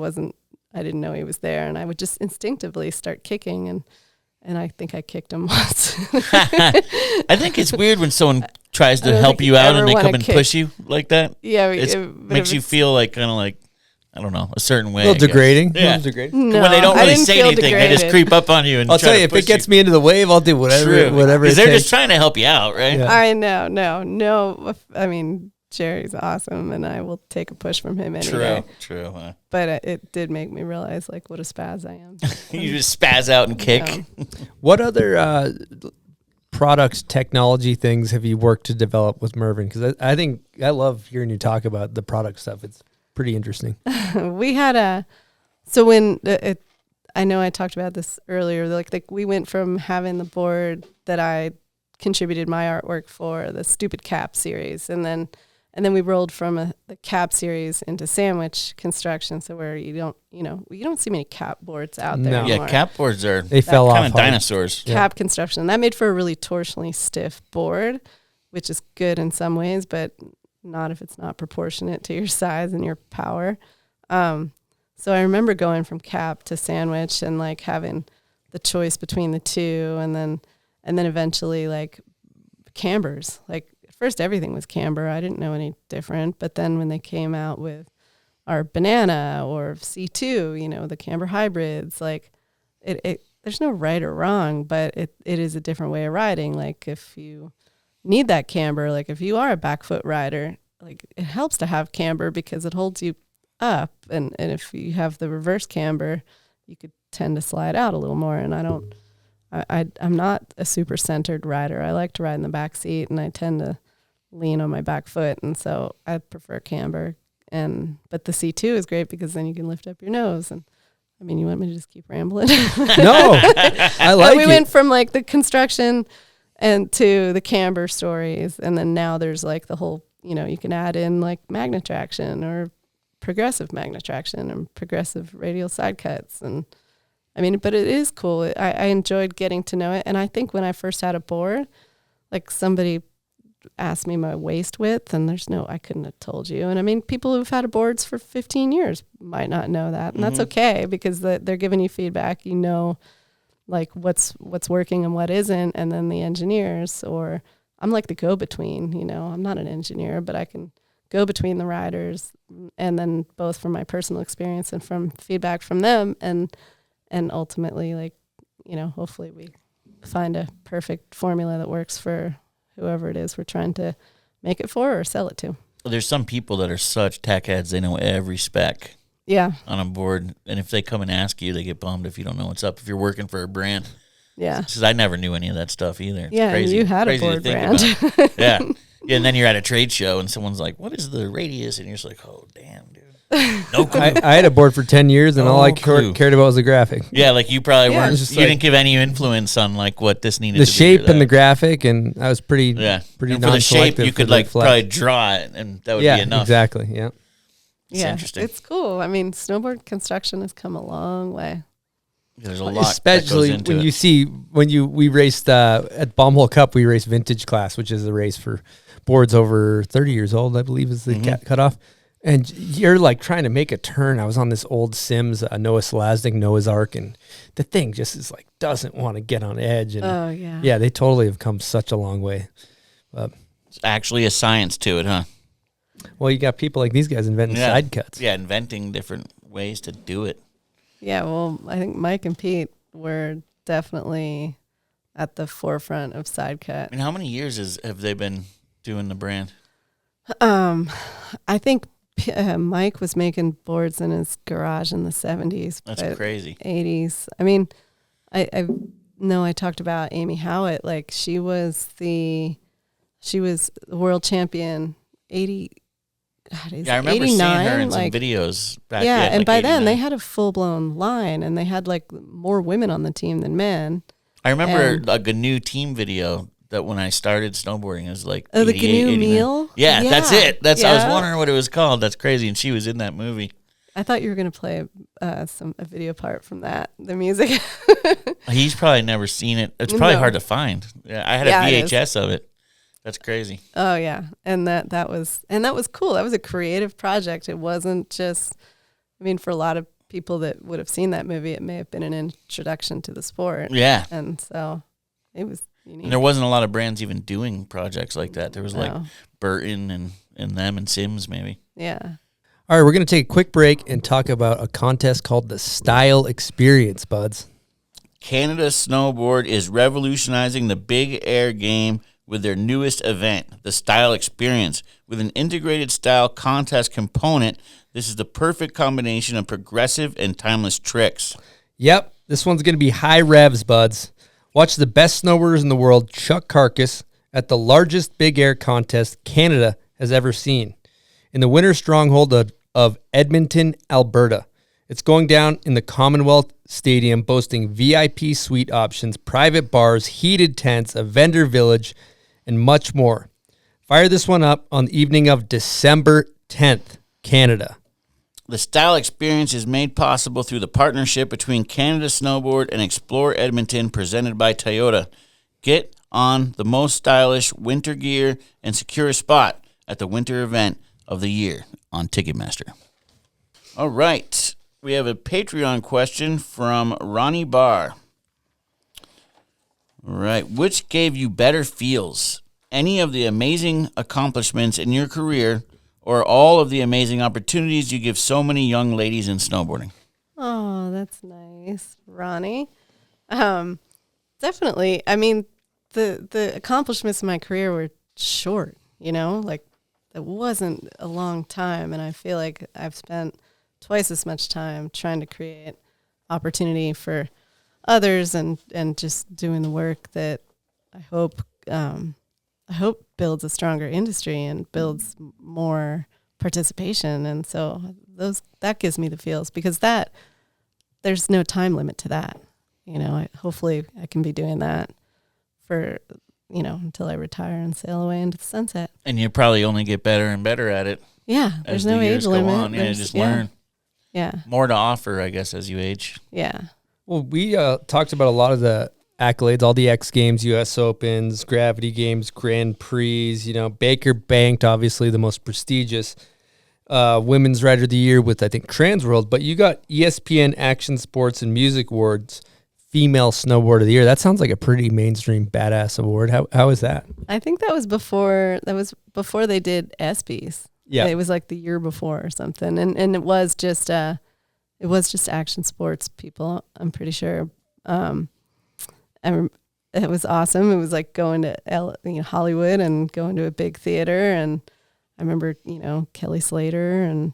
didn't know he was there, and I would just instinctively start kicking, and I think I kicked him once. I think it's weird when someone tries I to don't help think you you out ever and they wanna come and kick. push you like that. Yeah, It but makes if you it's- feel like kind of like, I don't know, a certain way. A little I guess. degrading. Yeah. A little degrading. No, when they don't I really didn't say feel anything, they just degraded. creep up on you and I'll try tell to you, if push it gets me into the wave, I'll do whatever it Because they're takes. just trying to help you out, right? Yeah. I know, no. I mean, Jerry's awesome, and I will take a push from him any day. True. But it did make me realize like what a spaz I am. You just spaz out and kick. Yeah. What other product technology things have you worked to develop with Mervin? Because I think I love hearing you talk about the product stuff. It's pretty interesting. We had so when I know I talked about this earlier, like we went from having the board that I contributed my artwork for, the Stupid Cap series, and then we rolled from the cap series into sandwich construction, so where you don't see many cap boards out there No. anymore. Yeah, cap boards are They fell kind off of hard. dinosaurs. Cap construction. That made for a really torsionally stiff board, which is good in some ways, but not if it's not proportionate to your size and your power. So I remember going from cap to sandwich and like having the choice between the two, and then eventually like cambers. Like at first everything was camber. I didn't know any different, but then when they came out with our banana or C2, the camber hybrids, like it there's no right or wrong, but it is a different way of riding. Like if you need that camber, like if you are a back foot rider, like it helps to have camber because it holds you up, and if you have the reverse camber, you could tend to slide out a little more. And I'm not a super centered rider. I like to ride in the back seat, and I tend to lean on my back foot, and so I prefer camber. But the C2 is great because then you can lift up your nose. And I mean, you want me to just keep rambling? No, I like we it. went from like the construction and to the camber stories. And then now there's like the whole, you can add in like magnet traction or progressive magnet traction and progressive radial side cuts. And I mean, but it is cool. I enjoyed getting to know it. And I think when I first had a board, like somebody asked me my waist width and I couldn't have told you. And I mean, people who've had boards for 15 years might not know that. And that's okay because they're giving you feedback, like what's working and what isn't. And then the engineers, or I'm like the go-between, I'm not an engineer, but I can go between the riders, and then both from my personal experience and from feedback from them. And ultimately, like, hopefully we find a perfect formula that works for whoever it is we're trying to make it for or sell it to. There's some people that are such tech heads, they know every spec. Yeah. On a board, and if they come and ask you, they get bummed if you don't know what's up. If you're working for a brand, yeah, because I never knew any of that stuff either. It's yeah, crazy. You had crazy a board brand. Yeah, and then you're at a trade show, and someone's like, "What is the radius?" And you're just like, "Oh, damn, dude, no clue." I had a board for 10 years, and all I cared about was the graphic. Yeah, like you probably weren't. You didn't give any influence on like what this needed. The to shape be and the graphic, and I was pretty and for the non-selective shape, you could like probably draw it, and that would be enough. Exactly. Yeah. It's interesting. It's cool. I mean, snowboard construction has come a long way. There's a lot, especially that goes into when it. you see we raced at Bomb Hole Cup. We raced vintage class, which is a race for boards over 30 years old, I believe, is the cutoff. And you're like trying to make a turn. I was on this old Sims Noah Selaznick Noah's Ark, and the thing just is like doesn't want to get on edge. And yeah, they totally have come such a long way. It's actually a science to it, huh? Well, you got people like these guys inventing side cuts. Yeah, inventing different ways to do it. Yeah, well, I think Mike and Pete were definitely at the forefront of side cut. I mean, how many years have they been doing the brand? I think Mike was making boards in his garage in the 70s. That's crazy. 80s. I mean, I know I talked about Amy Howitt. Like she was the world champion 80. God, yeah, I remember 89, seeing her in some videos back then. Yeah, and like by 89. then they had a full-blown line, and they had like more women on the team than men. I remember a GNU team video that when I started snowboarding, it was like the GNU meal? Yeah, that's it. I was Yeah. wondering what it was called. That's crazy, and she was in that movie. I thought you were going to play a video part from that, the music. He's probably never seen it. It's probably hard to find. Yeah, I had a VHS of it. That's crazy. Oh yeah, and that was cool. That was a creative project. It wasn't just. I mean, for a lot of people that would have seen that movie, it may have been an introduction to the sport. Yeah, and so it was unique. And there wasn't a lot of brands even doing projects like that. There was like Burton and them and Sims maybe. Yeah. All right, we're going to take a quick break and talk about a contest called the Style Experience, buds. Canada Snowboard is revolutionizing the big air game with their newest event, the Style Experience. With an integrated style contest component, this is the perfect combination of progressive and timeless tricks. Yep, this one's going to be high revs, buds. Watch the best snowboarders in the world chuck carcass at the largest big air contest Canada has ever seen, in the winter stronghold of Edmonton, Alberta. It's going down in the Commonwealth Stadium, boasting VIP suite options, private bars, heated tents, a vendor village, and much more. Fire this one up on the evening of December 10th, Canada. The Style Experience is made possible through the partnership between Canada Snowboard and Explore Edmonton, presented by Toyota. Get on the most stylish winter gear and secure a spot at the winter event of the year on Ticketmaster. All right. We have a Patreon question from Ronnie Barr. All right. Which gave you better feels? Any of the amazing accomplishments in your career, or all of the amazing opportunities you give so many young ladies in snowboarding? Oh, that's nice, Ronnie. Definitely. I mean, the accomplishments in my career were short, like it wasn't a long time. And I feel like I've spent twice as much time trying to create opportunity for others and just doing the work that I hope builds a stronger industry and builds more participation. And so that gives me the feels, because there's no time limit to that. Hopefully I can be doing that for until I retire and sail away into the sunset. And you probably only get better and better at it. Yeah, as there's no the years age go limit. on. Yeah, just learn. Yeah. More to offer, I guess, as you age. Yeah. Well, we talked about a lot of the accolades, all the X Games, U.S. Opens, Gravity Games, Grand Prix. Baker banked, obviously, the most prestigious Women's Rider of the Year with, I think, Transworlds. But you got ESPN Action Sports and Music Awards Female Snowboarder of the Year. That sounds like a pretty mainstream badass award. How is that? I think that was before they did ESPYs. Yeah. It was like the year before or something. And it was just action sports people, I'm pretty sure. And it was awesome. It was like going to Hollywood and going to a big theater. And I remember, Kelly Slater, and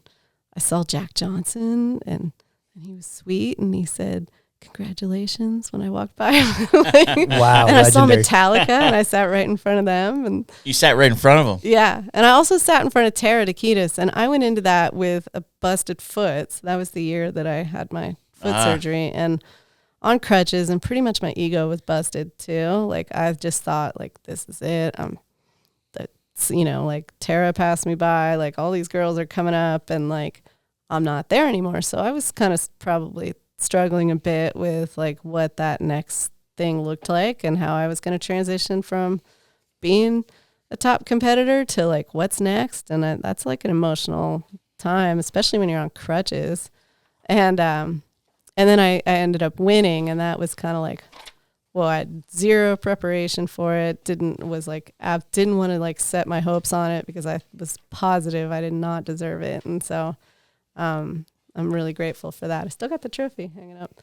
I saw Jack Johnson, and he was sweet, and he said, "Congratulations," when I walked by. Wow. And I saw legendary. Metallica, and I sat right in front of them. And You sat right in front of them. yeah. And I also sat in front of Tara Takitis, and I went into that with a busted foot. So that was the year that I had my foot surgery, and on crutches, and pretty much my ego was busted too. Like, I just thought, like, this is it. Like, Tara passed me by, like, all these girls are coming up, and like, I'm not there anymore. So I was kind of probably struggling a bit with like what that next thing looked like and how I was going to transition from being a top competitor to like what's next. And that's like an emotional time, especially when you're on crutches. And then I ended up winning, and that was kind of like, well, I had zero preparation for it. Didn't want to like set my hopes on it because I was positive I did not deserve it. And so I'm really grateful for that. I still got the trophy hanging up.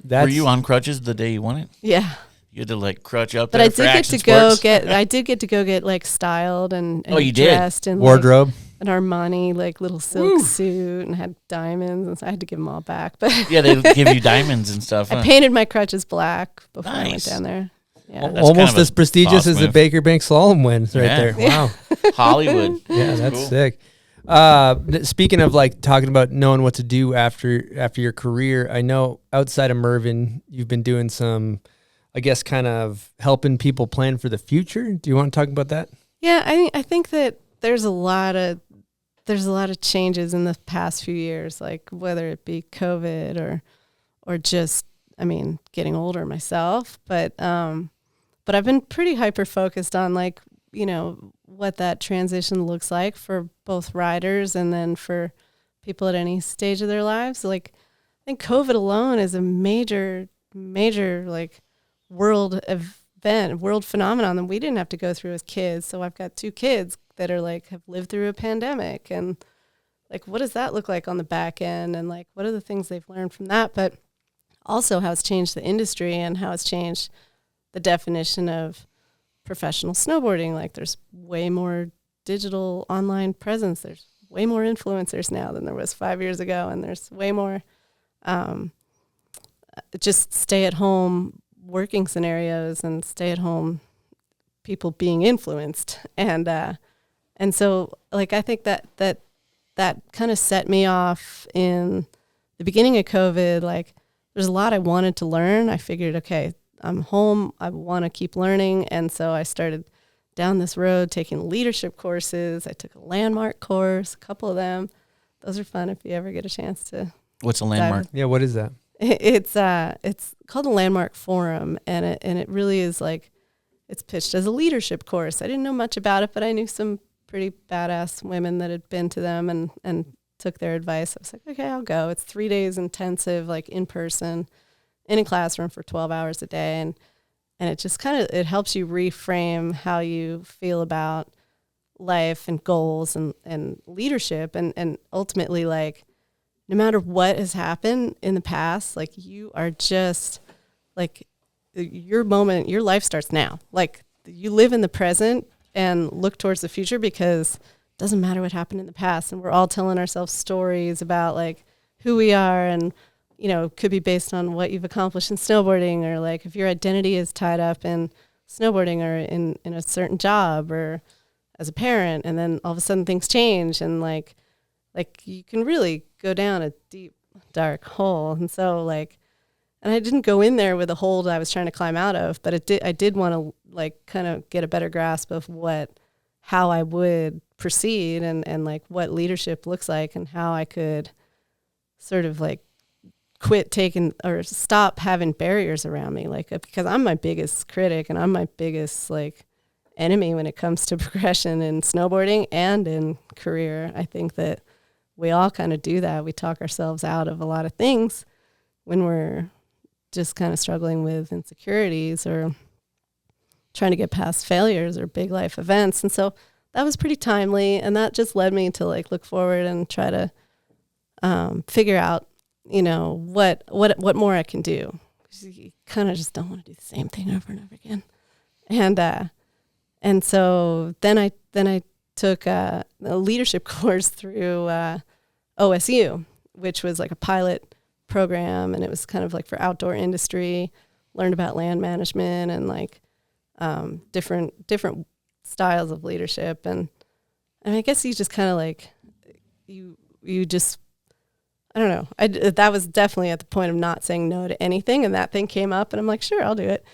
Were you on crutches the day you won it? Yeah. You had to like crutch up But there I for did action get to go sports? I did get to go get like styled and you did? dressed in Wardrobe. like, an Armani like little silk suit, and had diamonds, and so I had to give them all back. But Yeah, they give you diamonds and stuff. I Huh? painted my crutches black before I went Nice. down there. Yeah. That's Almost kind of as a prestigious boss as the move. Baker Bank slalom wins right Yeah. there. Wow. Hollywood. Yeah, that's cool. sick. Speaking of like talking about knowing what to do after your career, I know outside of Mervin, you've been doing some, I guess, kind of helping people plan for the future. Do you want to talk about that? Yeah, I think that there's a lot of changes in the past few years, like whether it be COVID or just, I mean, getting older myself, but I've been pretty hyper focused on like, what that transition looks like for both riders and then for people at any stage of their lives. Like, I think COVID alone is a major like world event, world phenomenon that we didn't have to go through as kids. So I've got 2 kids that are like, have lived through a pandemic, and like, what does that look like on the back end? And like, what are the things they've learned from that? But also how it's changed the industry and how it's changed the definition of professional snowboarding. Like, there's way more digital online presence. There's way more influencers now than there was 5 years ago. And there's way more just stay at home working scenarios and stay at home people being influenced. And so like, I think that kind of set me off in the beginning of COVID. Like, there's a lot I wanted to learn. I figured, okay, I'm home, I want to keep learning. And so I started down this road taking leadership courses. I took a landmark course, a couple of them. Those are fun if you ever get a chance to. What's a landmark? Yeah, what is that? It's called a Landmark Forum, and it really is like, it's pitched as a leadership course. I didn't know much about it, but I knew some pretty badass women that had been to them and took their advice. I was like, okay, I'll go. It's 3 days intensive, like in person, in a classroom for 12 hours a day. And it just it helps you reframe how you feel about life and goals and leadership. And ultimately, like, no matter what has happened in the past, like, you are just like, your life starts now. Like, you live in the present and look towards the future, because it doesn't matter what happened in the past. And we're all telling ourselves stories about like who we are, and could be based on what you've accomplished in snowboarding, or like if your identity is tied up in snowboarding or in a certain job or as a parent, and then all of a sudden things change, and like you can really go down a deep, dark hole. And so like, And I didn't go in there with a hold I was trying to climb out of, but I did want to like kind of get a better grasp of how I would proceed and like what leadership looks like and how I could sort of like quit taking or stop having barriers around me. Like, because I'm my biggest critic and I'm my biggest like enemy when it comes to progression in snowboarding and in career. I think that we all kind of do that. We talk ourselves out of a lot of things when we're just kind of struggling with insecurities or trying to get past failures or big life events. And so that was pretty timely. And that just led me to like look forward and try to figure out, you know, what more I can do. 'Cause you kind of just don't want to do the same thing over and over again. And so then I took a leadership course through OSU, which was like a pilot program, and it was kind of like for outdoor industry. Learned about land management and like different styles of leadership, and I guess you just kind of like you just, I don't know. That was definitely at the point of not saying no to anything, and that thing came up, and I'm like, sure, I'll do it.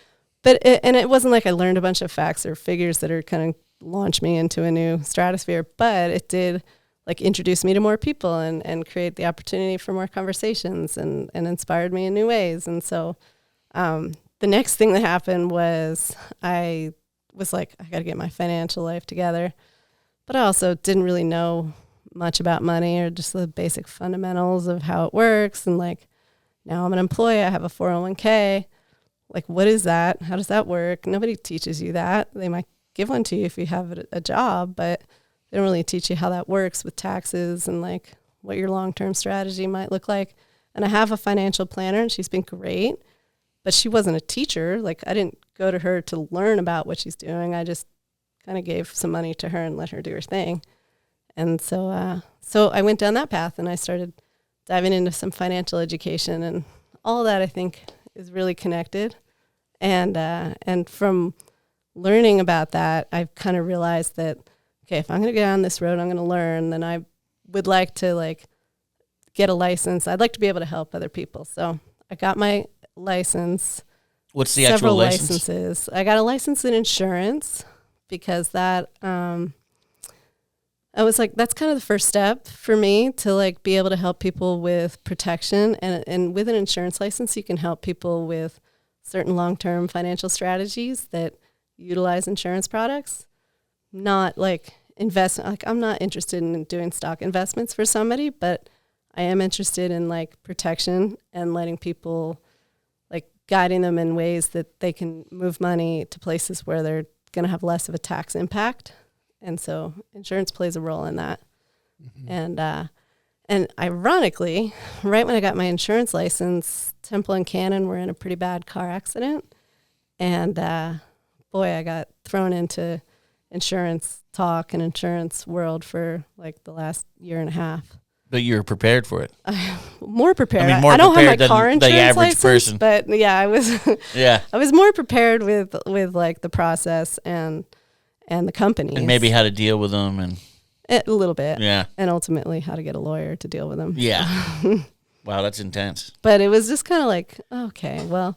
But it wasn't like I learned a bunch of facts or figures that are kind of launch me into a new stratosphere, but it did like introduce me to more people and create the opportunity for more conversations and inspired me in new ways. And so the next thing that happened was I was like, I got to get my financial life together. But I also didn't really know much about money or just the basic fundamentals of how it works. And like, now I'm an employee, I have a 401k. Like, what is that? How does that work? Nobody teaches you that. They might give one to you if you have a job, but they don't really teach you how that works with taxes and like what your long-term strategy might look like. And I have a financial planner and she's been great, but she wasn't a teacher. Like, I didn't go to her to learn about what she's doing. I just kind of gave some money to her and let her do her thing. And so I went down that path and I started diving into some financial education, and all that I think is really connected. And from learning about that, I've kind of realized that, okay, if I'm going to go down this road, I'm going to learn, then I would like to like get a license. I'd like to be able to help other people. So I got my license. What's the actual license? Licenses. I got a license in insurance because that, I was like, that's kind of the first step for me to like be able to help people with protection. And with an insurance license, you can help people with certain long-term financial strategies that utilize insurance products. Not like investment. Like, I'm not interested in doing stock investments for somebody, but I am interested in like protection and letting people, like guiding them in ways that they can move money to places where they're going to have less of a tax impact. And so insurance plays a role in that. Mm-hmm. And ironically, right when I got my insurance license, Temple and Cannon were in a pretty bad car accident. And boy, I got thrown into insurance talk and insurance world for like the last year and a half. But you were prepared for it. More prepared. I mean, more I don't prepared have my car than insurance the average license, person. but yeah, I was. Yeah, I was more prepared with like the process and the company, and maybe how to deal with them, and a little bit. Yeah, and ultimately how to get a lawyer to deal with them. Yeah. Wow, that's intense. But it was just kind of like, okay, well,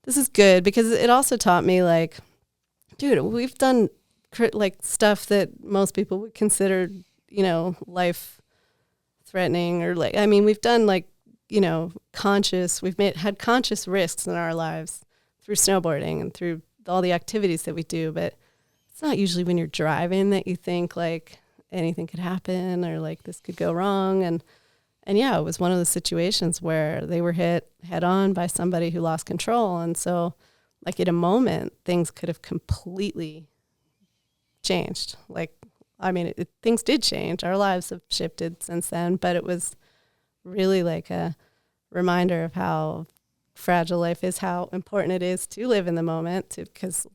this is good because it also taught me like, dude, we've done like stuff that most people would consider, you know, life threatening or like, I mean, we've done like, you know, we've had conscious risks in our lives through snowboarding and through all the activities that we do. But it's not usually when you're driving that you think like anything could happen or like this could go wrong. And yeah, it was one of the situations where they were hit head on by somebody who lost control. And so like in a moment, things could have completely changed. Like, I mean, things did change. Our lives have shifted since then, but it was really like a reminder of how fragile life is, how important it is to live in the moment, because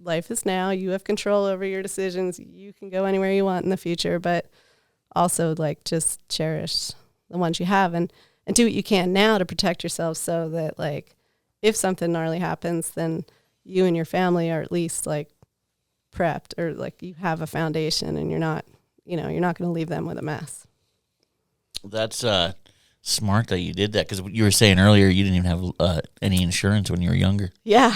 life is now. You have control over your decisions. You can go anywhere you want in the future, but also like just cherish the ones you have and do what you can now to protect yourself so that like if something gnarly happens, then you and your family are at least like prepped or like you have a foundation and you're not going to leave them with a mess. That's smart that you did that, because you were saying earlier you didn't even have any insurance when you were younger. Yeah.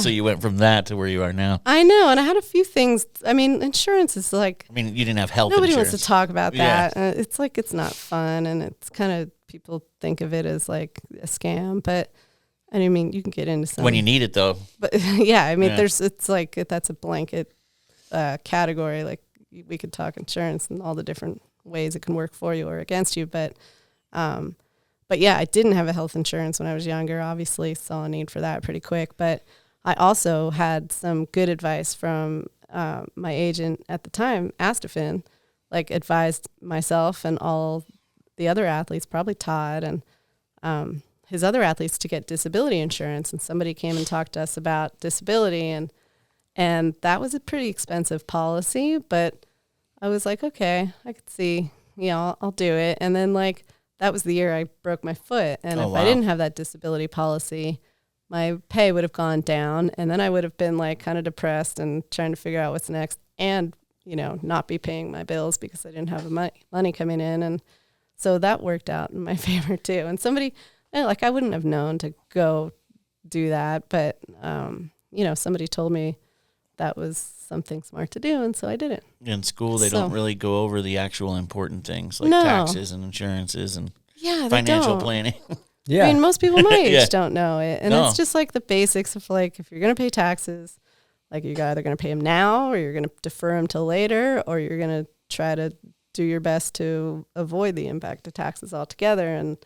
So you went from that to where you are now. I know, and I had a few things. I mean, insurance is like, I mean, you didn't have health nobody insurance. wants to talk about Yeah. that. It's like it's not fun, and it's kind of, people think of it as like a scam, but I mean, you can get into some When you need it, though. But yeah, I mean, Yeah. it's like that's a blanket category. Like we could talk insurance and all the different ways it can work for you or against you, but yeah, I didn't have a health insurance when I was younger. Obviously, saw a need for that pretty quick. But I also had some good advice from my agent at the time, Astafin, like advised myself and all the other athletes, probably Todd and his other athletes, to get disability insurance. And somebody came and talked to us about disability, and that was a pretty expensive policy, but I was like, okay, I could see, I'll do it. And then like, that was the year I broke my foot. And if I didn't have that disability policy, my pay would have gone down, and then I would have been like kind of depressed and trying to figure out what's next, and, not be paying my bills because I didn't have the money coming in. And so that worked out in my favor too. And somebody, like, I wouldn't have known to go do that, but, somebody told me that was something smart to do, and so I did it. In school, they don't really go over the actual important things like No. taxes and insurances and Yeah, they financial don't. planning. Yeah. I mean, most people my age Yeah. don't know it. And No. it's just like the basics of like, if you're going to pay taxes, like you're either going to pay them now, or you're going to defer them till later, or you're going to try to do your best to avoid the impact of taxes altogether. And,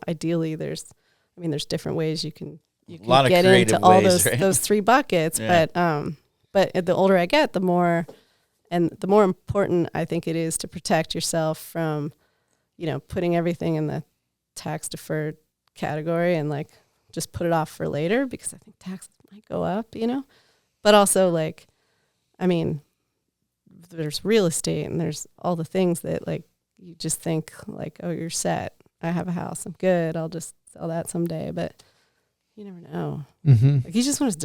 ideally there's different ways you can lot of get creative into all ways, right? those three buckets. Yeah. But the older I get, the more important I think it is to protect yourself from, putting everything in the tax deferred category and like just put it off for later, because I think taxes might go up, but also like, I mean, there's real estate and there's all the things that like, you just think like, oh, you're set. I have a house. I'm good. I'll just sell that someday. But you never know. Mm-hmm. Like, you just want to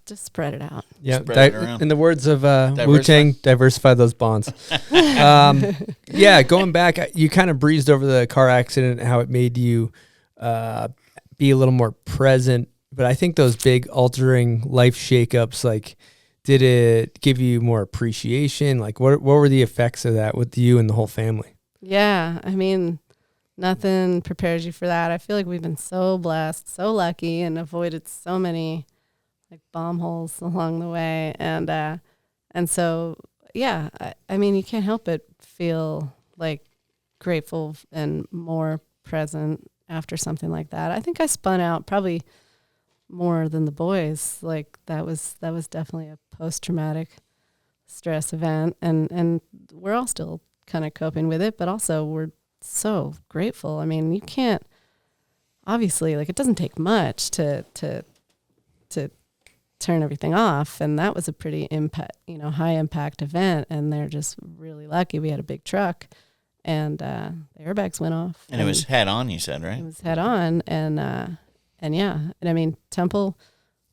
just spread it out. Yeah, Spread it around. in the words of Wu-Tang, diversify those bonds. Yeah, going back, you kind of breezed over the car accident, how it made you be a little more present. But I think those big altering life shakeups, like, did it give you more appreciation? Like, what were the effects of that with you and the whole family? Yeah, I mean, nothing prepares you for that. I feel like we've been so blessed, so lucky, and avoided so many like bomb holes along the way. And so, yeah, I mean, you can't help but feel like grateful and more present after something like that. I think I spun out probably more than the boys. Like that was definitely a post-traumatic stress event, and we're all still kind of coping with it, but also we're so grateful. I mean, you can't, obviously, like, it doesn't take much to turn everything off, and that was a pretty high impact event, and they're just really lucky. We had a big truck, and the airbags went off, And it was head on, you said, right? it was head on, and yeah, and I mean, Temple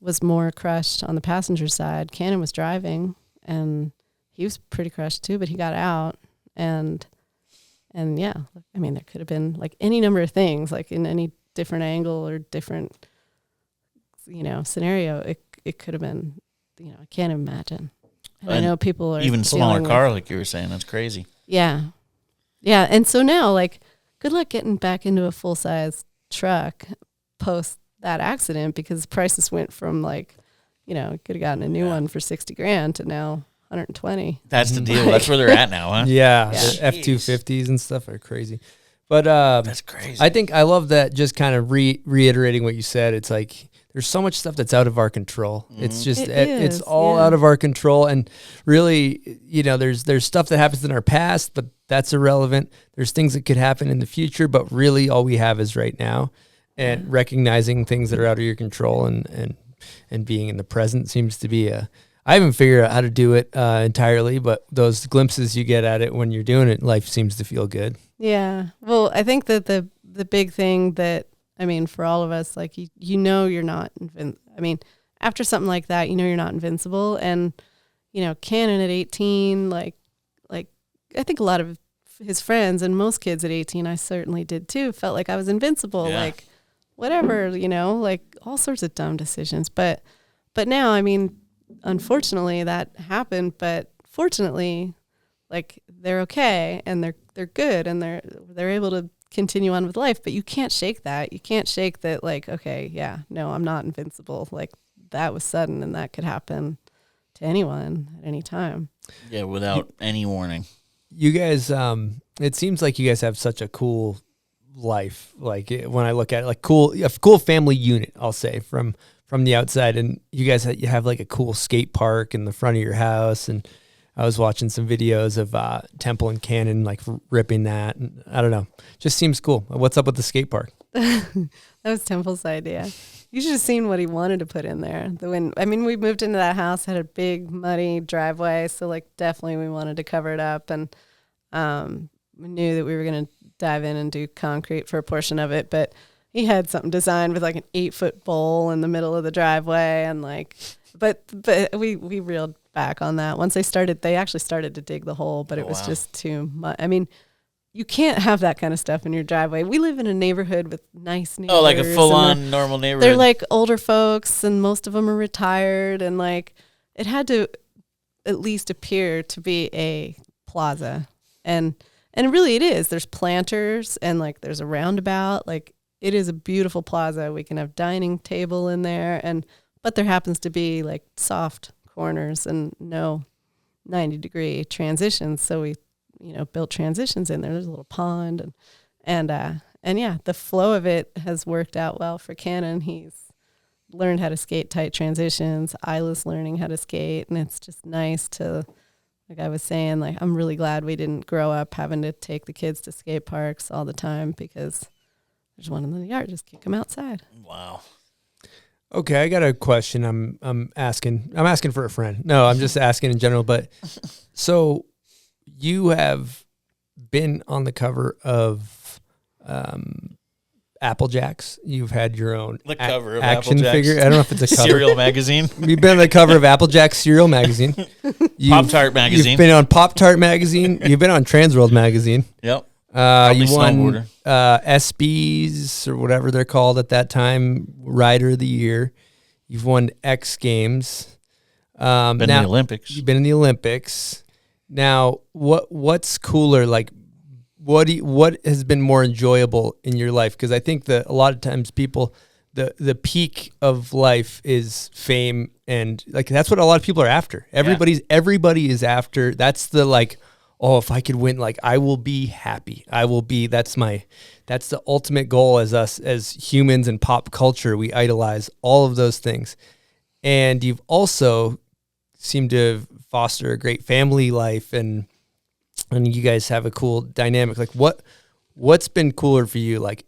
was more crushed on the passenger side. Cannon was driving, and he was pretty crushed too, but he got out, and yeah, I mean, there could have been like any number of things, like in any different angle or different, scenario. It could have been, I can't imagine. And I know people are even smaller dealing car, with, like you were saying. That's crazy. yeah. Yeah. And so now, like, good luck getting back into a full size truck post that accident, because prices went from like, could have gotten a new one for $60,000 to now 120. That's the deal. That's where they're at now, huh? Yeah, Yeah. the F-250s and stuff are crazy. But That's crazy. I think I love that, just kind of reiterating what you said. It's like there's so much stuff that's out of our control. It's just it's is, all yeah. out of our control, and really, there's stuff that happens in our past, but that's irrelevant. There's things that could happen in the future, but really all we have is right now. And recognizing things that are out of your control and being in the present seems to be I haven't figured out how to do it entirely, but those glimpses you get at it when you're doing it, life seems to feel good. Yeah. Well, I think that the big thing that, I mean, for all of us, like, you're not, after something like that, you're not invincible. And, Cannon at 18, like I think a lot of his friends, and most kids at 18, I certainly did too, felt like I was invincible, like whatever, like all sorts of dumb decisions. But now, I mean, unfortunately that happened, but fortunately, like they're okay and they're good and they're able to continue on with life. But you can't shake that. You can't shake that, like, okay, yeah, no, I'm not invincible. Like that was sudden and that could happen to anyone at any time. Yeah, without any warning. You guys, it seems like you guys have such a cool life. Like when I look at it, like a cool family unit, I'll say from the outside. And you guys you have like a cool skate park in the front of your house. And I was watching some videos of Temple and Cannon like ripping that. And I don't know, just seems cool. What's up with the skate park? That was Temple's idea. You should have seen what he wanted to put in there. We moved into that house, had a big muddy driveway, so like definitely we wanted to cover it up, and we knew that we were going to dive in and do concrete for a portion of it. But he had something designed with like an 8-foot bowl in the middle of the driveway, and like, but we reeled back on that once they actually started to dig the hole, but it was just too much. I mean, you can't have that kind of stuff in your driveway. We live in a neighborhood with nice neighbors. Oh, like a full-on normal neighborhood. They're like older folks, and most of them are retired, and like it had to at least appear to be a plaza, and really it is. There's planters, and like there's a roundabout. Like it is a beautiful plaza. We can have dining table in there, but there happens to be like soft corners and no 90-degree transitions. So we built transitions in there. There's a little pond and yeah, the flow of it has worked out well for Cannon. He's learned how to skate tight transitions. Isla's learning how to skate, and it's just nice to, like I was saying, like I'm really glad we didn't grow up having to take the kids to skate parks all the time, because there's one in the yard, just kick them outside. Wow. Okay, I got a question. I'm asking for a friend. No, I'm just asking in general. But so you have been on the cover of Apple Jacks. You've had your own cover of action Apple Jacks. figure. I don't know if it's a cover. Cereal magazine. You've been on the cover of Apple Jacks cereal magazine. Pop-Tart magazine. You've been on Pop-Tart magazine. You've been on Transworlds magazine. Yep. You won SBs or whatever they're called at that time, Rider of the Year. You've won X Games. Been in the Olympics. You've been in the Olympics. Now, what's cooler? Like, what has been more enjoyable in your life? Because I think that a lot of times people, the peak of life is fame, and like that's what a lot of people are after. Everybody is after. That's the like, oh, if I could win, like I will be happy. That's the ultimate goal as humans in pop culture. We idolize all of those things. And you've also seemed to foster a great family life, and you guys have a cool dynamic. Like what's been cooler for you? Like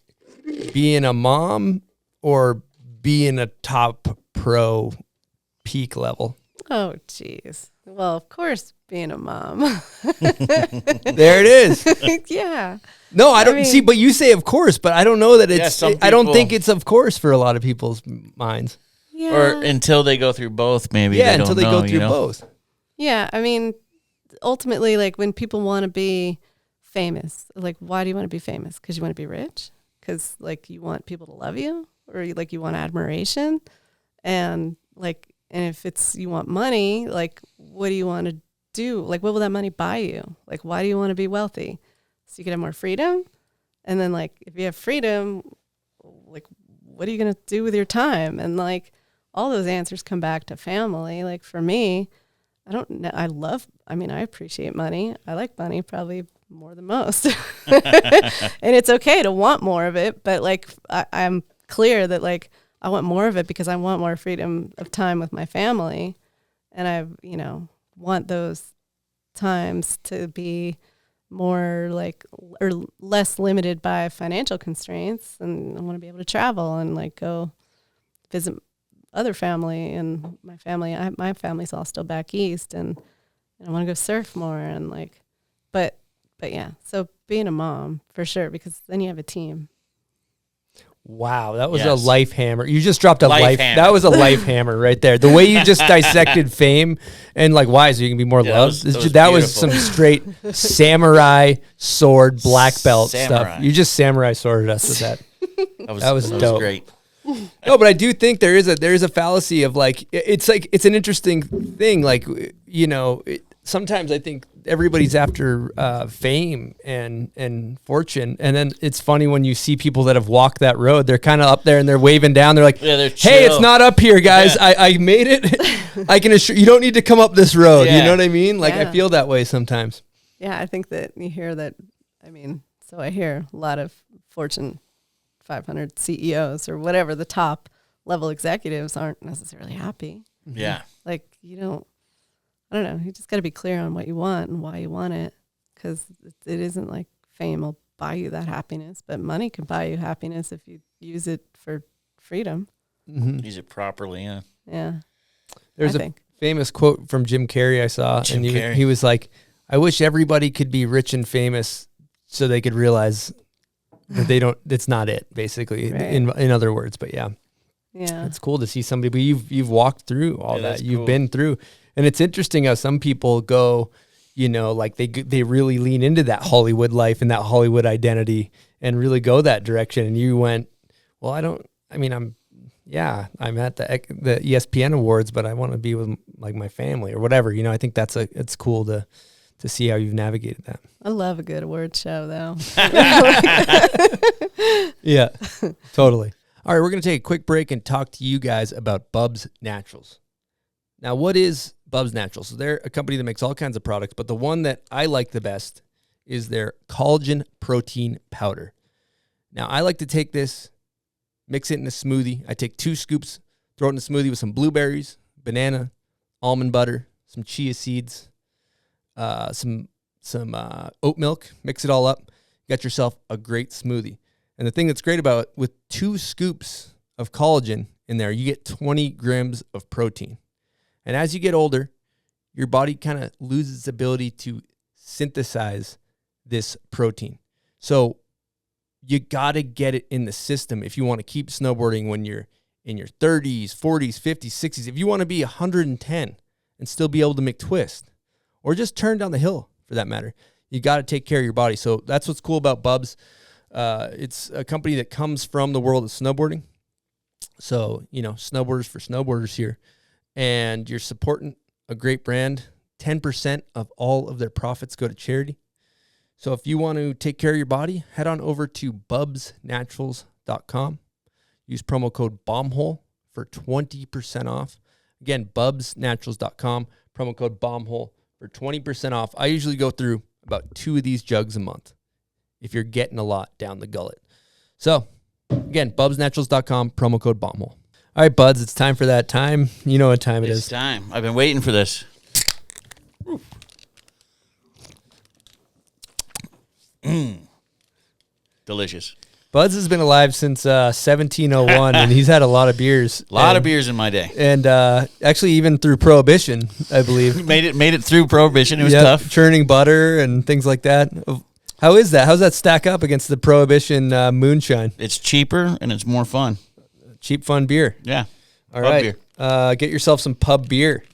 being a mom or being a top pro peak level? Oh, geez. Well, of course, being a mom. There it is. Yeah. No, I don't see, but you say of course, but I don't know that it's, I don't think it's of course for a lot of people's minds. Yeah. Or until they go through both, maybe. Yeah, until they go through both. Yeah, I mean, ultimately, like when people want to be famous, like why do you want to be famous? Because you want to be rich? Because like you want people to love you? Or like you want admiration? And if it's you want money, like what do you want to do? Like what will that money buy you? Like why do you want to be wealthy? So you can have more freedom? And then like if you have freedom, like what are you going to do with your time? And like all those answers come back to family. Like for me, I don't know. I appreciate money. I like money probably more than most. And it's okay to want more of it. But like, I'm clear that like, I want more of it because I want more freedom of time with my family. And I, want those times to be more like, or less limited by financial constraints. And I want to be able to travel and like go visit other family and my family. My family's all still back east, and I want to go surf more and like, but yeah. So being a mom for sure, because then you have a team. Wow, that was Yes. a life hammer. You just dropped a Life life. hammer. That was a life hammer right there. The way you just dissected fame and like why so you can be more Yeah, loved. that Was was some beautiful. straight samurai sword black belt Samurai. stuff. You just samurai sworded us with that. That was dope. great. No, but I do think there is a fallacy of like it's an interesting thing. Like sometimes I think everybody's after fame and fortune, and then it's funny when you see people that have walked that road. They're kind of up there and they're waving down. They're like, they're "Hey, it's chill. not up here, guys. Yeah. I made it. I can assure you don't need to come up this road. You Yeah. know what I mean? Like I Yeah. feel that way sometimes. Yeah, I think that you hear that. I mean, so I hear a lot of Fortune 500 CEOs or whatever the top level executives aren't necessarily happy. Yeah. Like I don't know. You just got to be clear on what you want and why you want it, because it isn't like fame will buy you that happiness, but money can buy you happiness if you use it for freedom. Use it properly, yeah. Yeah. There's I a think. famous quote from Jim Carrey I saw, Jim and Carrey. he was like, "I wish everybody could be rich and famous so they could realize that they don't. It's not it, basically. Right. In other words, but yeah, Yeah. it's cool to see somebody. But you've walked through all Yeah, that. that's You've cool. been through, and it's interesting how some people go, like they really lean into that Hollywood life and that Hollywood identity and really go that direction. And you went, well, I'm at the ESPN awards, but I want to be with like my family or whatever. I think it's cool to see how you've navigated that. I love a good award show, though. Yeah, totally. All right, we're going to take a quick break and talk to you guys about Bubs Naturals. Now, what is Bubs Naturals? So they're a company that makes all kinds of products, but the one that I like the best is their collagen protein powder. Now, I like to take this, mix it in a smoothie. I take 2 scoops, throw it in a smoothie with some blueberries, banana, almond butter, some chia seeds, some oat milk. Mix it all up. You got yourself a great smoothie. And the thing that's great about it, with 2 scoops of collagen in there, you get 20 grams of protein. And as you get older, your body kind of loses its ability to synthesize this protein. So you got to get it in the system if you want to keep snowboarding when you're in your 30s, 40s, 50s, 60s. If you want to be 110 and still be able to make twists or just turn down the hill for that matter, you got to take care of your body. So that's what's cool about Bubs. It's a company that comes from the world of snowboarding. So, snowboarders for snowboarders here. And you're supporting a great brand. 10% of all of their profits go to charity. So if you want to take care of your body, head on over to bubsnaturals.com. Use promo code BOMBHOLE for 20% off. Again, bubsnaturals.com, promo code BOMBHOLE for 20% off. I usually go through about 2 of these jugs a month if you're getting a lot down the gullet. So, again, bubsnaturals.com, promo code BOMBHOLE. All right, buds, it's time for that time. You know what time it is. It's time. I've been waiting for this. Delicious. Buds has been alive since 1701, and he's had a lot of beers. A lot of beers in my day. And actually, even through Prohibition, I believe. made it through Prohibition. It was Yep, tough. churning butter and things like that. How is that? How's that stack up against the Prohibition moonshine? It's cheaper and it's more fun. Cheap, fun beer. Yeah. All Pub right. beer. Get yourself some pub beer.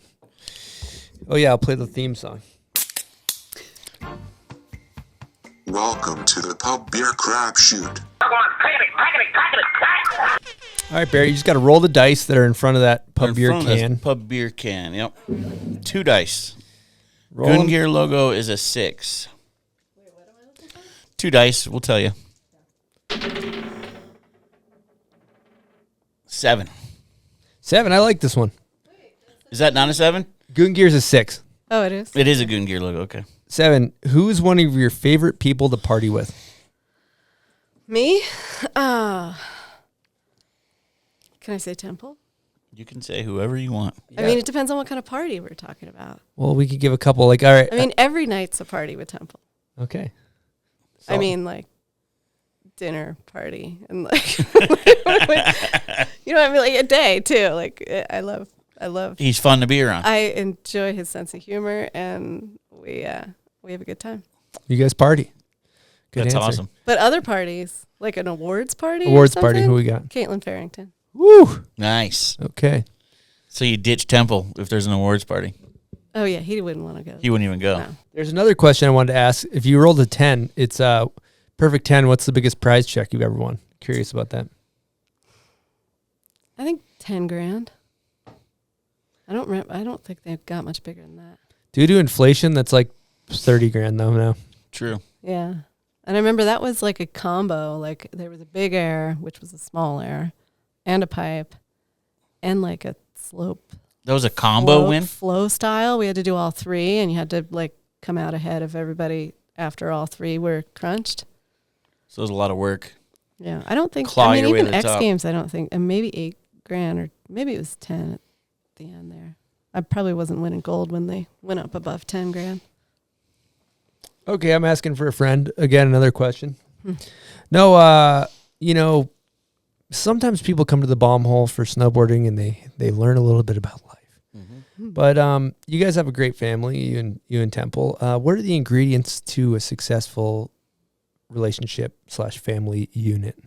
Oh, yeah, I'll play the theme song. Welcome to the Pub Beer Crapshoot. All right, Barry, you just got to roll the dice that are in front of that pub In beer front of this can. Pub beer can. Yep. 2 dice. Roll 'em. Gun Gear logo is a 6. 2 dice, we'll tell you. 7. 7, I like this one. Is that not a 7? Goon Gear's a 6. Oh, it is? It is a Gun Gear logo, okay. 7, who's one of your favorite people to party with? Me? Can I say Temple? You can say whoever you want. I mean, it depends on what kind of party we're talking about. Well, we could give a couple, like, all right. I mean, every night's a party with Temple. Okay. I mean, like, dinner party and like, you know, I mean, like a day too. Like, I love. He's fun to be around. I enjoy his sense of humor, and we have a good time. You guys party. Good That's answer. awesome. But other parties, like an awards party. Awards or party, something? who we got? Caitlin Farrington. Woo! Nice. Okay. So you ditch Temple if there's an awards party. Oh yeah, he wouldn't want to go. He wouldn't even go. No. There's another question I wanted to ask. If you rolled a 10, it's perfect 10. What's the biggest prize check you've ever won? Curious about that. I think 10 grand. I don't think they've got much bigger than that. Due to inflation, that's like 30 grand though now. True. Yeah. And I remember that was like a combo. Like there was a big air, which was a small air, and a pipe, and like a slope. That was a combo win? Flow style. We had to do all three, and you had to like come out ahead of everybody after all three were crunched. So it was a lot of work. Yeah. I don't think, Claw your way to even the X top. Games, I don't think, and maybe 8 grand or maybe it was 10 at the end there. I probably wasn't winning gold when they went up above 10 grand. Okay, I'm asking for a friend. Again, another question. No, sometimes people come to the Bomb Hole for snowboarding and they learn a little bit about life. But you guys have a great family, you and Temple. What are the ingredients to a successful relationship/family unit?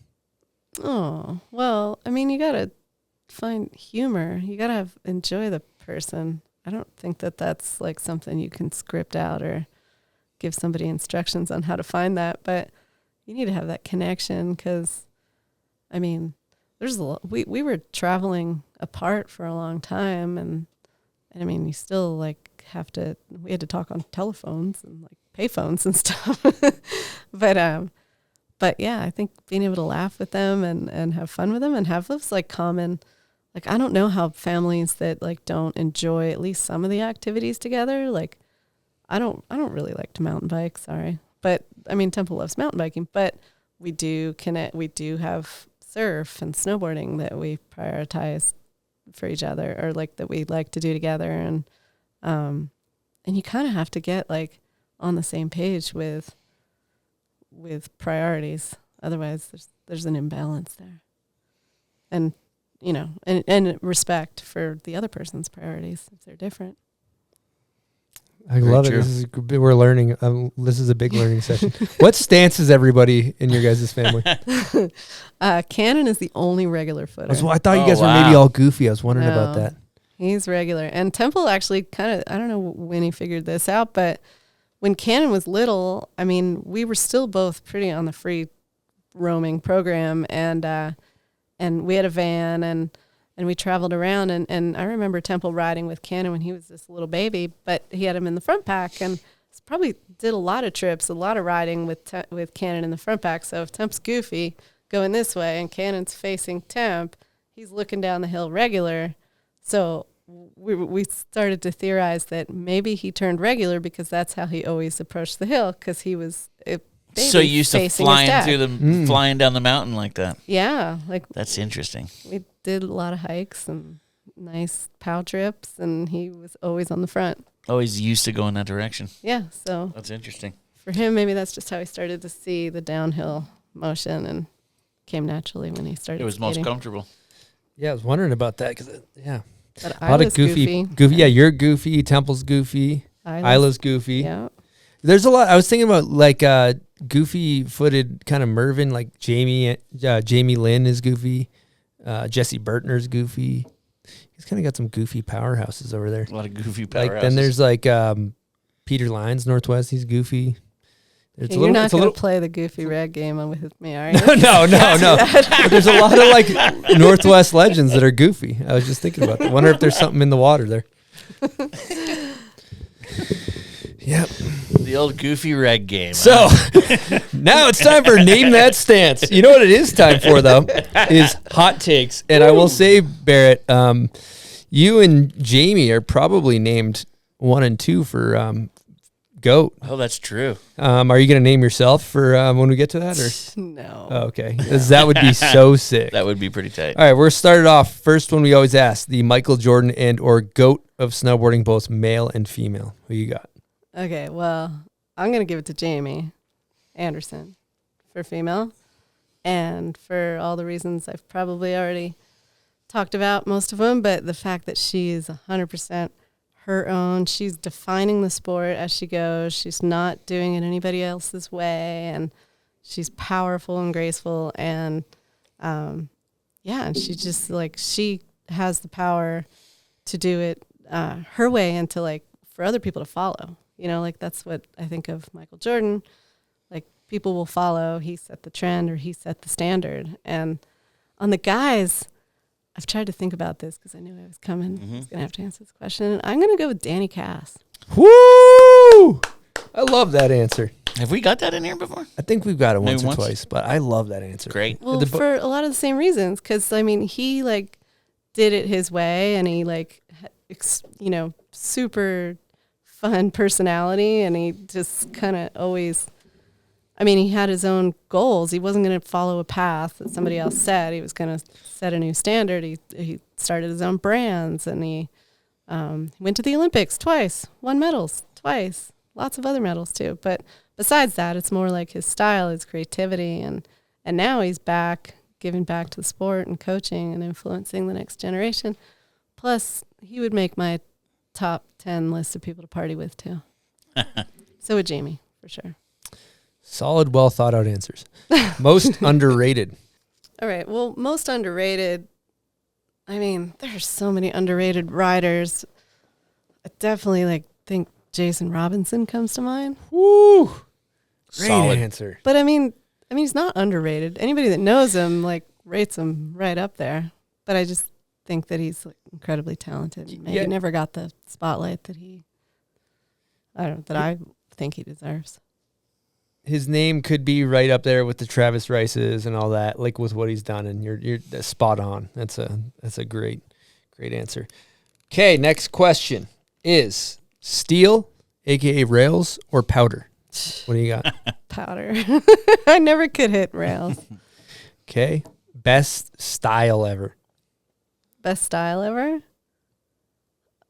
Oh, well, I mean, you got to find humor. You got to enjoy the person. I don't think that that's like something you can script out or give somebody instructions on how to find that, but you need to have that connection because, I mean, there's a lot. We were traveling apart for a long time, and I mean, you still like we had to talk on telephones and like payphones and stuff. But yeah, I think being able to laugh with them and have fun with them and have those like common, like I don't know how families that like don't enjoy at least some of the activities together, like I don't really like to mountain bike, sorry. But I mean, Temple loves mountain biking, but we do have surf and snowboarding that we prioritize for each other, or like that we like to do together. And you kind of have to get like on the same page with priorities. Otherwise there's an imbalance there. And, and respect for the other person's priorities if they're different. I love it. We're learning. This is a big learning session. What stance is everybody in your guys' family? Cannon is the only regular footer. I thought you guys were maybe all goofy. I was wondering about that. He's regular. And Temple actually kind of, I don't know when he figured this out, but when Cannon was little, I mean, we were still both pretty on the free roaming program, and we had a van, and we traveled around, and I remember Temple riding with Cannon when he was this little baby, but he had him in the front pack, and probably did a lot of trips, a lot of riding with Cannon in the front pack. So if Temp's goofy going this way and Cannon's facing Temp, he's looking down the hill regular. So we started to theorize that maybe he turned regular because that's how he always approached the hill, because he was so you used to flying down the mountain like that. Yeah, like that's interesting. We did a lot of hikes and nice POW trips, and he was always on the front. Always used to go in that direction. Yeah, so that's interesting. For him, maybe that's just how he started to see the downhill motion, and came naturally when he started. It was skating. most comfortable. Yeah, I was wondering about that because But a lot of goofy. Yeah, you're goofy. Temple's goofy. Isla's goofy. Yeah. There's a lot. I was thinking about like goofy-footed kind of Mervin, like Jamie Lynn is goofy. Jesse Burtner's goofy. He's kind of got some goofy powerhouses over there. A lot of goofy powerhouses. Like then there's like Peter Lyons, Northwest. He's goofy. You're not going to play the goofy rag game with me, are you? No. But there's a lot of like Northwest legends that are goofy. I was just thinking about that. Wonder if there's something in the water there. Yep. The old goofy reg game. So now it's time for Name That Stance. You know what it is time for, though, is hot takes. And I will say, Barrett, you and Jamie are probably named 1 and 2 for GOAT. Oh, that's true. Are you going to name yourself for when we get to that? Or? No. Oh, okay. That would be so sick. That would be pretty tight. All right, we're started off. First one we always ask, the Michael Jordan and or GOAT of snowboarding, both male and female. Who you got? Okay, well, I'm going to give it to Jamie Anderson for female. And for all the reasons I've probably already talked about, most of them, but the fact that she is 100% her own. She's defining the sport as she goes. She's not doing it anybody else's way. And she's powerful and graceful, and and she just like she has the power to do it her way and to like for other people to follow. You know, like that's what I think of Michael Jordan. Like people will follow. He set the trend or he set the standard. And on the guys, I've tried to think about this because I knew I was coming. I was going to have to answer this question. And I'm going to go with Danny Cass. Woo! I love that answer. Have we got that in here before? I think we've got it Maybe once or once? twice, but I love that answer. Great. Well, for a lot of the same reasons. Because, I mean, he, like, did it his way. And he, like, super fun personality. And he just kind of always... I mean, he had his own goals. He wasn't going to follow a path that somebody else said. He was going to set a new standard. He started his own brands, and he went to the Olympics twice, won medals twice, lots of other medals too. But besides that, it's more like his style, his creativity, and now he's back, giving back to the sport and coaching and influencing the next generation. Plus, he would make my top 10 list of people to party with too. So would Jamie, for sure. Solid, well thought out answers. Most underrated. All right. Well, most underrated. I mean, there's so many underrated riders. I definitely think Jason Robinson comes to mind. Woo! Great Solid answer. But I mean, he's not underrated. Anybody that knows him rates him right up there. But I just think that he's incredibly talented. Maybe never got the spotlight that I think he deserves. His name could be right up there with the Travis Rices and all that, like with what he's done, and you're spot on. That's a great answer. Okay, next question is steel, aka rails, or powder? What do you got? Powder. I never could hit rails. Okay, best style ever. Best style ever?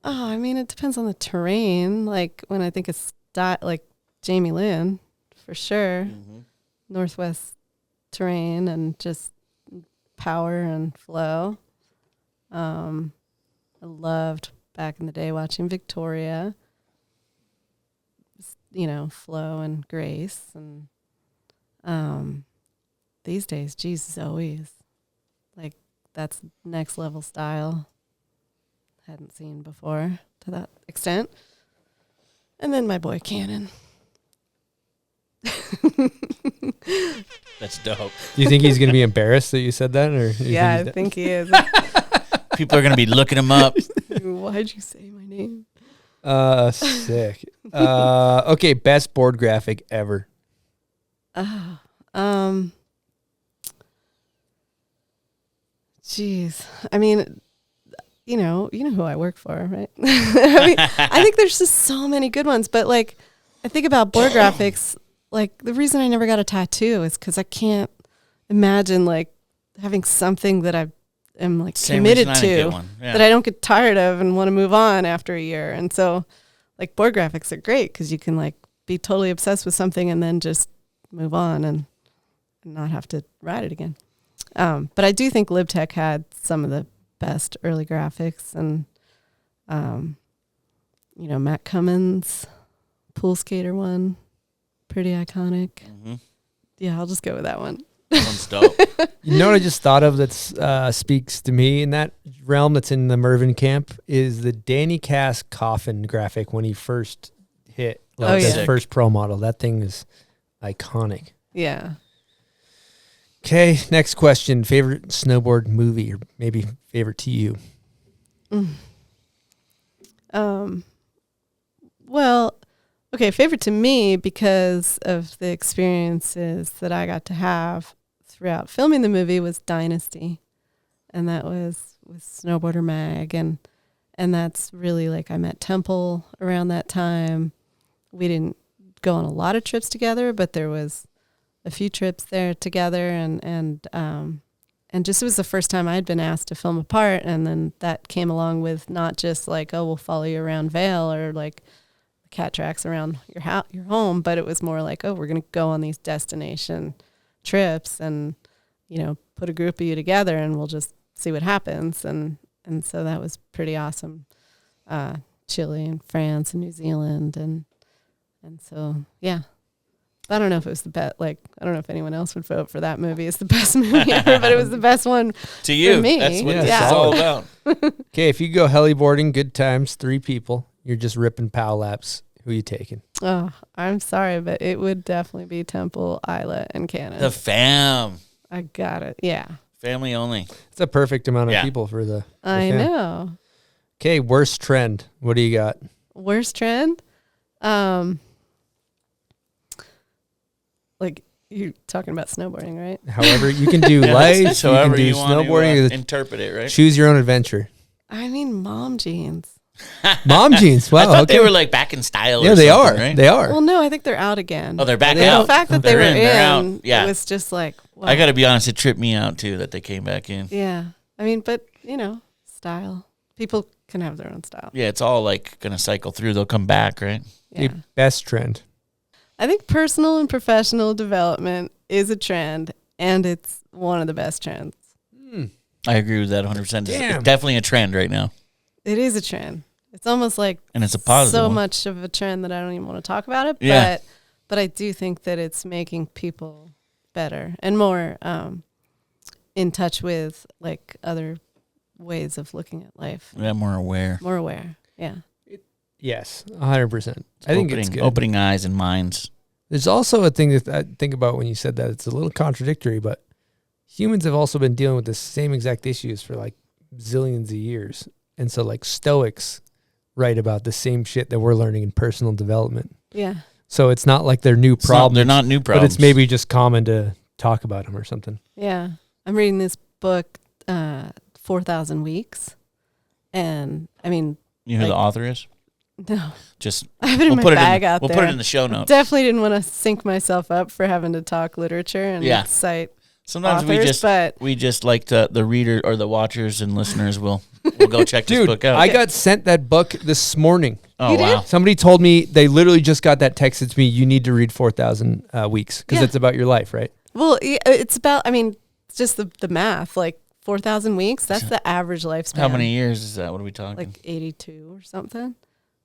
Oh, I mean, it depends on the terrain. Like when I think of style, like Jamie Lynn. For sure. Northwest terrain and just power and flow. I loved back in the day watching Victoria. Flow and grace. And these days, geez, Zoe's. Like, that's next level style. Hadn't seen before to that extent. And then my boy Cannon. That's dope. Do you think he's going to be embarrassed that you said that? Or Yeah, I think he is. People are going to be looking him up. Why'd you say my name? Sick. Okay, best board graphic ever. Geez. I mean, you know who I work for, right? I think there's just so many good ones, but I think about board graphics. The reason I never got a tattoo is because I can't imagine having something that I am committed to that I don't get tired of and want to move on after a year. And so board graphics are great because you can be totally obsessed with something and then just move on and not have to ride it again. But I do think LibTech had some of the best early graphics, and Matt Cummins, pool skater one. Pretty iconic. Mm-hmm. Yeah, I'll just go with that one. That one's dope. You know what I just thought of that speaks to me in that realm that's in the Mervin camp is the Danny Cass coffin graphic when he first hit his first pro model. That thing is iconic. Yeah. Okay, next question. Favorite snowboard movie or maybe favorite to you? Well, okay, favorite to me because of the experiences that I got to have throughout filming the movie was Dynasty. And that was with Snowboarder Mag. And that's really I met Temple around that time. We didn't go on a lot of trips together, but there was a few trips there together. And just it was the first time I'd been asked to film a part. And then that came along with not just we'll follow you around Vail or cat tracks around your home, but it was more we're going to go on these destination trips and put a group of you together and we'll just see what happens. And so that was pretty awesome. Chile and France and New Zealand and so yeah. I don't know if it was the best. Like, I don't know if anyone else would vote for that movie. It's the best movie ever, but it was the best one to you. For me. That's what this is all about. Okay, if you go heliboarding, good times, 3 people, you're just ripping pow laps. Who are you taking? Oh, I'm sorry, but it would definitely be Temple, Isla, and Cannon. The fam. I got it. Yeah. Family only. It's a perfect amount of people for the I fam. know. Okay, worst trend. What do you got? Worst trend? Like, you're talking about snowboarding, right? However, you can do lights, you can However do you want snowboarding. to interpret it, right? Choose your own adventure. I mean, mom jeans. Mom jeans. Wow. I thought okay. they were like back in style. Yeah, or they something, are. Right? They are. Well, no, I think they're out again. Oh, they're back The out. fact that they were they're out. in, Yeah. it was just like, wow. I got to be honest, it tripped me out too that they came back in. Yeah. I mean, but, style. People can have their own style. Yeah, it's all like going to cycle through. They'll come back, right? Yeah. The best trend. I think personal and professional development is a trend, and it's one of the best trends. I agree with that 100%. Damn. It's definitely a trend right now. It is a trend. It's almost like And it's a positive so one. much of a trend that I don't even want to talk about it. Yeah. But I do think that it's making people better and more in touch with like other ways of looking at life. Yeah, more aware. More aware. Yeah. Yes, 100%. I think it's good. Opening eyes and minds. There's also a thing that I think about when you said that. It's a little contradictory, but humans have also been dealing with the same exact issues for like zillions of years. And so like Stoics write about the same shit that we're learning in personal development. Yeah. So it's not like they're new problems. They're not new problems. But it's maybe just common to talk about them or something. Yeah. I'm reading this book, 4,000 Weeks. And I mean, You know who the author is? No. Just I have it in my bag out there. We'll put it in the show notes. Definitely didn't want to sync myself up for having to talk literature and cite Sometimes authors, we just like the reader or the watchers and listeners will go check this Dude, book out. I got sent that book this morning. Oh, wow. Somebody told me, they literally just got that text. It's me, you need to read 4,000 weeks because it's about your life, right? Well, it's about, I mean, it's just the math, like 4,000 weeks, that's the average lifespan. How many years is that? What are we talking? Like 82 or something.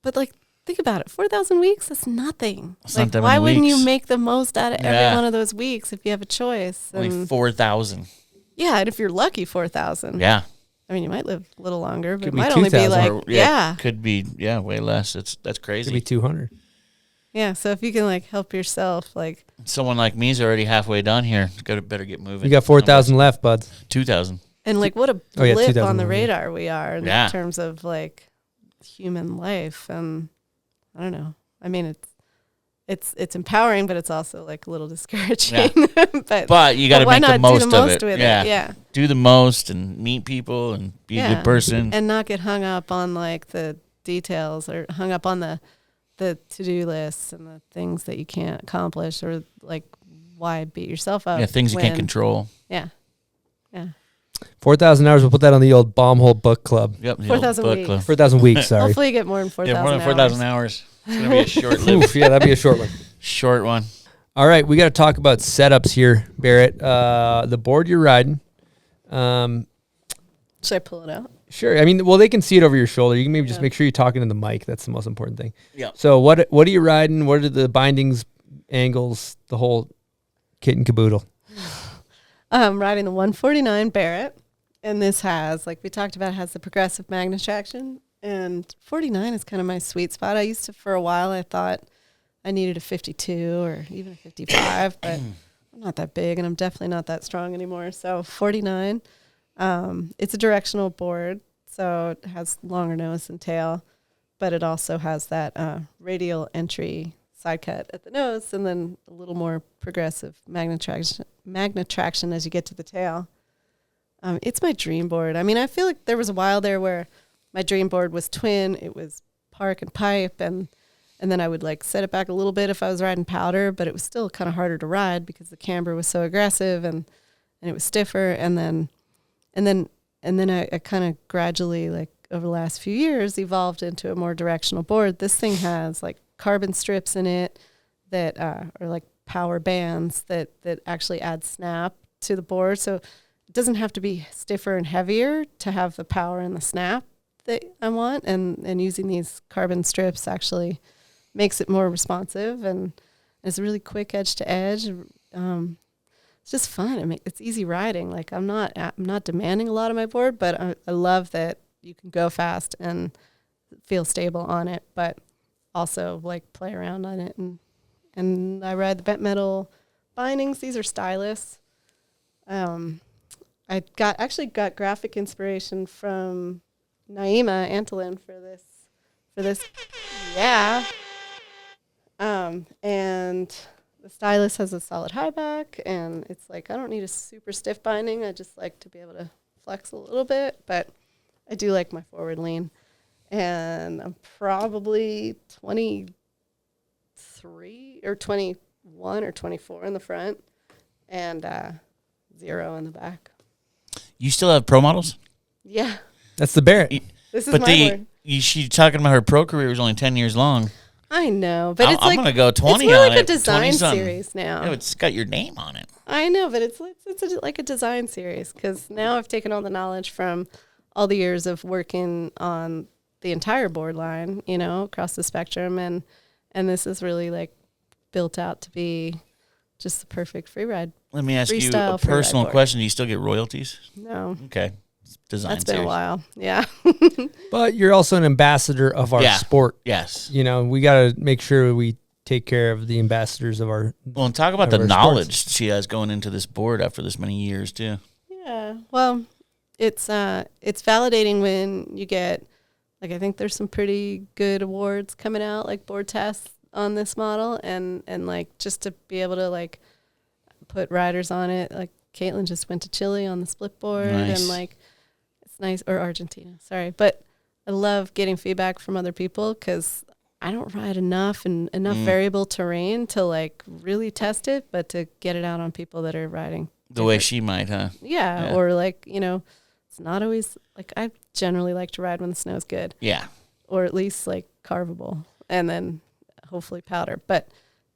But like, think about it. 4,000 weeks, that's nothing. That's like, not that why many wouldn't weeks. you make the most out of every one of those weeks if you have a choice? Only And 4,000. yeah, and if you're lucky, 4,000. Yeah. I mean, you might live a little longer, but Could it be might only be 2,000. like, Or, Could be, way less. That's crazy. Could be 200. Yeah, so if you can like help yourself, like Someone like me's already halfway done here. Better get moving. You got 4,000 left, buds. 2,000. and like what a Oh, yeah, blip 2,000 on the more. radar we are in Yeah. terms of like human life, and I don't know. I mean, it's empowering, but it's also like a little discouraging. But you got to why make the not do most the of most it. with Yeah. it? Yeah. Do the most and meet people and be a good person. and not get hung up on like the details or hung up on the to-do lists and the things that you can't accomplish, or like why beat yourself up? Things you can't when- control. Yeah. 4,000 hours. We'll put that on the old Bomb Hole book club. Yep. the 4,000 old book weeks. club. 4,000 weeks, sorry. Hopefully you get more than 4,000 Yeah, more than 4,000 hours. It's going to be a short-lived. Oof, yeah, that'd be a short one. Short one. All right, we got to talk about setups here, Barrett. The board you're riding. Should I pull it out? Sure. I mean, well, they can see it over your shoulder. You can maybe just make sure you're talking to the mic. That's the most important thing. Yeah. So what are you riding? What are the bindings, angles, the whole kit and caboodle? I'm riding the 149 Barrett, and this has, like we talked about, has the progressive magnet traction, and 49 is kind of my sweet spot. I used to, for a while, I thought I needed a 52 or even a 55, but I'm not that big, and I'm definitely not that strong anymore. So 49, it's a directional board, so it has longer nose and tail, but it also has that radial entry side cut at the nose, and then a little more progressive magnet traction as you get to the tail. It's my dream board. I mean, I feel like there was a while there where my dream board was twin. It was park and pipe, and then I would like set it back a little bit if I was riding powder, but it was still kind of harder to ride because the camber was so aggressive and it was stiffer. And then I kind of gradually, like over the last few years, evolved into a more directional board. This thing has like carbon strips in it that are like power bands that actually add snap to the board. So it doesn't have to be stiffer and heavier to have the power and the snap that I want. And using these carbon strips actually makes it more responsive and It's really quick edge to edge. It's just fun. It's easy riding. Like I'm not demanding a lot of my board, but I love that you can go fast and feel stable on it, but also like play around on it. And I ride the bent metal bindings. These are stylists. I got graphic inspiration from Naima Antolin for this. Yeah. And the stylus has a solid high back, and it's like I don't need a super stiff binding. I just like to be able to flex a little bit, but I do like my forward lean. And I'm probably 23 or 21 or 24 in the front and 0 in the back. You still have pro models? Yeah. That's the Barrett. This is my board. She's talking about her pro career was only 10 years long. I know, but it's I'm like gonna go 20 it's more on like it. a design series now. Yeah, it's got your name on it. I know, but it's like a design series because now I've taken all the knowledge from all the years of working on the entire board line, across the spectrum, and this is really like built out to be just the perfect free ride. Let me ask you freestyle a free ride personal board. question: do you still get royalties? No. Okay. Design That's been series. a while. Yeah. But you're also an ambassador of our sport. Yes. We got to make sure we take care of the ambassadors of our. Well, and talk about the our knowledge sports. she has going into this board after this many years too. Yeah. Well, it's validating when you get, like, I think there's some pretty good awards coming out, like board tests on this model, and like just to be able to like put riders on it. Like Caitlin just went to Chile on the split board, and like it's nice, or Argentina, sorry, but I love getting feedback from other people because I don't ride enough variable terrain to like really test it, but to get it out on people that are riding The way she might, huh? Yeah, or like, it's not always like I generally like to ride when the snow's good. Yeah. Or at least like carvable and then hopefully powder. But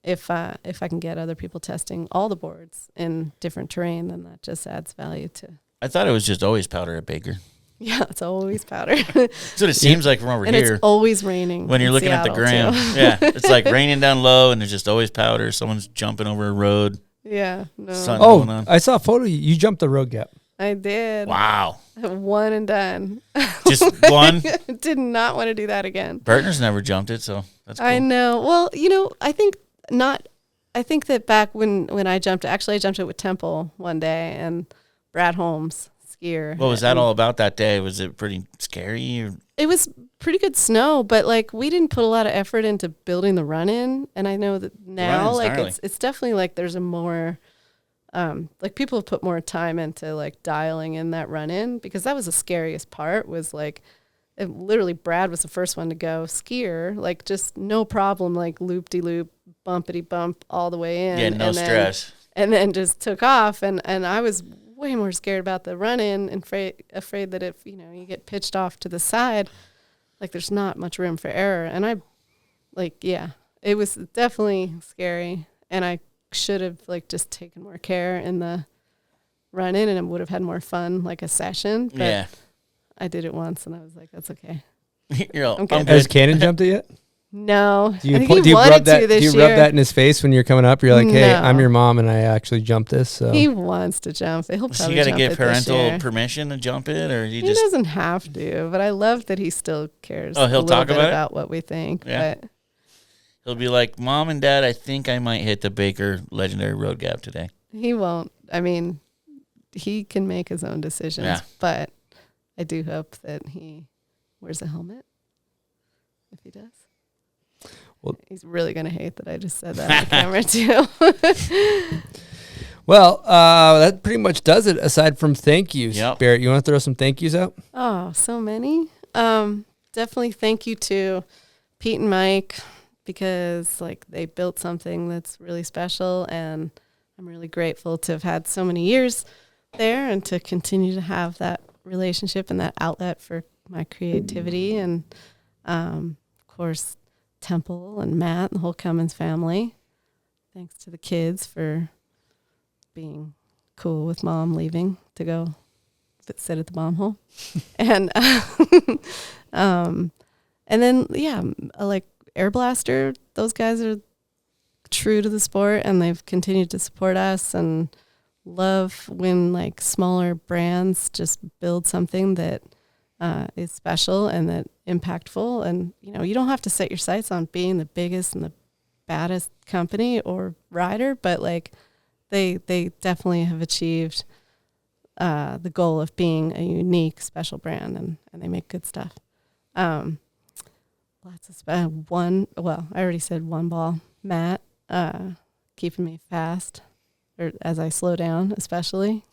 if I can get other people testing all the boards in different terrain, then that just adds value to. I thought it was just always powder at Baker. Yeah, it's always powder. That's what it seems like from over and here. It's always raining. When you're looking Seattle at the gram. Yeah, it's like raining down low and there's just always powder. Someone's jumping over a road. Yeah. No. Sun going on. I saw a photo. You jumped the road gap. I did. Wow. One and done. Just one? Did not want to do that again. Bertner's never jumped it, so that's cool. I know. Well, I think that back when I jumped, actually I jumped it with Temple one day and Brad Holmes, skier. What was that all about that day? Was it pretty scary? Or? It was pretty good snow, but like we didn't put a lot of effort into building the run-in. And I know that now like it's definitely like there's a more like people have put more time into like dialing in that run-in, because that was the scariest part, was like literally Brad was the first one to go skier, like just no problem, like loop-de-loop, bumpity-bump all the way in. Yeah, no stress. And then just took off, and I was way more scared about the run-in and afraid that if, you get pitched off to the side, like there's not much room for error. And it was definitely scary, and I should have like just taken more care in the run-in, and it would have had more fun, like a session. But yeah. I did it once, and I was like, that's okay. You're all, Has Cannon jumped it yet? No. Do you, I think he rub wanted that? to this Do you year. rub that in his face when you're coming up? You're like, hey, No. I'm your mom, and I actually jumped this. So He wants to jump it. He'll probably So you got to jump get it this parental year. permission to jump it, or you He just doesn't have to, but I love that he still cares. Oh, he'll a little talk bit about it? what we think. Yeah. But he'll be like, Mom and Dad, I think I might hit the Baker Legendary Road Gap today. he won't. I mean, he can make his own decisions, Yeah. but I do hope that he wears a helmet if he does. Well, he's really going to hate that I just said that on camera too. Well, that pretty much does it, aside from thank yous. Yep. Barrett, you want to throw some thank yous out? Oh, so many. Definitely thank you to Pete and Mike, because like they built something that's really special, and I'm really grateful to have had so many years there and to continue to have that relationship and that outlet for my creativity. And of course, Temple and Matt and the whole Cummins family. Thanks to the kids for being cool with Mom leaving to go sit at the bomb hole. And and then like Air Blaster, those guys are true to the sport, and they've continued to support us, and love when like smaller brands just build something that is special and that impactful. And you don't have to set your sights on being the biggest and the baddest company or rider, but like they definitely have achieved the goal of being a unique, special brand, and they make good stuff. Lots of I already said one ball. Matt, keeping me fast, or as I slow down, especially.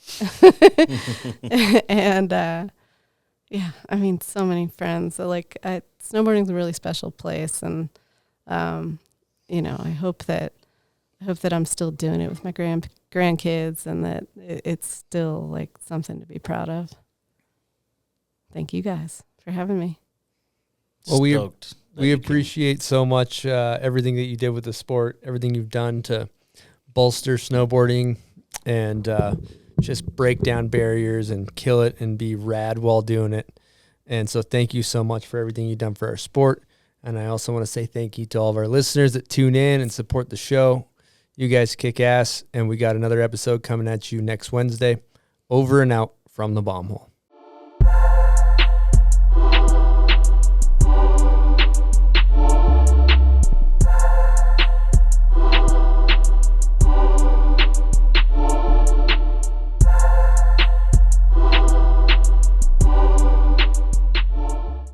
And yeah, I mean, so many friends. So like, snowboarding's a really special place, and I hope that I'm still doing it with my grandkids, and that it's still like something to be proud of. Thank you guys for having me. Well, we appreciate so much everything that you did with the sport, everything you've done to bolster snowboarding and just break down barriers and kill it and be rad while doing it. And so thank you so much for everything you've done for our sport. And I also want to say thank you to all of our listeners that tune in and support the show. You guys kick ass, and we got another episode coming at you next Wednesday. Over and out from the Bomb Hole.